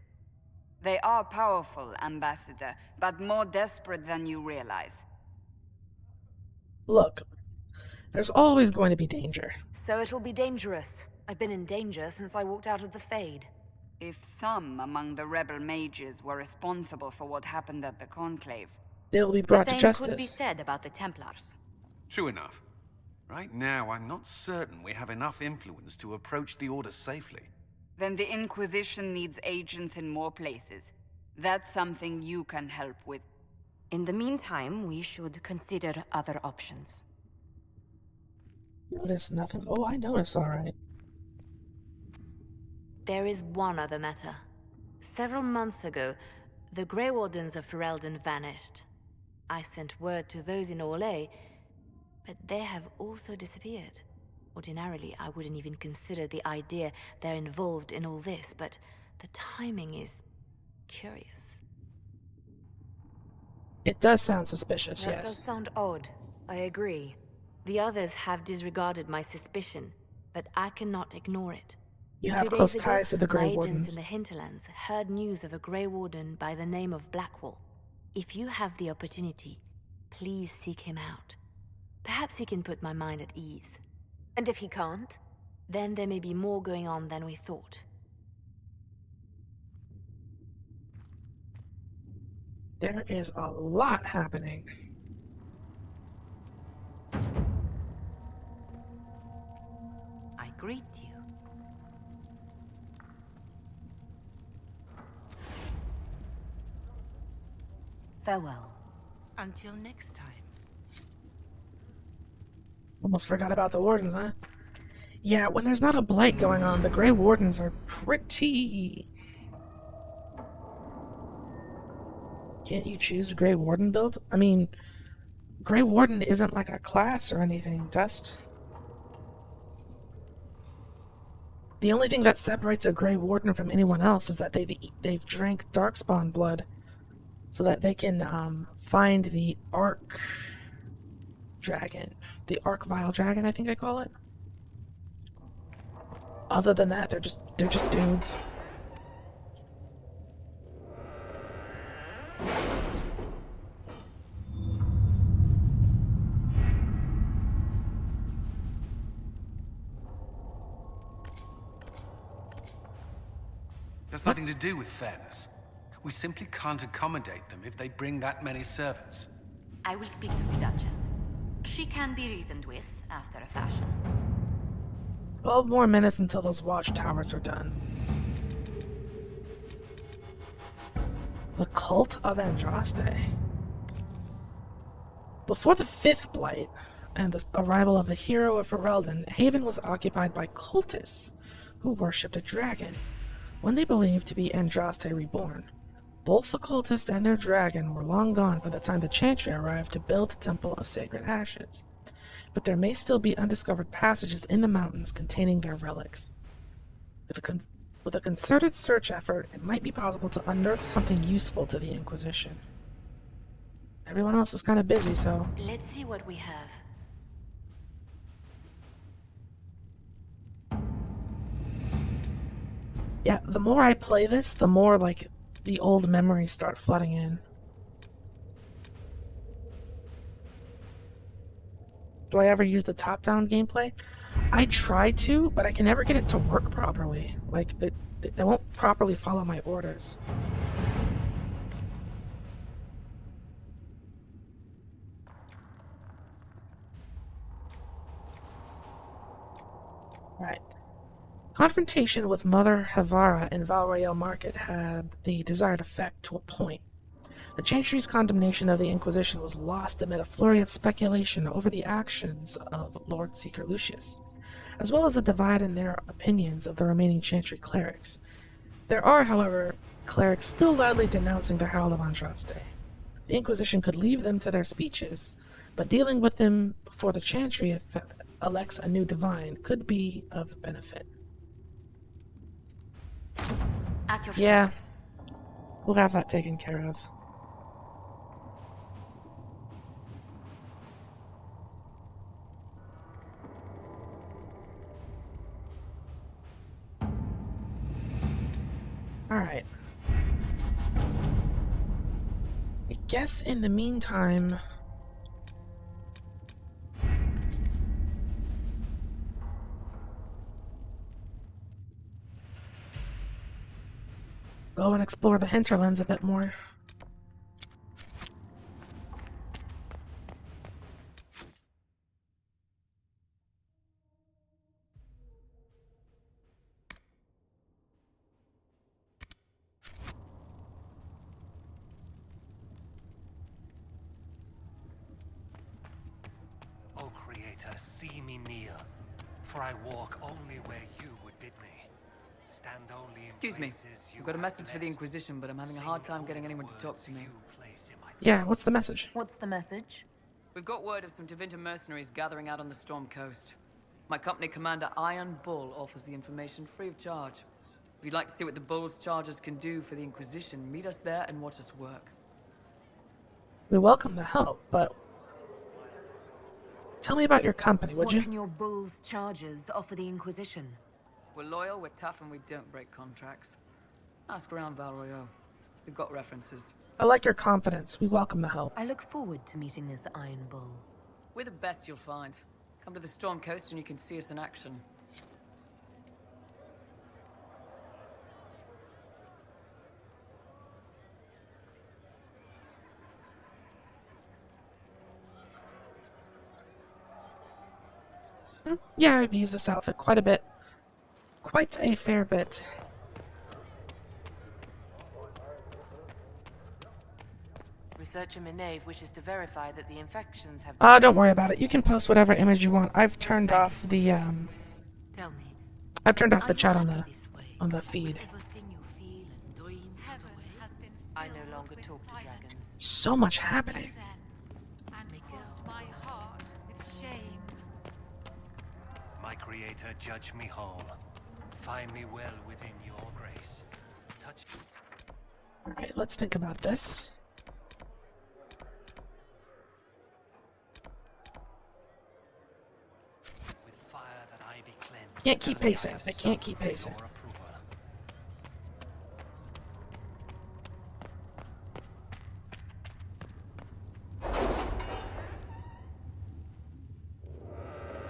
They are powerful, Ambassador, but more desperate than you realize. Look, there's always going to be danger. So it'll be dangerous. I've been in danger since I walked out of the Fade. If some among the rebel mages were responsible for what happened at the Conclave, they'll be brought to justice. The same could be said about the Templars. True enough. Right now, I'm not certain we have enough influence to approach the Order safely. then the Inquisition needs agents in more places. That's something you can help with. In the meantime, we should consider other options. Notice nothing. Oh, I noticed, alright. There is one other matter. Several months ago, the Grey Wardens of Ferelden vanished. I sent word to those in Orlais, but they have also disappeared. Ordinarily, I wouldn't even consider the idea they're involved in all this, but the timing is curious. It does sound suspicious, That yes. does sound odd. I agree. The others have disregarded my suspicion, but I cannot ignore it. You have 2 days close ago, ties to the Grey my agents Wardens. in the hinterlands heard news of a Grey Warden by the name of Blackwall. If you have the opportunity, please seek him out. Perhaps he can put my mind at ease. And if he can't? Then there may be more going on than we thought. There is a lot happening. I greet you. Farewell. Until next time. Almost forgot about the Wardens, huh? Yeah, when there's not a blight going on, the Grey Wardens are pretty... Can't you choose a Grey Warden build? I mean, Grey Warden isn't like a class or anything, Dust. The only thing that separates a Grey Warden from anyone else is that they've drank Darkspawn blood so that they can find the Arc Dragon. The Arc-Vile Dragon, I think I call it. Other than that, they're just dudes. There's nothing to do with fairness. We simply can't accommodate them if they bring that many servants. I will speak to the Duchess. She can be reasoned with, after a fashion. 12 more minutes until those watchtowers are done. The Cult of Andraste. Before the 5th Blight and the arrival of the hero of Ferelden, Haven was occupied by cultists who worshipped a dragon, one they believed to be Andraste reborn. Both the cultists and their dragon were long gone by the time the Chantry arrived to build the Temple of Sacred Ashes, but there may still be undiscovered passages in the mountains containing their relics. With a concerted search effort, it might be possible to unearth something useful to the Inquisition. Everyone else is kind of busy, so... Let's see what we have. Yeah, the more I play this, the more, like, the old memories start flooding in. Do I ever use the top-down gameplay? I try to, but I can never get it to work properly. Like, they won't properly follow my orders. Right. Confrontation with Mother Havara in Valrael Market had the desired effect to a point. The Chantry's condemnation of the Inquisition was lost amid a flurry of speculation over the actions of Lord Seeker Lucius, as well as a divide in their opinions of the remaining Chantry clerics. There are, however, clerics still loudly denouncing the Herald of Andraste. The Inquisition could leave them to their speeches, but dealing with them before the Chantry elects a new divine could be of benefit. At your Yeah, service. we'll have that taken care of. Alright. I guess in the meantime... go and explore the hinterlands a bit more. O Creator, see me kneel, for I walk only where you would bid me. Stand only in Excuse me. I've got a message for the Inquisition, but I'm having a hard time getting anyone to talk to me. Yeah, what's the message? What's the message? We've got word of some Tevinter mercenaries gathering out on the Storm Coast. My company commander, Iron Bull, offers the information free of charge. If you'd like to see what the Bull's charges can do for the Inquisition, meet us there and watch us work. We welcome the help, but... tell me about your company, would you? What can your bull's charges offer the Inquisition? We're loyal, we're tough, and we don't break contracts. Ask around Valroyo. We've got references. I like your confidence. We welcome the help. I look forward to meeting this Iron Bull. We're the best you'll find. Come to the Storm Coast and you can see us in action. Yeah, I've used this outfit quite a bit. Quite a fair bit. Researcher Minave wishes to verify that the infections have... Don't worry about it. You can post whatever image you want. I've turned off the, Tell me, I've turned off the chat on the feed. I no longer talk to dragons. So much happening. My heart with shame. My Creator, judge me whole. Find me well within your grace. Touch... Alright, let's think about this. With fire that I be cleansed. Can't keep pacing. I can't keep pacing.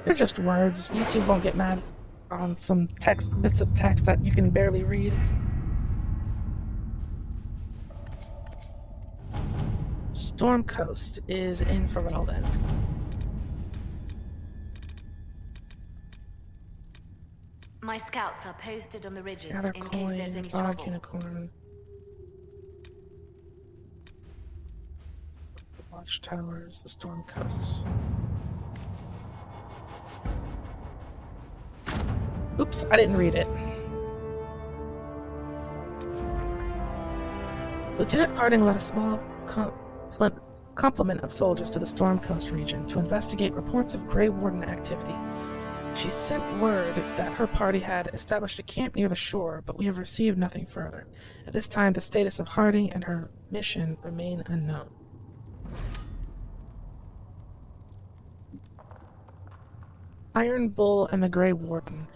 They're just words. YouTube won't get mad on some bits of text that you can barely read. Storm Coast is in Ferelden. My scouts are posted on the ridges Gather in case there's coin, any bog trouble. unicorn. Watchtowers, the Storm Coast. Oops, I didn't read it. Lieutenant Harding led a small complement of soldiers to the Storm Coast region to investigate reports of Grey Warden activity. She sent word that her party had established a camp near the shore, but we have received nothing further. At this time, the status of Harding and her mission remain unknown. Iron Bull and the Grey Warden.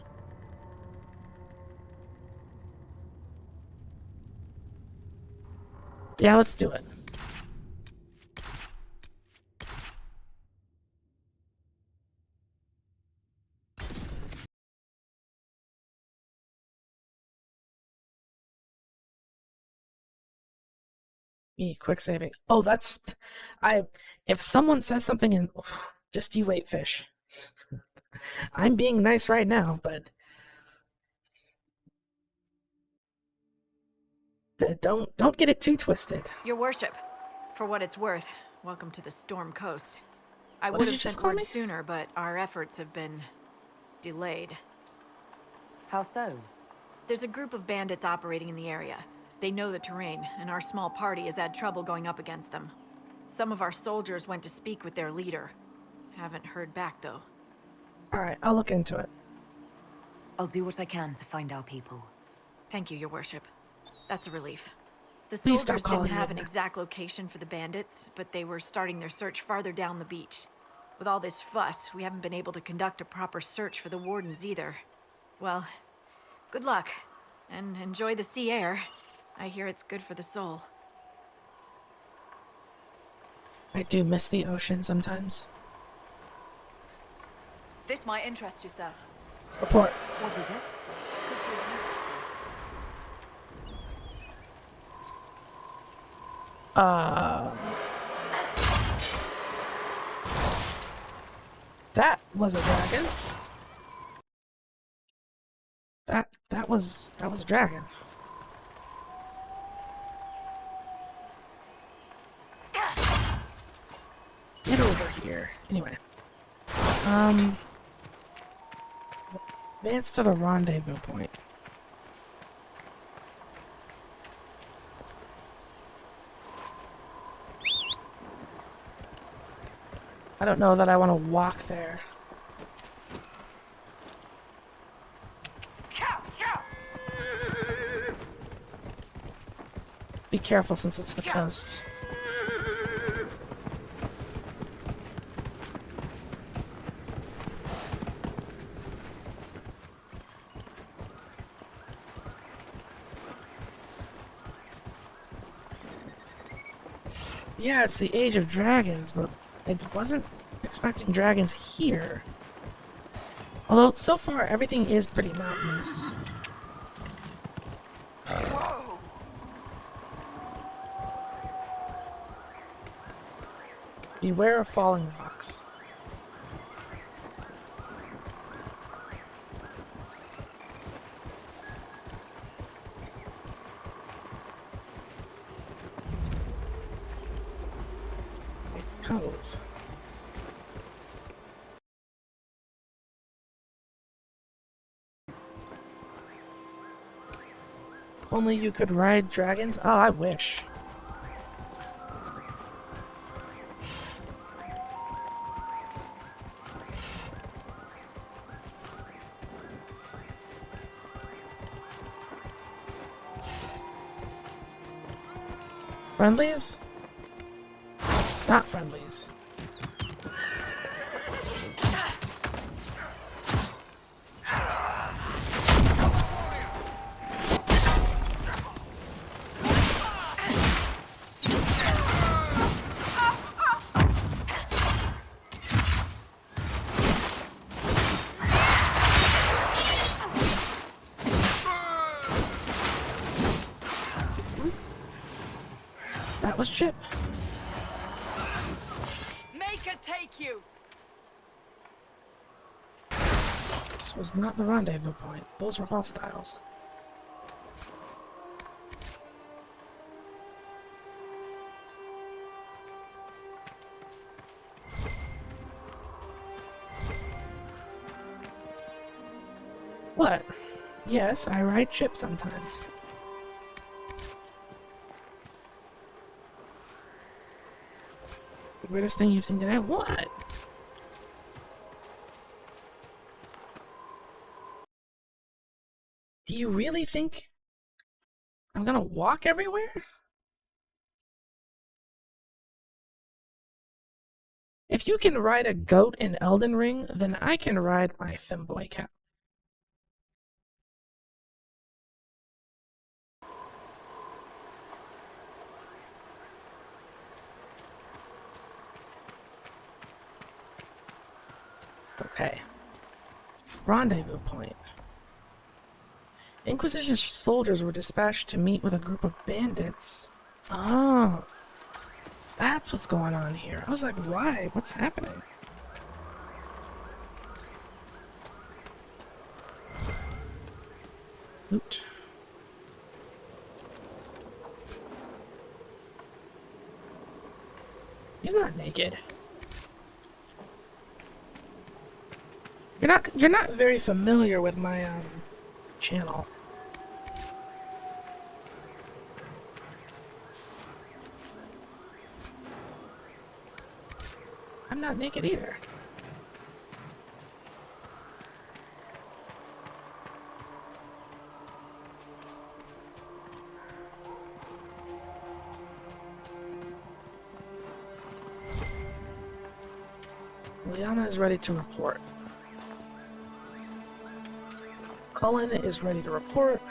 Yeah, let's do it. Quick saving. Oh, that's... If someone says something and... just you wait, fish. I'm being nice right now, but... Don't get it too twisted. Your worship, for what it's worth, welcome to the Storm Coast. I What would did you have just sent call word me? sooner, but our efforts have been delayed. How so? There's a group of bandits operating in the area. They know the terrain, and our small party has had trouble going up against them. Some of our soldiers went to speak with their leader. Haven't heard back, though. Alright, I'll look into it. I'll do what I can to find our people. Thank you, your worship. That's a relief. The Please stop soldiers didn't calling have me an that. exact location for the bandits, but they were starting their search farther down the beach. With all this fuss, we haven't been able to conduct a proper search for the wardens either. Well, good luck, and enjoy the sea air. I hear it's good for the soul. I do miss the ocean sometimes. This might interest you, sir. Report. What is it? That was a dragon. That was a dragon. Get over here. Anyway. Advance to the rendezvous point. I don't know that I want to walk there. Be careful since it's the coast. Yeah, it's the Age of Dragons, but I wasn't expecting dragons here. Although, so far, everything is pretty mountainous. Beware of falling rocks. Cove. If only you could ride dragons. Oh, I wish. Friendlies? Not friendlies. That was Chip. Make her take you! This was not the rendezvous point. Those were hostiles. What? Yes, I ride ships sometimes. The weirdest thing you've seen today? What? Do you really think I'm gonna walk everywhere? If you can ride a goat in Elden Ring, then I can ride my femboy cat. Okay. Rendezvous point. Inquisition soldiers were dispatched to meet with a group of bandits. Oh. That's what's going on here. I was like, why? What's happening? Loot. He's not naked. You're not very familiar with my channel. I'm not naked either. Liana is ready to report. Cullen is ready to report.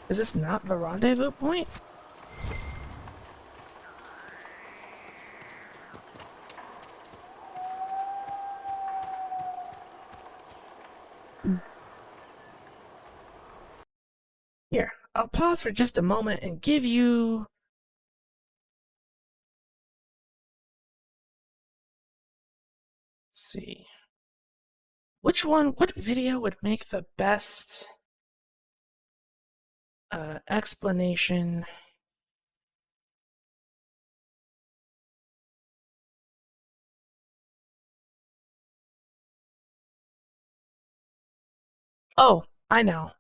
Is this not the rendezvous point? Here, I'll pause for just a moment and give you... Let's see. What video would make the best explanation? Oh, I know.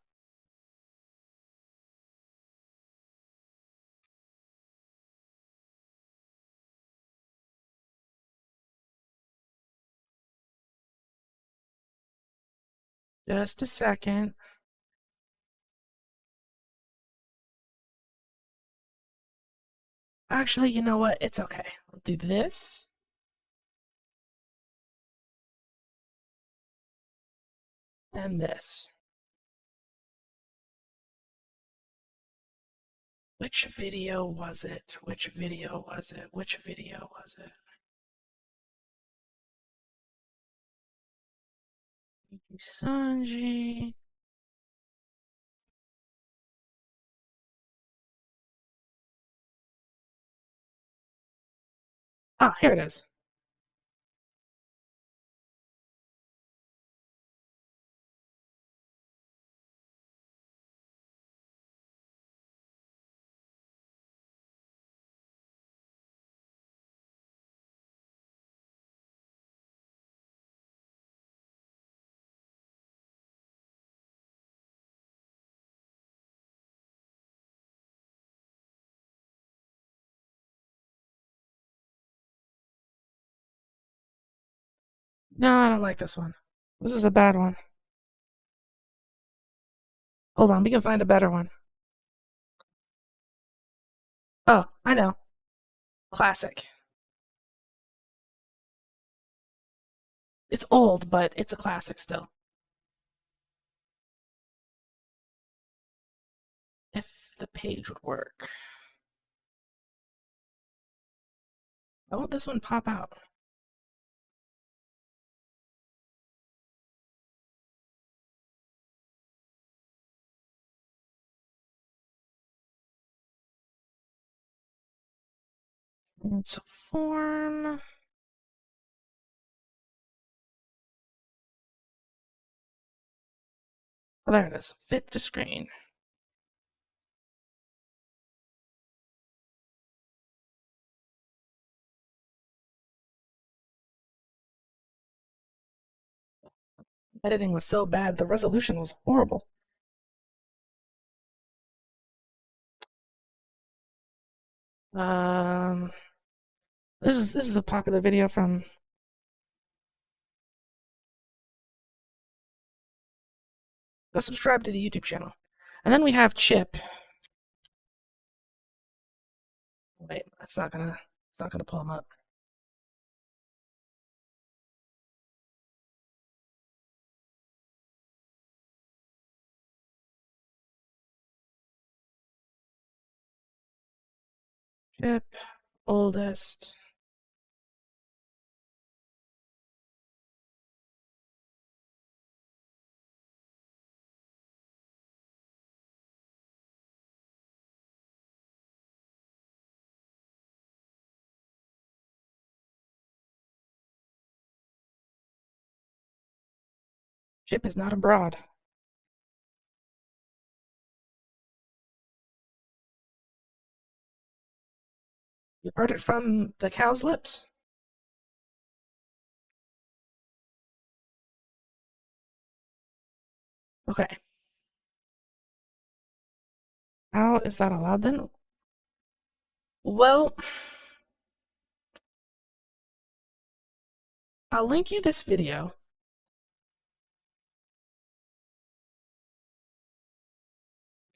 Just a second. Actually, you know what? It's okay. I'll do this. And this. Which video was it? Which video was it? Which video was it? Sanji. Ah, here it is. No, I don't like this one. This is a bad one. Hold on, we can find a better one. Oh, I know. Classic. It's old, but it's a classic still. If the page would work. Why won't this one pop out? It's a form. Oh, there it is. Fit to screen. Editing was so bad, the resolution was horrible. This is a popular video from... Go subscribe to the YouTube channel. And then we have Chip. Wait, it's not gonna pull him up. Chip, oldest. Ship is not abroad. You heard it from the cow's lips. Okay. How is that allowed then? Well, I'll link you this video.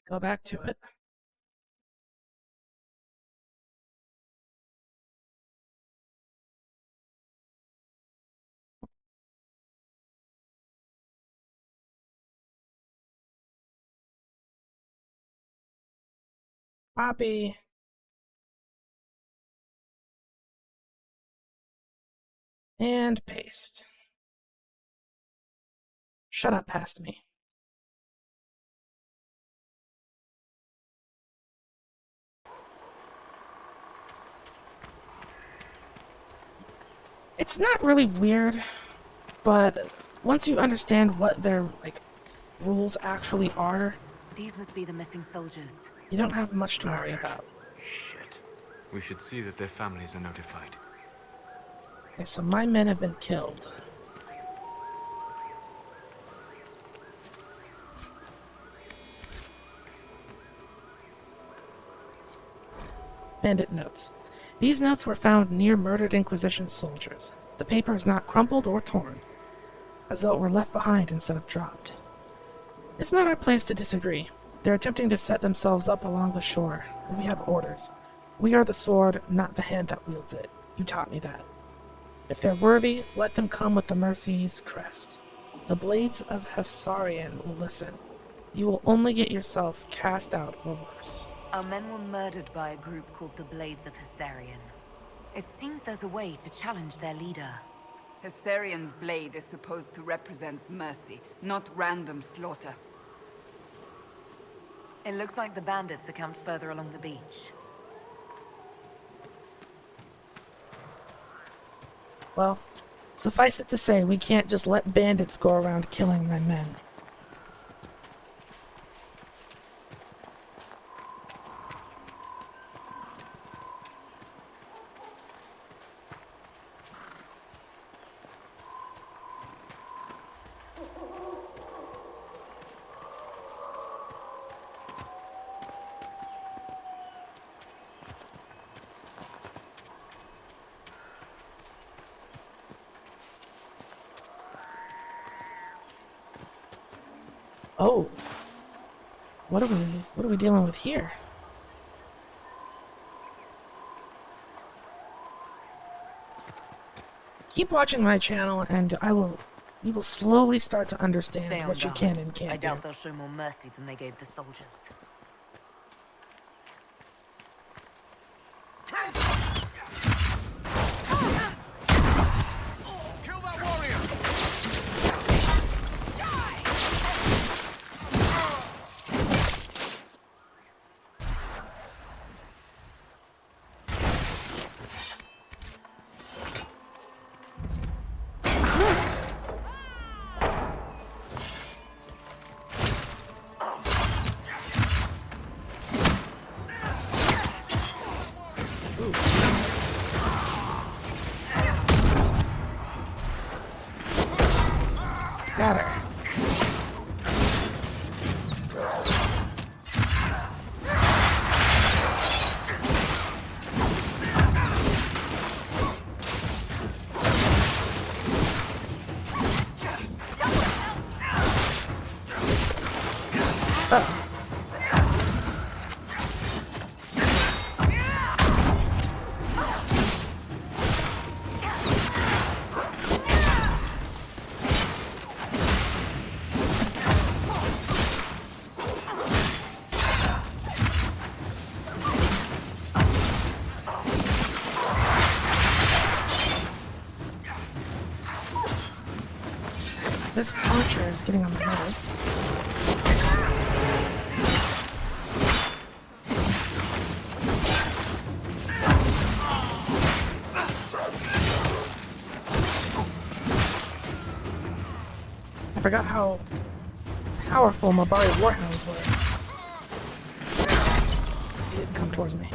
Go back to it. Copy. And paste. Shut up past me. It's not really weird, but once you understand what their rules actually are, These must be the missing soldiers. you don't have much to worry about. Shit. We should see that their families are notified. Okay, so my men have been killed. Bandit notes. These notes were found near murdered Inquisition soldiers. The paper is not crumpled or torn, as though it were left behind instead of dropped. It's not our place to disagree. They're attempting to set themselves up along the shore, and we have orders. We are the sword, not the hand that wields it. You taught me that. If they're worthy, let them come with the Mercy's crest. The blades of Hessarian will listen. You will only get yourself cast out or worse. Our men were murdered by a group called the Blades of Hessarian. It seems there's a way to challenge their leader. Hessarian's blade is supposed to represent mercy, not random slaughter. It looks like the bandits are camped further along the beach. Well, suffice it to say, we can't just let bandits go around killing my men. Oh. What are we dealing with here? Keep watching my channel and you will slowly start to understand Stay on what you guard. can and can't I doubt do. they'll show more mercy than they gave the soldiers. Kill that warrior! Got her. This torture is getting on my nerves. I forgot how powerful Mabari Warhounds were. He didn't come towards me.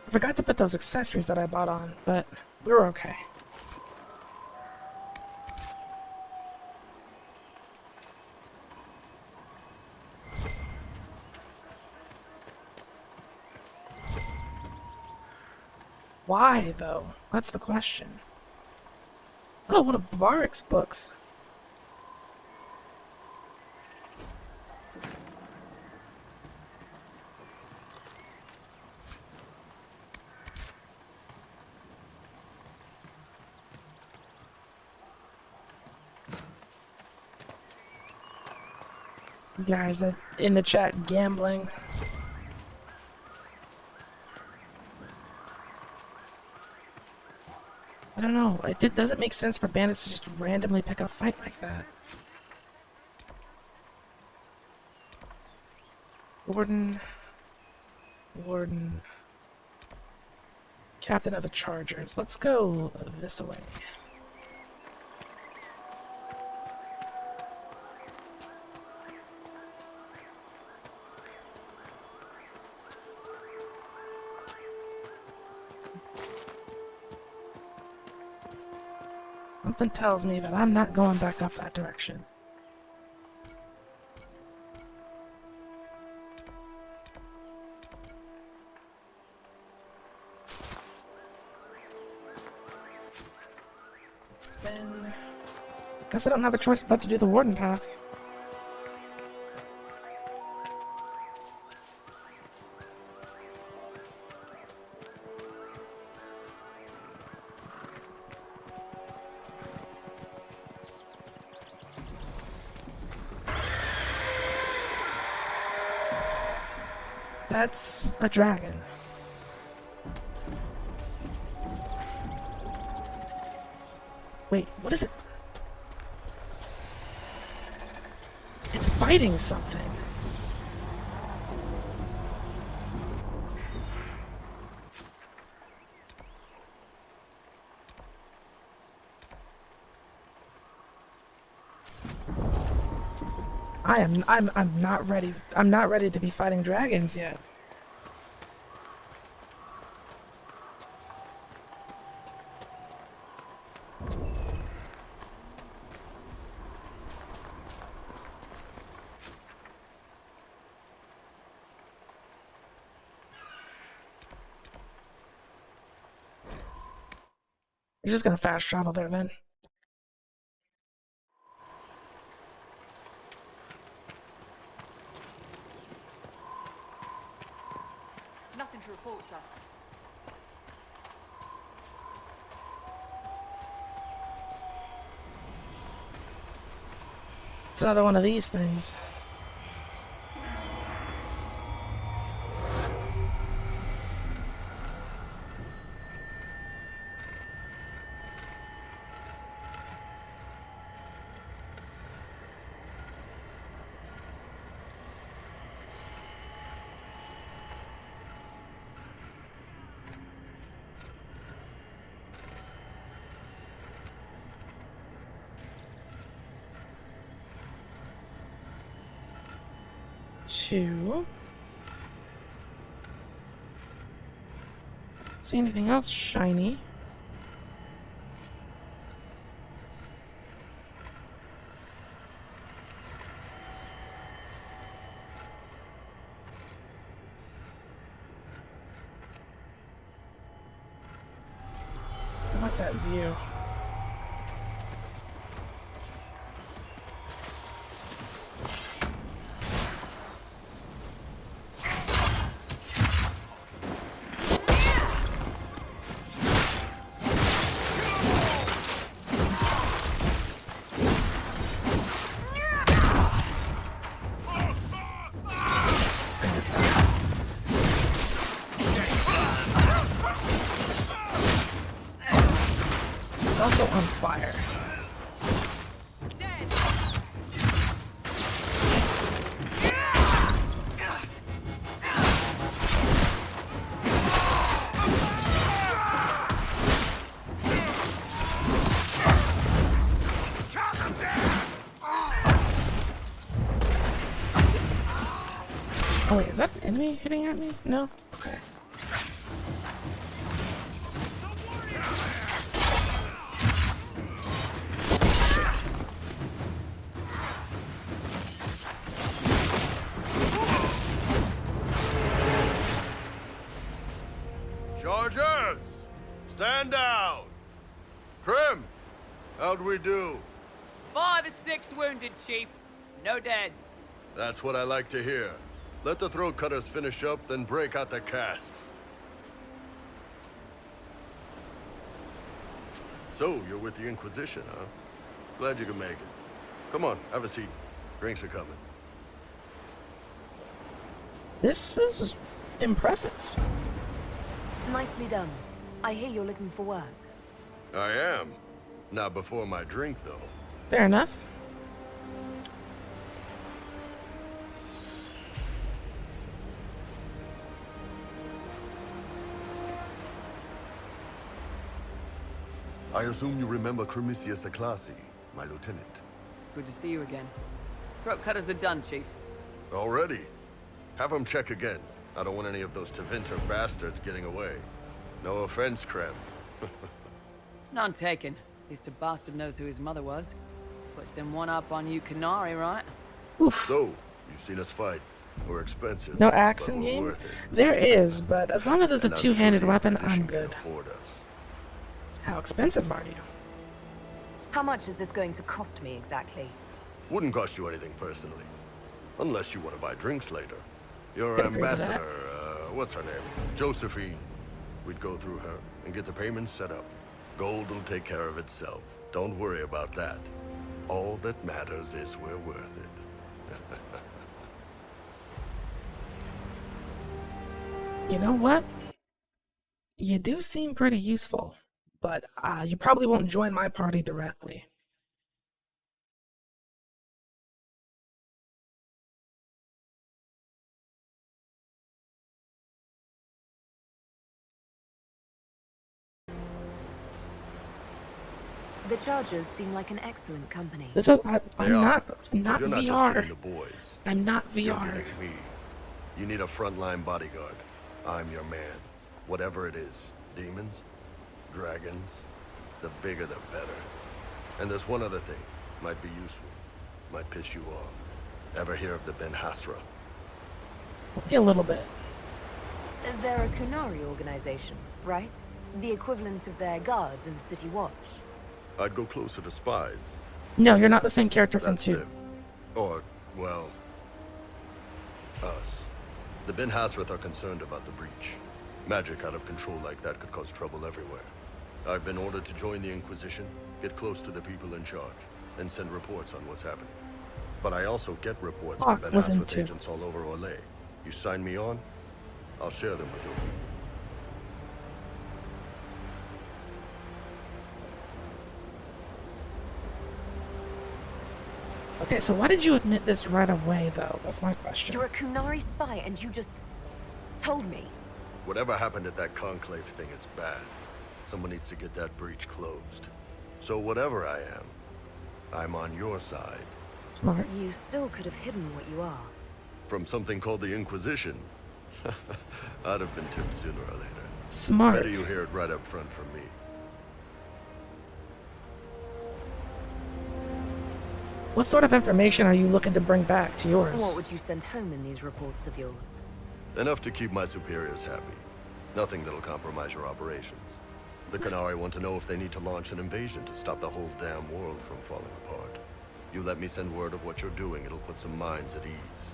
I forgot to put those accessories that I bought on, but we were okay. Why, though? That's the question. Oh, one of Barak's books. You guys in the chat gambling. I don't know. It doesn't make sense for bandits to just randomly pick a fight like that. Warden. Captain of the Chargers. Let's go this way. Something tells me that I'm not going back up that direction. Then... guess I don't have a choice but to do the Warden path. That's a dragon. Wait, what is it? It's fighting something. I'm not ready. I'm not ready to be fighting dragons yet. You're just gonna fast travel there then. Nothing to report, sir. It's another one of these things. Two. See anything else shiny? I like that view. It's also on fire. Oh wait, is that an enemy hitting at me? No? Okay. Chargers! Stand down! Krim! How'd we do? 5 or 6 wounded, Chief. No dead. That's what I like to hear. Let the throat cutters finish up, then break out the casks. So, you're with the Inquisition, huh? Glad you could make it. Come on, have a seat. Drinks are coming. This is impressive. Nicely done. I hear you're looking for work. I am. Not before my drink, though. Fair enough. I assume you remember Cremisius Aclassi, my lieutenant. Good to see you again. Throat cutters are done, Chief. Already? Have him check again. I don't want any of those Tevinter bastards getting away. No offense, Krem. None taken. At least a bastard knows who his mother was. Puts him one up on you Canary, right? Oof. So, you've seen us fight. We're expensive. No axe but in we're game? worth it. There is, but as long as it's a And I'm two-handed sure the weapon, Inquisition I'm can good. afford us. How expensive are you? How much is this going to cost me exactly? Wouldn't cost you anything personally. Unless you want to buy drinks later. Your Can agree to that. ambassador, what's her name? Josephine. We'd go through her and get the payments set up. Gold will take care of itself. Don't worry about that. All that matters is we're worth it. You know what? You do seem pretty useful, but you probably won't join my party directly. The Chargers seem like an excellent company. This is, They I'm are. not You're not just VR. getting the boys. I'm not You're VR. getting me. You need a frontline bodyguard. I'm your man. Whatever it is. Demons? Dragons? The bigger the better. And there's one other thing. Might be useful. Might piss you off. Ever hear of the Ben Hasra? A little bit. They're a Kunari organization, right? The equivalent of their guards in City Watch. I'd go closer to spies. No, you're not the same character from That's 2. them. Or, well, us. The Ben Hasrath are concerned about the breach. Magic out of control like that could cause trouble everywhere. I've been ordered to join the Inquisition, get close to the people in charge, and send reports on what's happening. But I also get reports from Ben was in Hasrath 2. agents all over Orlais. You sign me on, I'll share them with you. Okay, so why did you admit this right away, though? That's my question. You're a Kunari spy and you just told me. Whatever happened at that conclave thing, it's bad. Someone needs to get that breach closed. So whatever I am, I'm on your side. Smart. You still could have hidden what you are. From something called the Inquisition. I'd have been tipped sooner or later. Smart. Better you hear it right up front from me. What sort of information are you looking to bring back to yours? What would you send home in these reports of yours? Enough to keep my superiors happy. Nothing that'll compromise your operations. The Canari want to know if they need to launch an invasion to stop the whole damn world from falling apart. You let me send word of what you're doing, it'll put some minds at ease.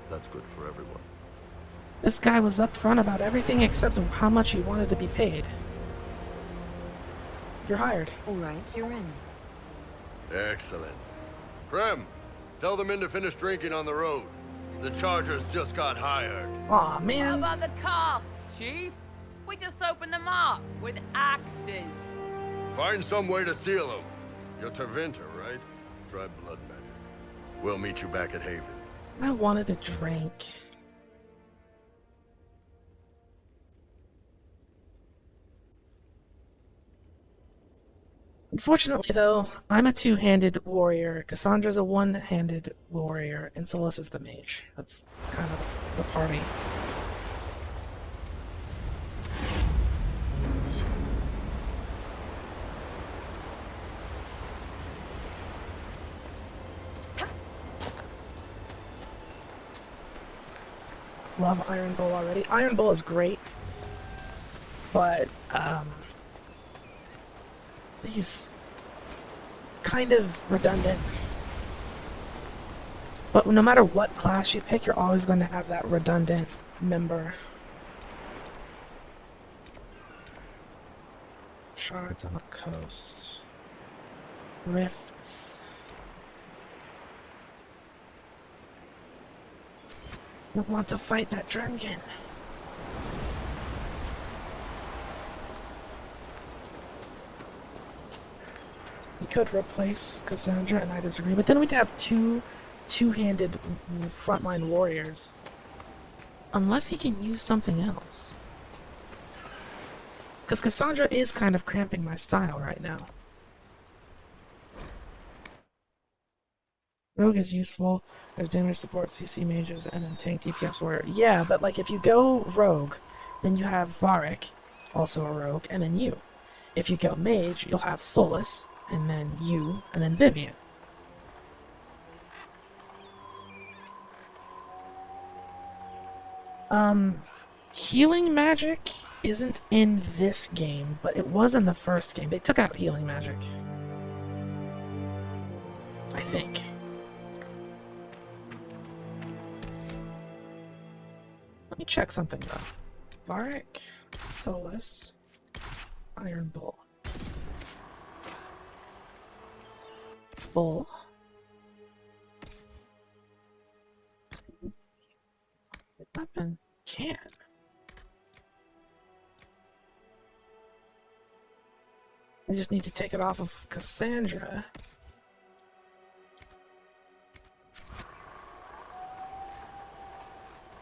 That's good for everyone. This guy was upfront about everything except how much he wanted to be paid. You're hired. All right, you're in. Excellent. Krem, tell the men to finish drinking on the road. The Chargers just got hired. Aw, How man. about the casks, Chief? We just opened them up with axes. Find some way to seal them. You're Tervinter, right? Try blood magic. We'll meet you back at Haven. I wanted a drink. Unfortunately, though, I'm a two-handed warrior, Cassandra's a one-handed warrior, and Solus is the mage. That's kind of the party. Love Iron Bull already. Iron Bull is great, but he's kind of redundant. But no matter what class you pick, you're always going to have that redundant member. Shards on the coast. Rifts. I want to fight that dragon. We could replace Cassandra, and I disagree, but then we'd have two-handed frontline warriors. Unless he can use something else. Because Cassandra is kind of cramping my style right now. Rogue is useful. There's damage support, CC mages, and then tank DPS warrior. Yeah, but like if you go rogue, then you have Varric, also a rogue, and then you. If you go mage, you'll have Solus, and then you, and then Vivian. Healing magic isn't in this game, but it was in the first game. They took out healing magic. I think. Let me check something though. Varric, Solus, Iron Bull. Bull. Weapon can. I just need to take it off of Cassandra.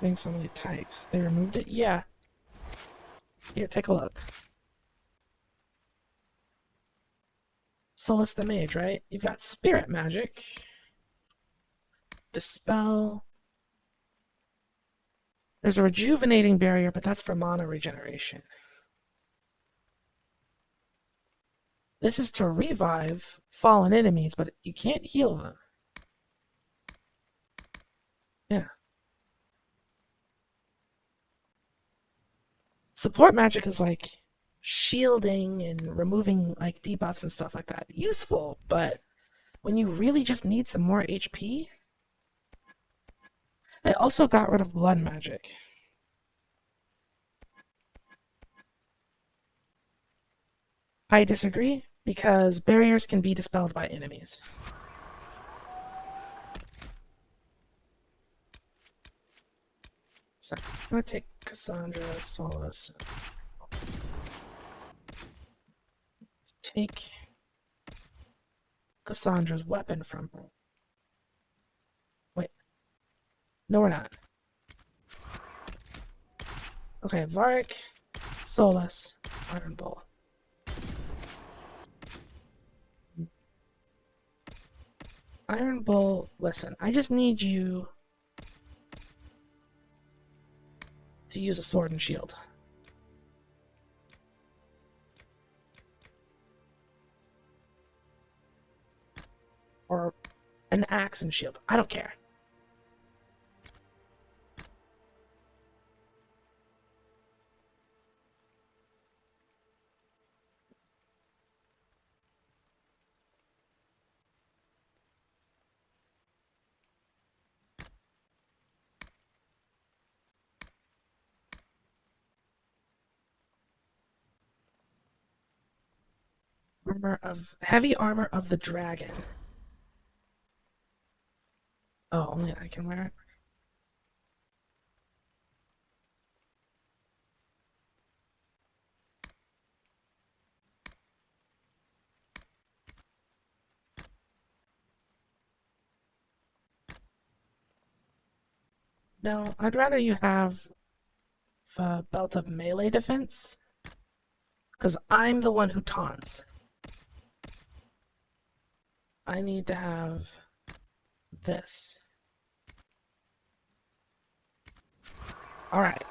Being so many types. They removed it? Yeah. Here, take a look. Solus the Mage, right? You've got Spirit Magic. Dispel. There's a Rejuvenating Barrier, but that's for mana regeneration. This is to revive fallen enemies, but you can't heal them. Yeah. Support magic is like shielding and removing like debuffs and stuff like that. Useful, but when you really just need some more HP. I also got rid of blood magic. I disagree, because barriers can be dispelled by enemies. So, I'm gonna take Cassandra, Solus. Let's take Cassandra's weapon from her. Wait. No, we're not. Okay, Varric, Solus, Iron Bull. Iron Bull, listen, I just need you to use a sword and shield. Or an axe and shield. I don't care. Heavy armor of the dragon. Oh, only I can wear it. No, I'd rather you have the belt of melee defense. Because I'm the one who taunts. I need to have this. Alright.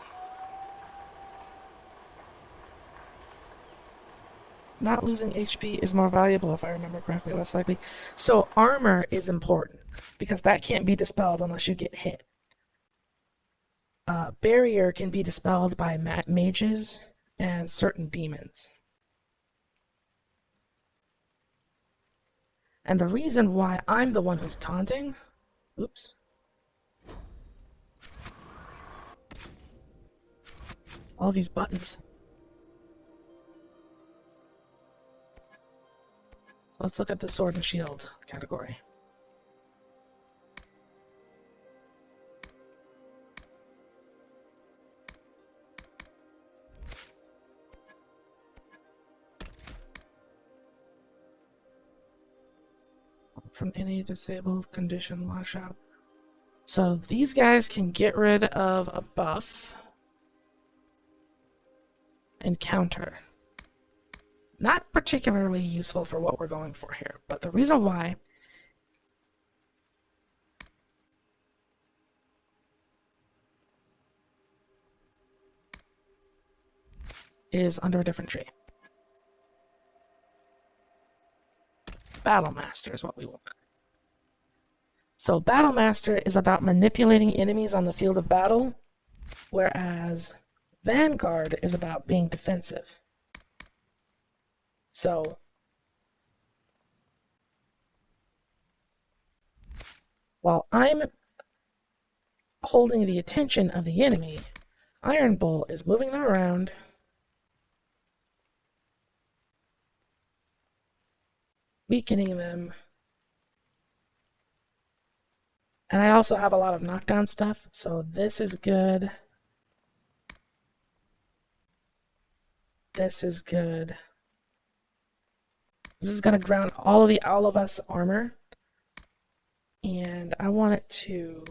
Not losing HP is more valuable if I remember correctly, less likely. So armor is important, because that can't be dispelled unless you get hit. Barrier can be dispelled by mages and certain demons. And the reason why I'm the one who's taunting... Oops. All these buttons. So let's look at the sword and shield category. From any disabled condition, lash out. So these guys can get rid of a buff and counter. Not particularly useful for what we're going for here, but the reason why is under a different tree. Battle Master is what we want. So Battle Master is about manipulating enemies on the field of battle, whereas Vanguard is about being defensive. So while I'm holding the attention of the enemy, Iron Bull is moving them around, weakening them. And I also have a lot of knockdown stuff, so this is good. This is good. This is gonna ground all of us armor. And I want it to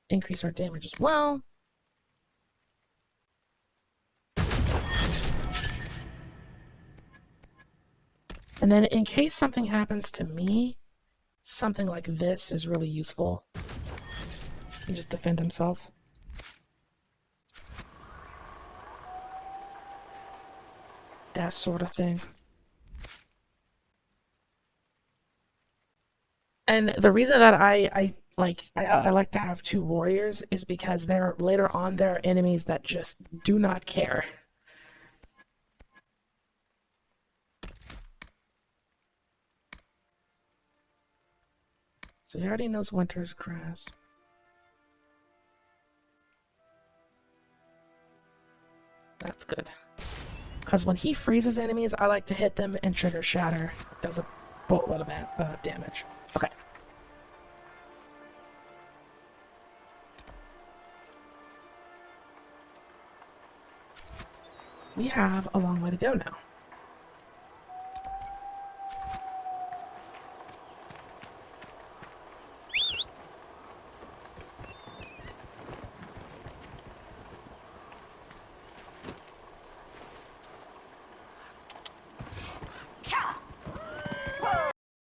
increase our damage as well. And then in case something happens to me, something like this is really useful. He can just defend himself. That sort of thing. And the reason that I like to have two warriors is because later on there are enemies that just do not care. So he already knows Winter's Grasp. That's good. Because when he freezes enemies, I like to hit them and trigger Shatter. It does a boatload of damage. Okay. We have a long way to go now.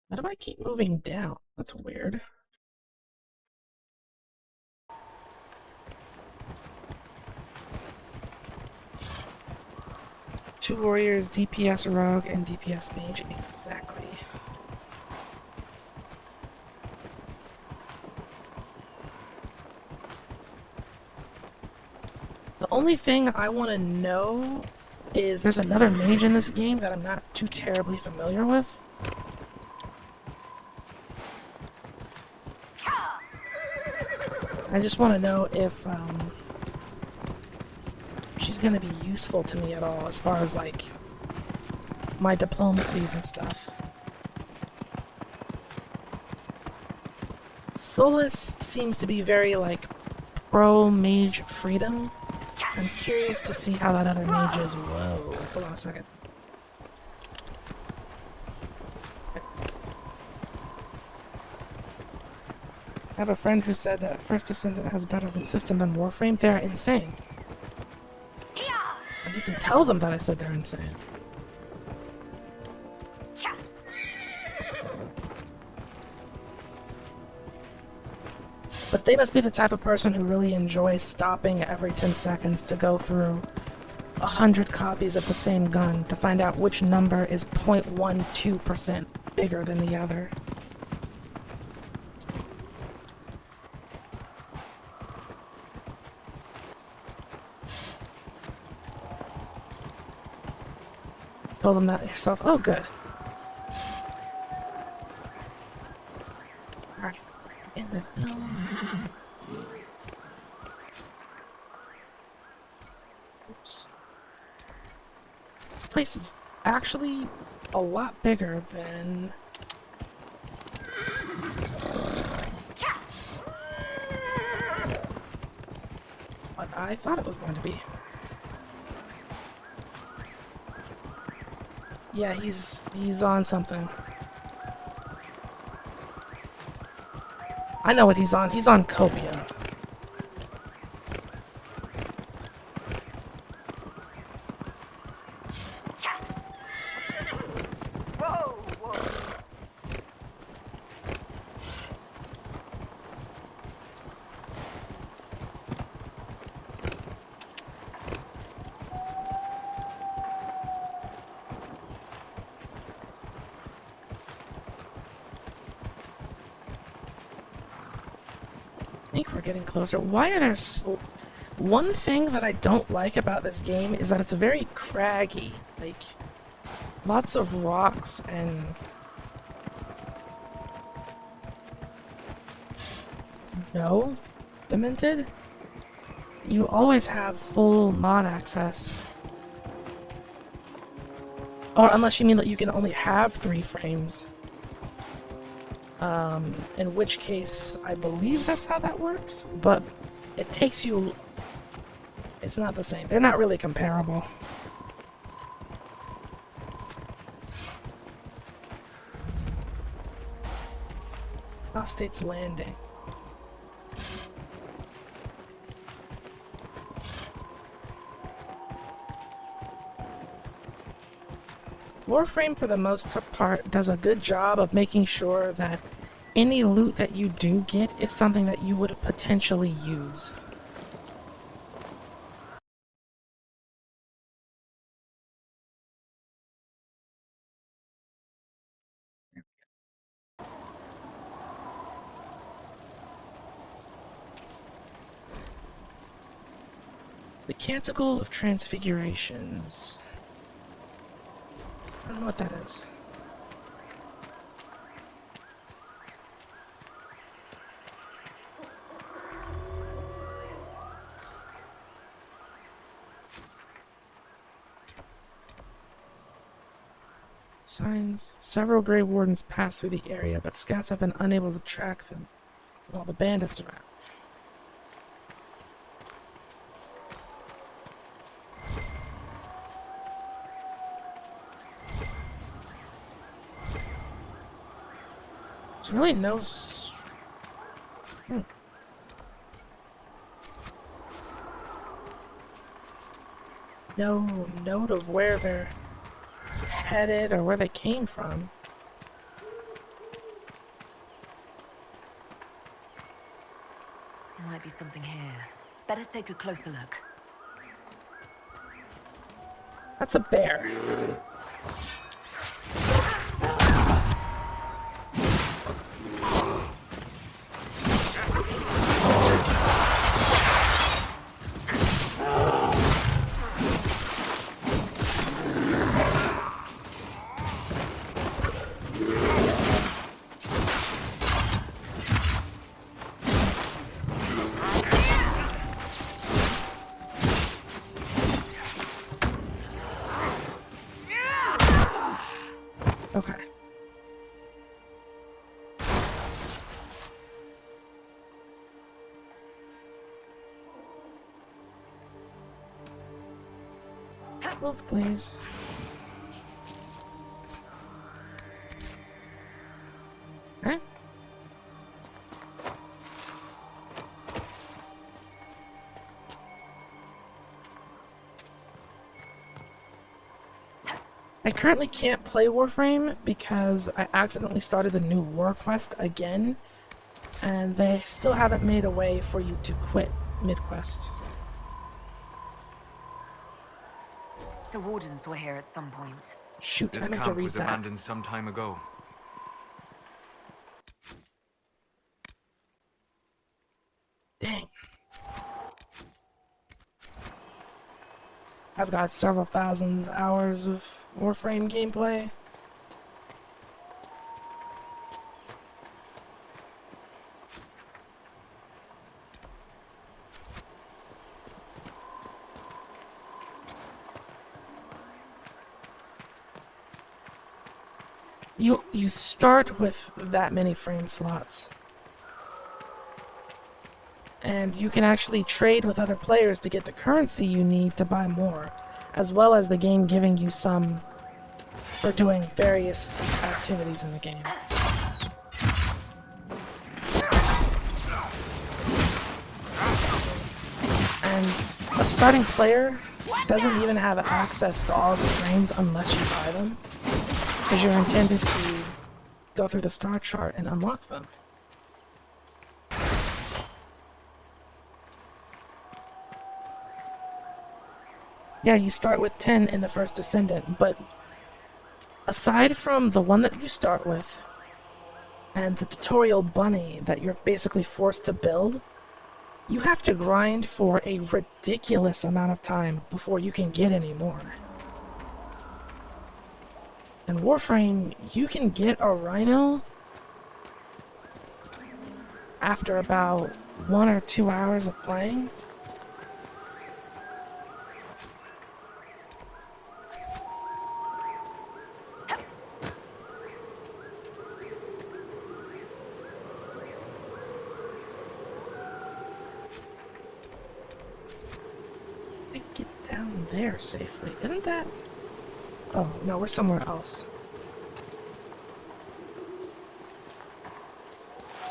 Why do I keep moving down? That's weird. Two warriors, DPS rogue, and DPS mage. Exactly. The only thing I want to know is there's another mage in this game that I'm not too terribly familiar with. I just want to know if she's going to be useful to me at all as far as like my diplomacies and stuff. Solus seems to be very like pro mage freedom. I'm curious to see how that other mage is. Whoa, hold on a second. have a friend who said that First Descendant has a better loot system than Warframe. They're insane. And you can tell them that I said they're insane. But they must be the type of person who really enjoys stopping every 10 seconds to go through 100 copies of the same gun to find out which number is 0.12% bigger than the other. Told them that yourself. Oh, good. Alright. In the Oops. This place is actually a lot bigger than what I thought it was going to be. Yeah, he's on something. I know what he's on. He's on copium. I think we're getting closer. Why are there so... One thing that I don't like about this game is that it's very craggy. Like, lots of rocks and... No? Demented? You always have full mod access. Or unless you mean that you can only have 3 frames. In which case, I believe that's how that works, but it takes you... It's not the same. They're not really comparable. Apostate's Landing. Warframe, for the most part, does a good job of making sure that any loot that you do get is something that you would potentially use. The Canticle of Transfigurations. I don't know what that is. Signs. Several Grey Wardens pass through the area, but scouts have been unable to track them with all the bandits around. There's really no... No note of where they're headed or where they came from. There might be something here. Better take a closer look. That's a bear. Okay. Move, please. Huh? I currently can't play Warframe because I accidentally started the new war quest again, and they still haven't made a way for you to quit mid-quest. The Wardens were here at some point. Shoot, This I meant to camp read was that. abandoned some time ago. Dang. I've got several thousand hours of Warframe gameplay. You start with that many frame slots. And you can actually trade with other players to get the currency you need to buy more, as well as the game giving you some for doing various activities in the game. And a starting player doesn't even have access to all of the frames unless you buy them, because you're intended to go through the star chart and unlock them. Yeah, you start with 10 in the first Descendant, but aside from the one that you start with, and the tutorial bunny that you're basically forced to build, you have to grind for a ridiculous amount of time before you can get any more. In Warframe, you can get a rhino after about 1 or 2 hours of playing. There safely. Isn't that... Oh, no, we're somewhere else.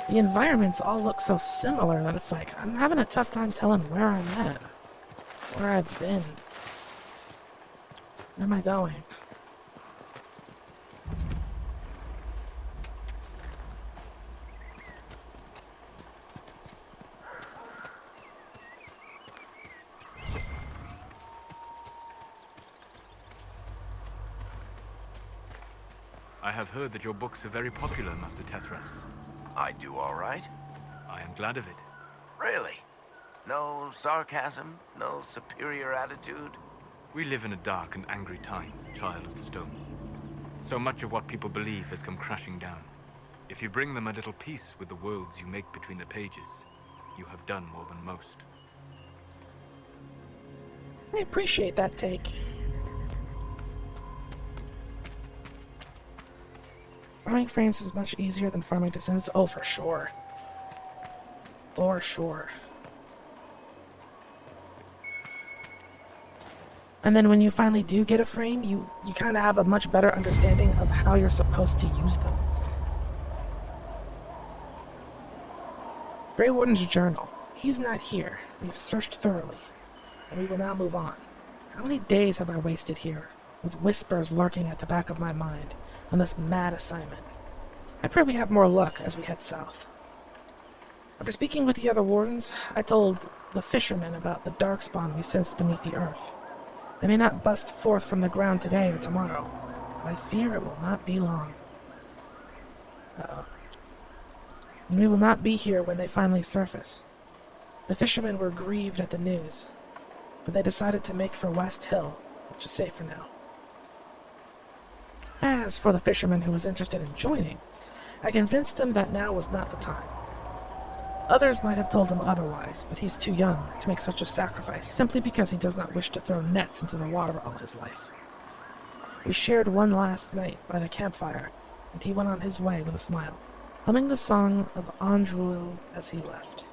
The environments all look so similar that it's like, I'm having a tough time telling where I'm at. Where I've been. Where am I going? I have heard that your books are very popular, Master Tethras. I do all right. I am glad of it. Really? No sarcasm? No superior attitude? We live in a dark and angry time, Child of the Stone. So much of what people believe has come crashing down. If you bring them a little peace with the worlds you make between the pages, you have done more than most. I appreciate that take. Farming frames is much easier than farming descendants. Oh, for sure. For sure. And then when you finally do get a frame, you kind of have a much better understanding of how you're supposed to use them. Grey Warden's journal. He's not here. We've searched thoroughly, and we will now move on. How many days have I wasted here, with whispers lurking at the back of my mind, on this mad assignment? I pray we have more luck as we head south. After speaking with the other wardens, I told the fishermen about the darkspawn we sensed beneath the earth. They may not bust forth from the ground today or tomorrow, but I fear it will not be long. And we will not be here when they finally surface. The fishermen were grieved at the news, but they decided to make for West Hill, which is safe for now. As for the fisherman who was interested in joining, I convinced him that now was not the time. Others might have told him otherwise, but he's too young to make such a sacrifice simply because he does not wish to throw nets into the water all his life. We shared one last night by the campfire, and he went on his way with a smile, humming the song of Andruil as he left.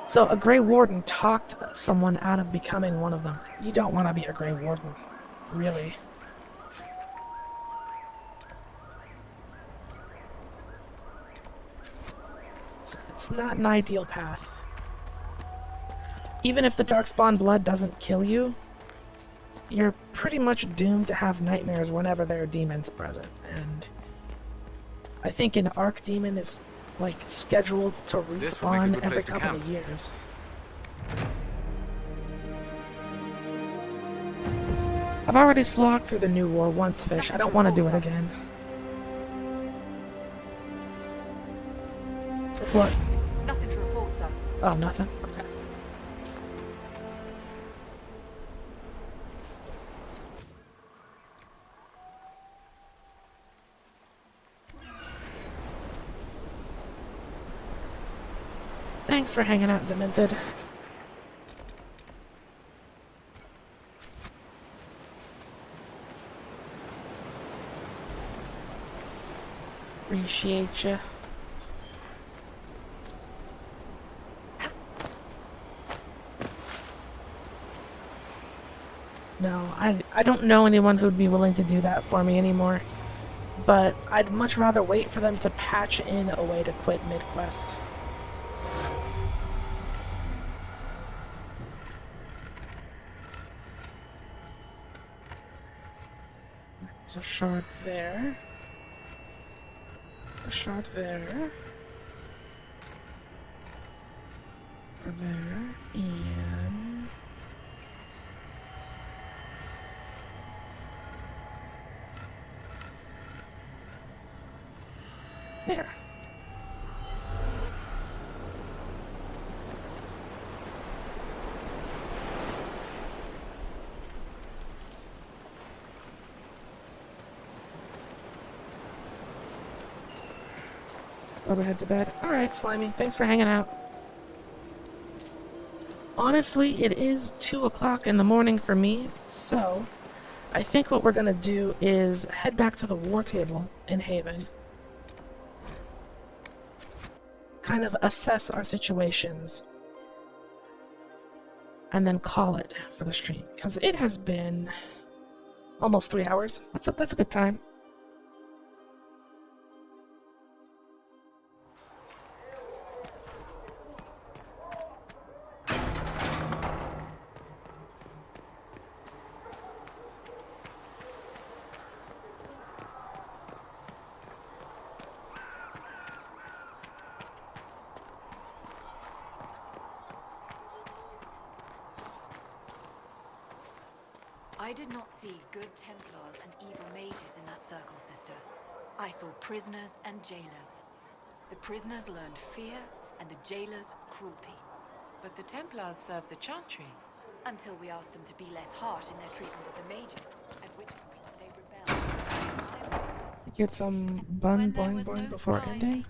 So a Grey Warden talked someone out of becoming one of them. You don't want to be a Grey Warden, really. it's not an ideal path. Even if the Darkspawn blood doesn't kill you, you're pretty much doomed to have nightmares whenever there are demons present, and I think an Archdemon is, like, scheduled to respawn every couple of years. I've already slogged through the New War once, Fish. I don't want to do it again. What? Nothing to report, sir. Oh, nothing? Okay. Thanks for hanging out, Demented. Appreciate you. No, I don't know anyone who'd be willing to do that for me anymore. But I'd much rather wait for them to patch in a way to quit mid-quest. There's a shard there. A shard there. There. And... there. Over head to bed. Alright, Slimy. Thanks for hanging out. Honestly, it is 2 o'clock in the morning for me, so I think what we're gonna do is head back to the war table in Haven. Kind of assess our situations. And then call it for the stream. Because it has been almost 3 hours. That's a good time. I did not see good Templars and evil mages in that circle, sister. I saw prisoners and jailers. The prisoners learned fear, and the jailers cruelty. But the Templars served the Chantry. Until we asked them to be less harsh in their treatment of the mages, at which point they rebelled. Get some bun boing boing before ending.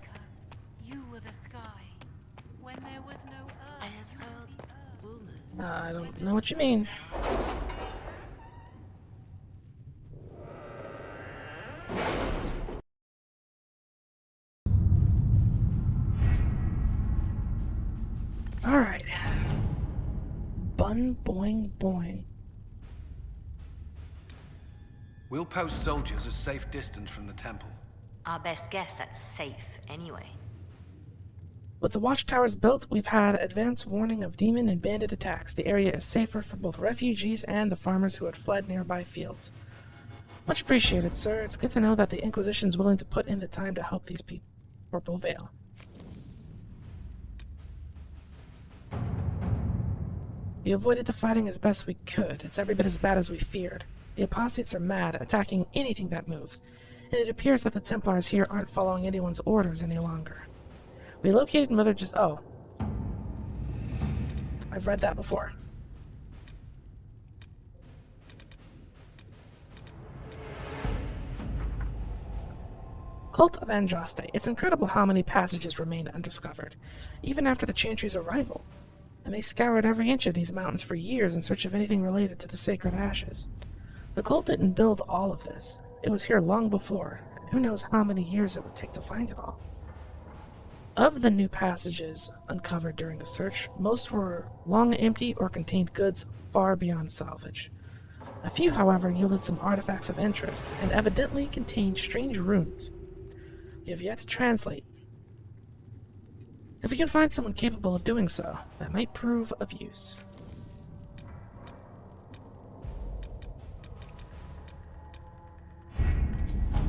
You were the sky. When there was no earth. I have heard rumors. I don't know what you mean. Alright. Bun boing boing. We'll post soldiers a safe distance from the temple. Our best guess that's safe, anyway. With the watchtowers built, we've had advance warning of demon and bandit attacks. The area is safer for both refugees and the farmers who had fled nearby fields. Much appreciated, sir. It's good to know that the Inquisition's willing to put in the time to help these people. Purple Veil. We avoided the fighting as best we could. It's every bit as bad as we feared. The apostates are mad, attacking anything that moves, and it appears that the Templars here aren't following anyone's orders any longer. We located Mother just... oh. I've read that before. Cult of Andraste. It's incredible how many passages remained undiscovered, even after the Chantry's arrival. And they scoured every inch of these mountains for years in search of anything related to the sacred ashes. The cult didn't build all of this. It was here long before. Who knows how many years it would take to find it all. Of the new passages uncovered during the search, most were long empty or contained goods far beyond salvage. A few, however, yielded some artifacts of interest, and evidently contained strange runes. We have yet to translate If we can find someone capable of doing so, that might prove of use.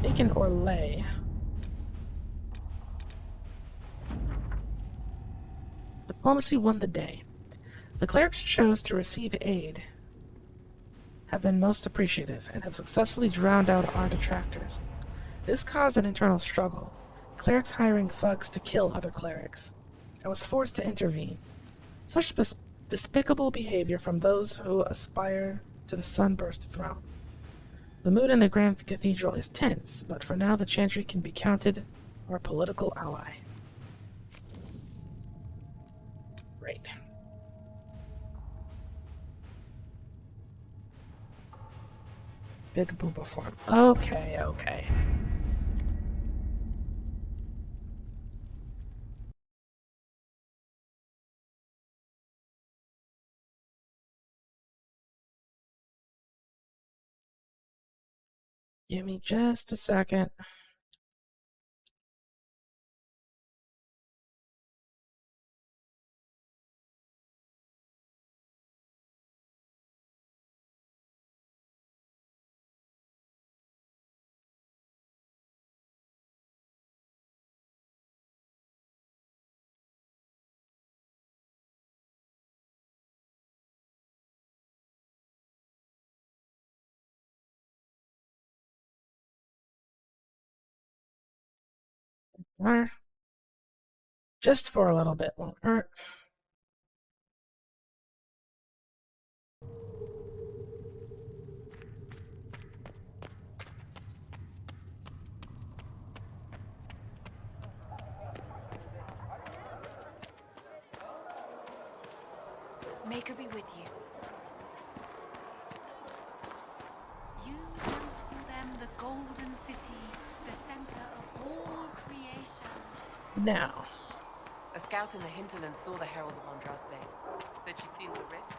Bacon or lay? Diplomacy won the day. The clerics chose to receive aid, have been most appreciative, and have successfully drowned out our detractors. This caused an internal struggle, clerics hiring thugs to kill other clerics. I was forced to intervene. Such despicable behavior from those who aspire to the sunburst throne. The mood in the Grand Cathedral is tense, but for now the Chantry can be counted our political ally. Right. Big booba form. Okay, okay. Give me just a second. Just for a little bit won't hurt. May her be with you. You built for them the Golden City, the center of all creation. Now. A scout in the hinterland saw the Herald of Andraste. Said she sealed the rift.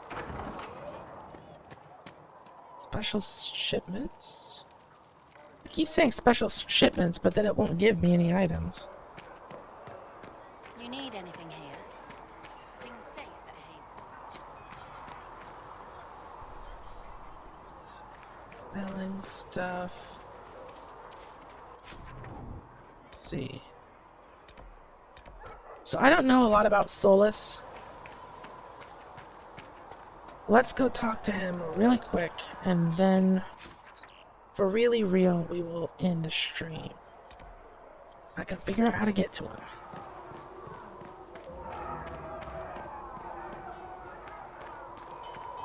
Special shipments? I keep saying special shipments, but then it won't give me any items. You need anything here? Things safe at Haven. Melon stuff. Let's see. So I don't know a lot about Solus. Let's go talk to him really quick, and then, for really real, we will end the stream. I can figure out how to get to him.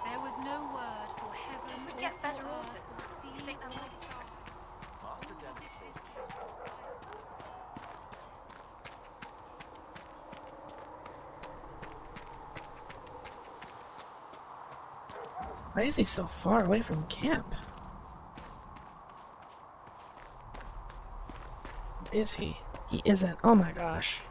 There was no word for heaven. Forget better horses. Think them Why is he so far away from camp? Is he? He isn't. Oh my gosh.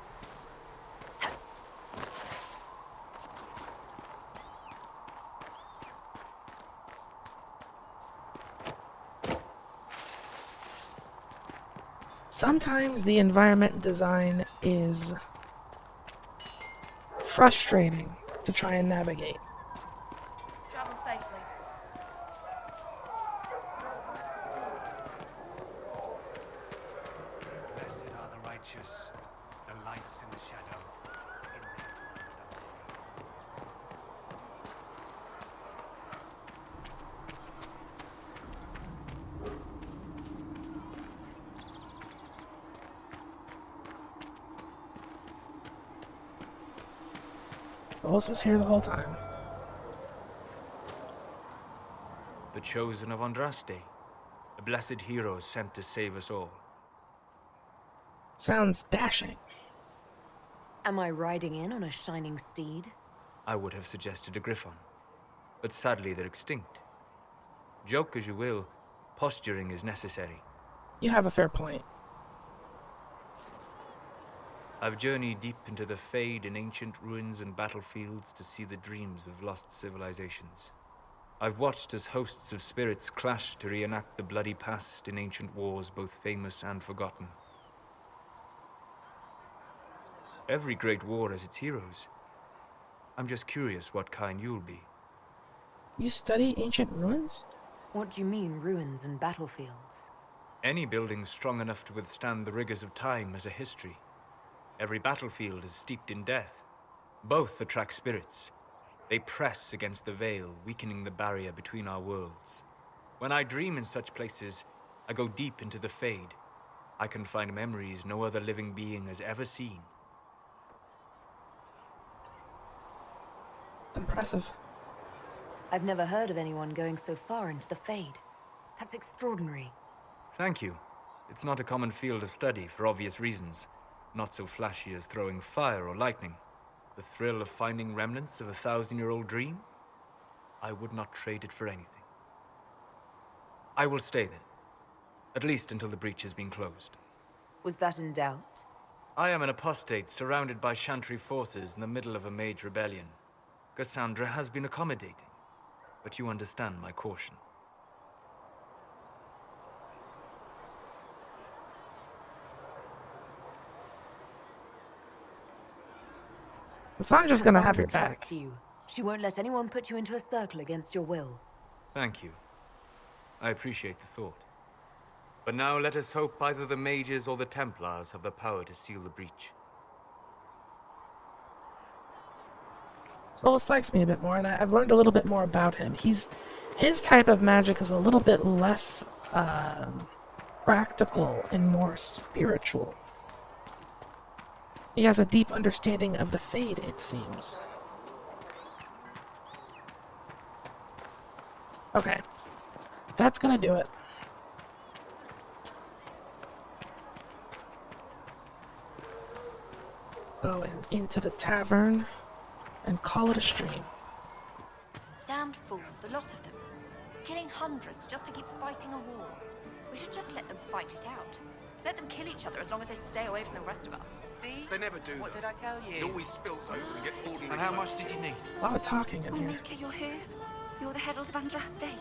Sometimes the environment design is frustrating to try and navigate. Travel safely. Blessed are the righteous, the lights in the shadow. Solus was here the whole time. The chosen of Andraste, a blessed hero sent to save us all. Sounds dashing. Am I riding in on a shining steed? I would have suggested a griffon, but sadly they're extinct. Joke as you will, posturing is necessary. You have a fair point. I've journeyed deep into the Fade in ancient ruins and battlefields to see the dreams of lost civilizations. I've watched as hosts of spirits clash to reenact the bloody past in ancient wars both famous and forgotten. Every great war has its heroes. I'm just curious what kind you'll be. You study ancient ruins? What do you mean, ruins and battlefields? Any building strong enough to withstand the rigors of time has a history. Every battlefield is steeped in death. Both attract spirits. They press against the veil, weakening the barrier between our worlds. When I dream in such places, I go deep into the Fade. I can find memories no other living being has ever seen. It's impressive. I've never heard of anyone going so far into the Fade. That's extraordinary. Thank you. It's not a common field of study for obvious reasons. Not so flashy as throwing fire or lightning. The thrill of finding remnants of a 1,000-year-old dream? I would not trade it for anything. I will stay then. At least until the breach has been closed. Was that in doubt? I am an apostate surrounded by Chantry forces in the middle of a mage rebellion. Cassandra has been accommodating, but you understand my caution. Cassandra's gonna have your back. Trusts you. She won't let anyone put you into a circle against your will. Thank you. I appreciate the thought. But now let us hope either the mages or the Templars have the power to seal the breach. Solus likes me a bit more, and I've learned a little bit more about him. His type of magic is a little bit less practical and more spiritual. He has a deep understanding of the Fade, it seems. Okay. That's gonna do it. Go into the tavern and call it a stream. Damned fools, a lot of them. Killing hundreds just to keep fighting a war. We should just let them fight it out. Let them kill each other as long as they stay away from the rest of us. See? They never do. What did I tell you? It always spills over and gets ordinary. And how much did you need? A lot of talking in here. Mika, you're here. You're the Herald of Andraste.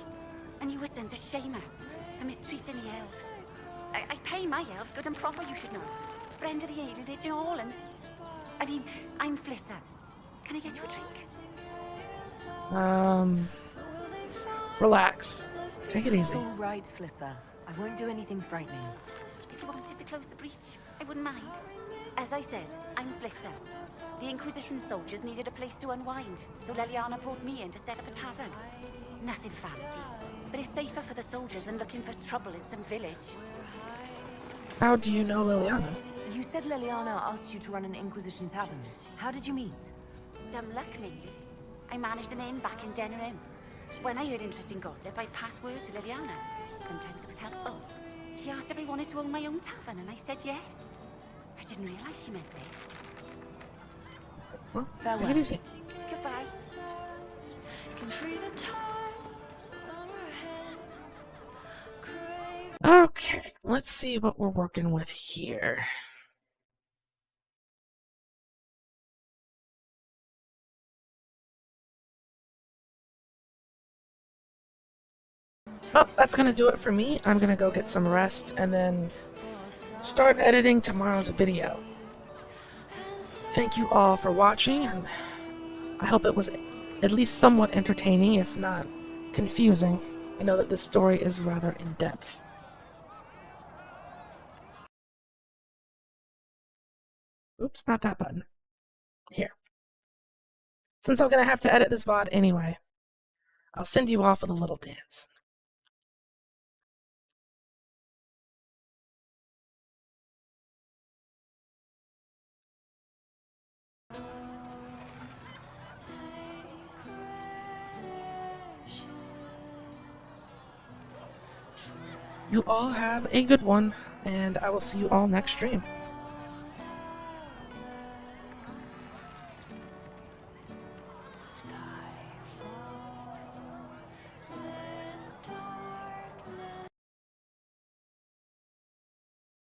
And you were sent to shame us for mistreating the elves. I pay my elves good and proper, you should know. Friend of the alienage and all, and... I mean, I'm Flissa. Can I get you a drink? Relax. Take it easy. It's all right, Flissa. I won't do anything frightening. If you wanted to close the breach, I wouldn't mind. As I said, I'm Flissa. The Inquisition soldiers needed a place to unwind, so Leliana brought me in to set up a tavern. Nothing fancy, but it's safer for the soldiers than looking for trouble in some village. How do you know Liliana? You said Leliana asked you to run an Inquisition tavern. How did you meet? Dumb luck, mainly. I managed an inn back in Denerim. When I heard interesting gossip, I'd pass word to Liliana. Sometimes it was helpful. She asked if I wanted to own my own tavern, and I said yes. I didn't realize she meant this. Well, farewell. Take it easy. Goodbye. Okay, let's see what we're working with here. Oh, that's gonna do it for me. I'm gonna go get some rest and then start editing tomorrow's video. Thank you all for watching, and I hope it was at least somewhat entertaining, if not confusing. I know that this story is rather in-depth. Oops, not that button. Here. Since I'm gonna have to edit this VOD anyway, I'll send you off with a little dance. You all have a good one, and I will see you all next stream.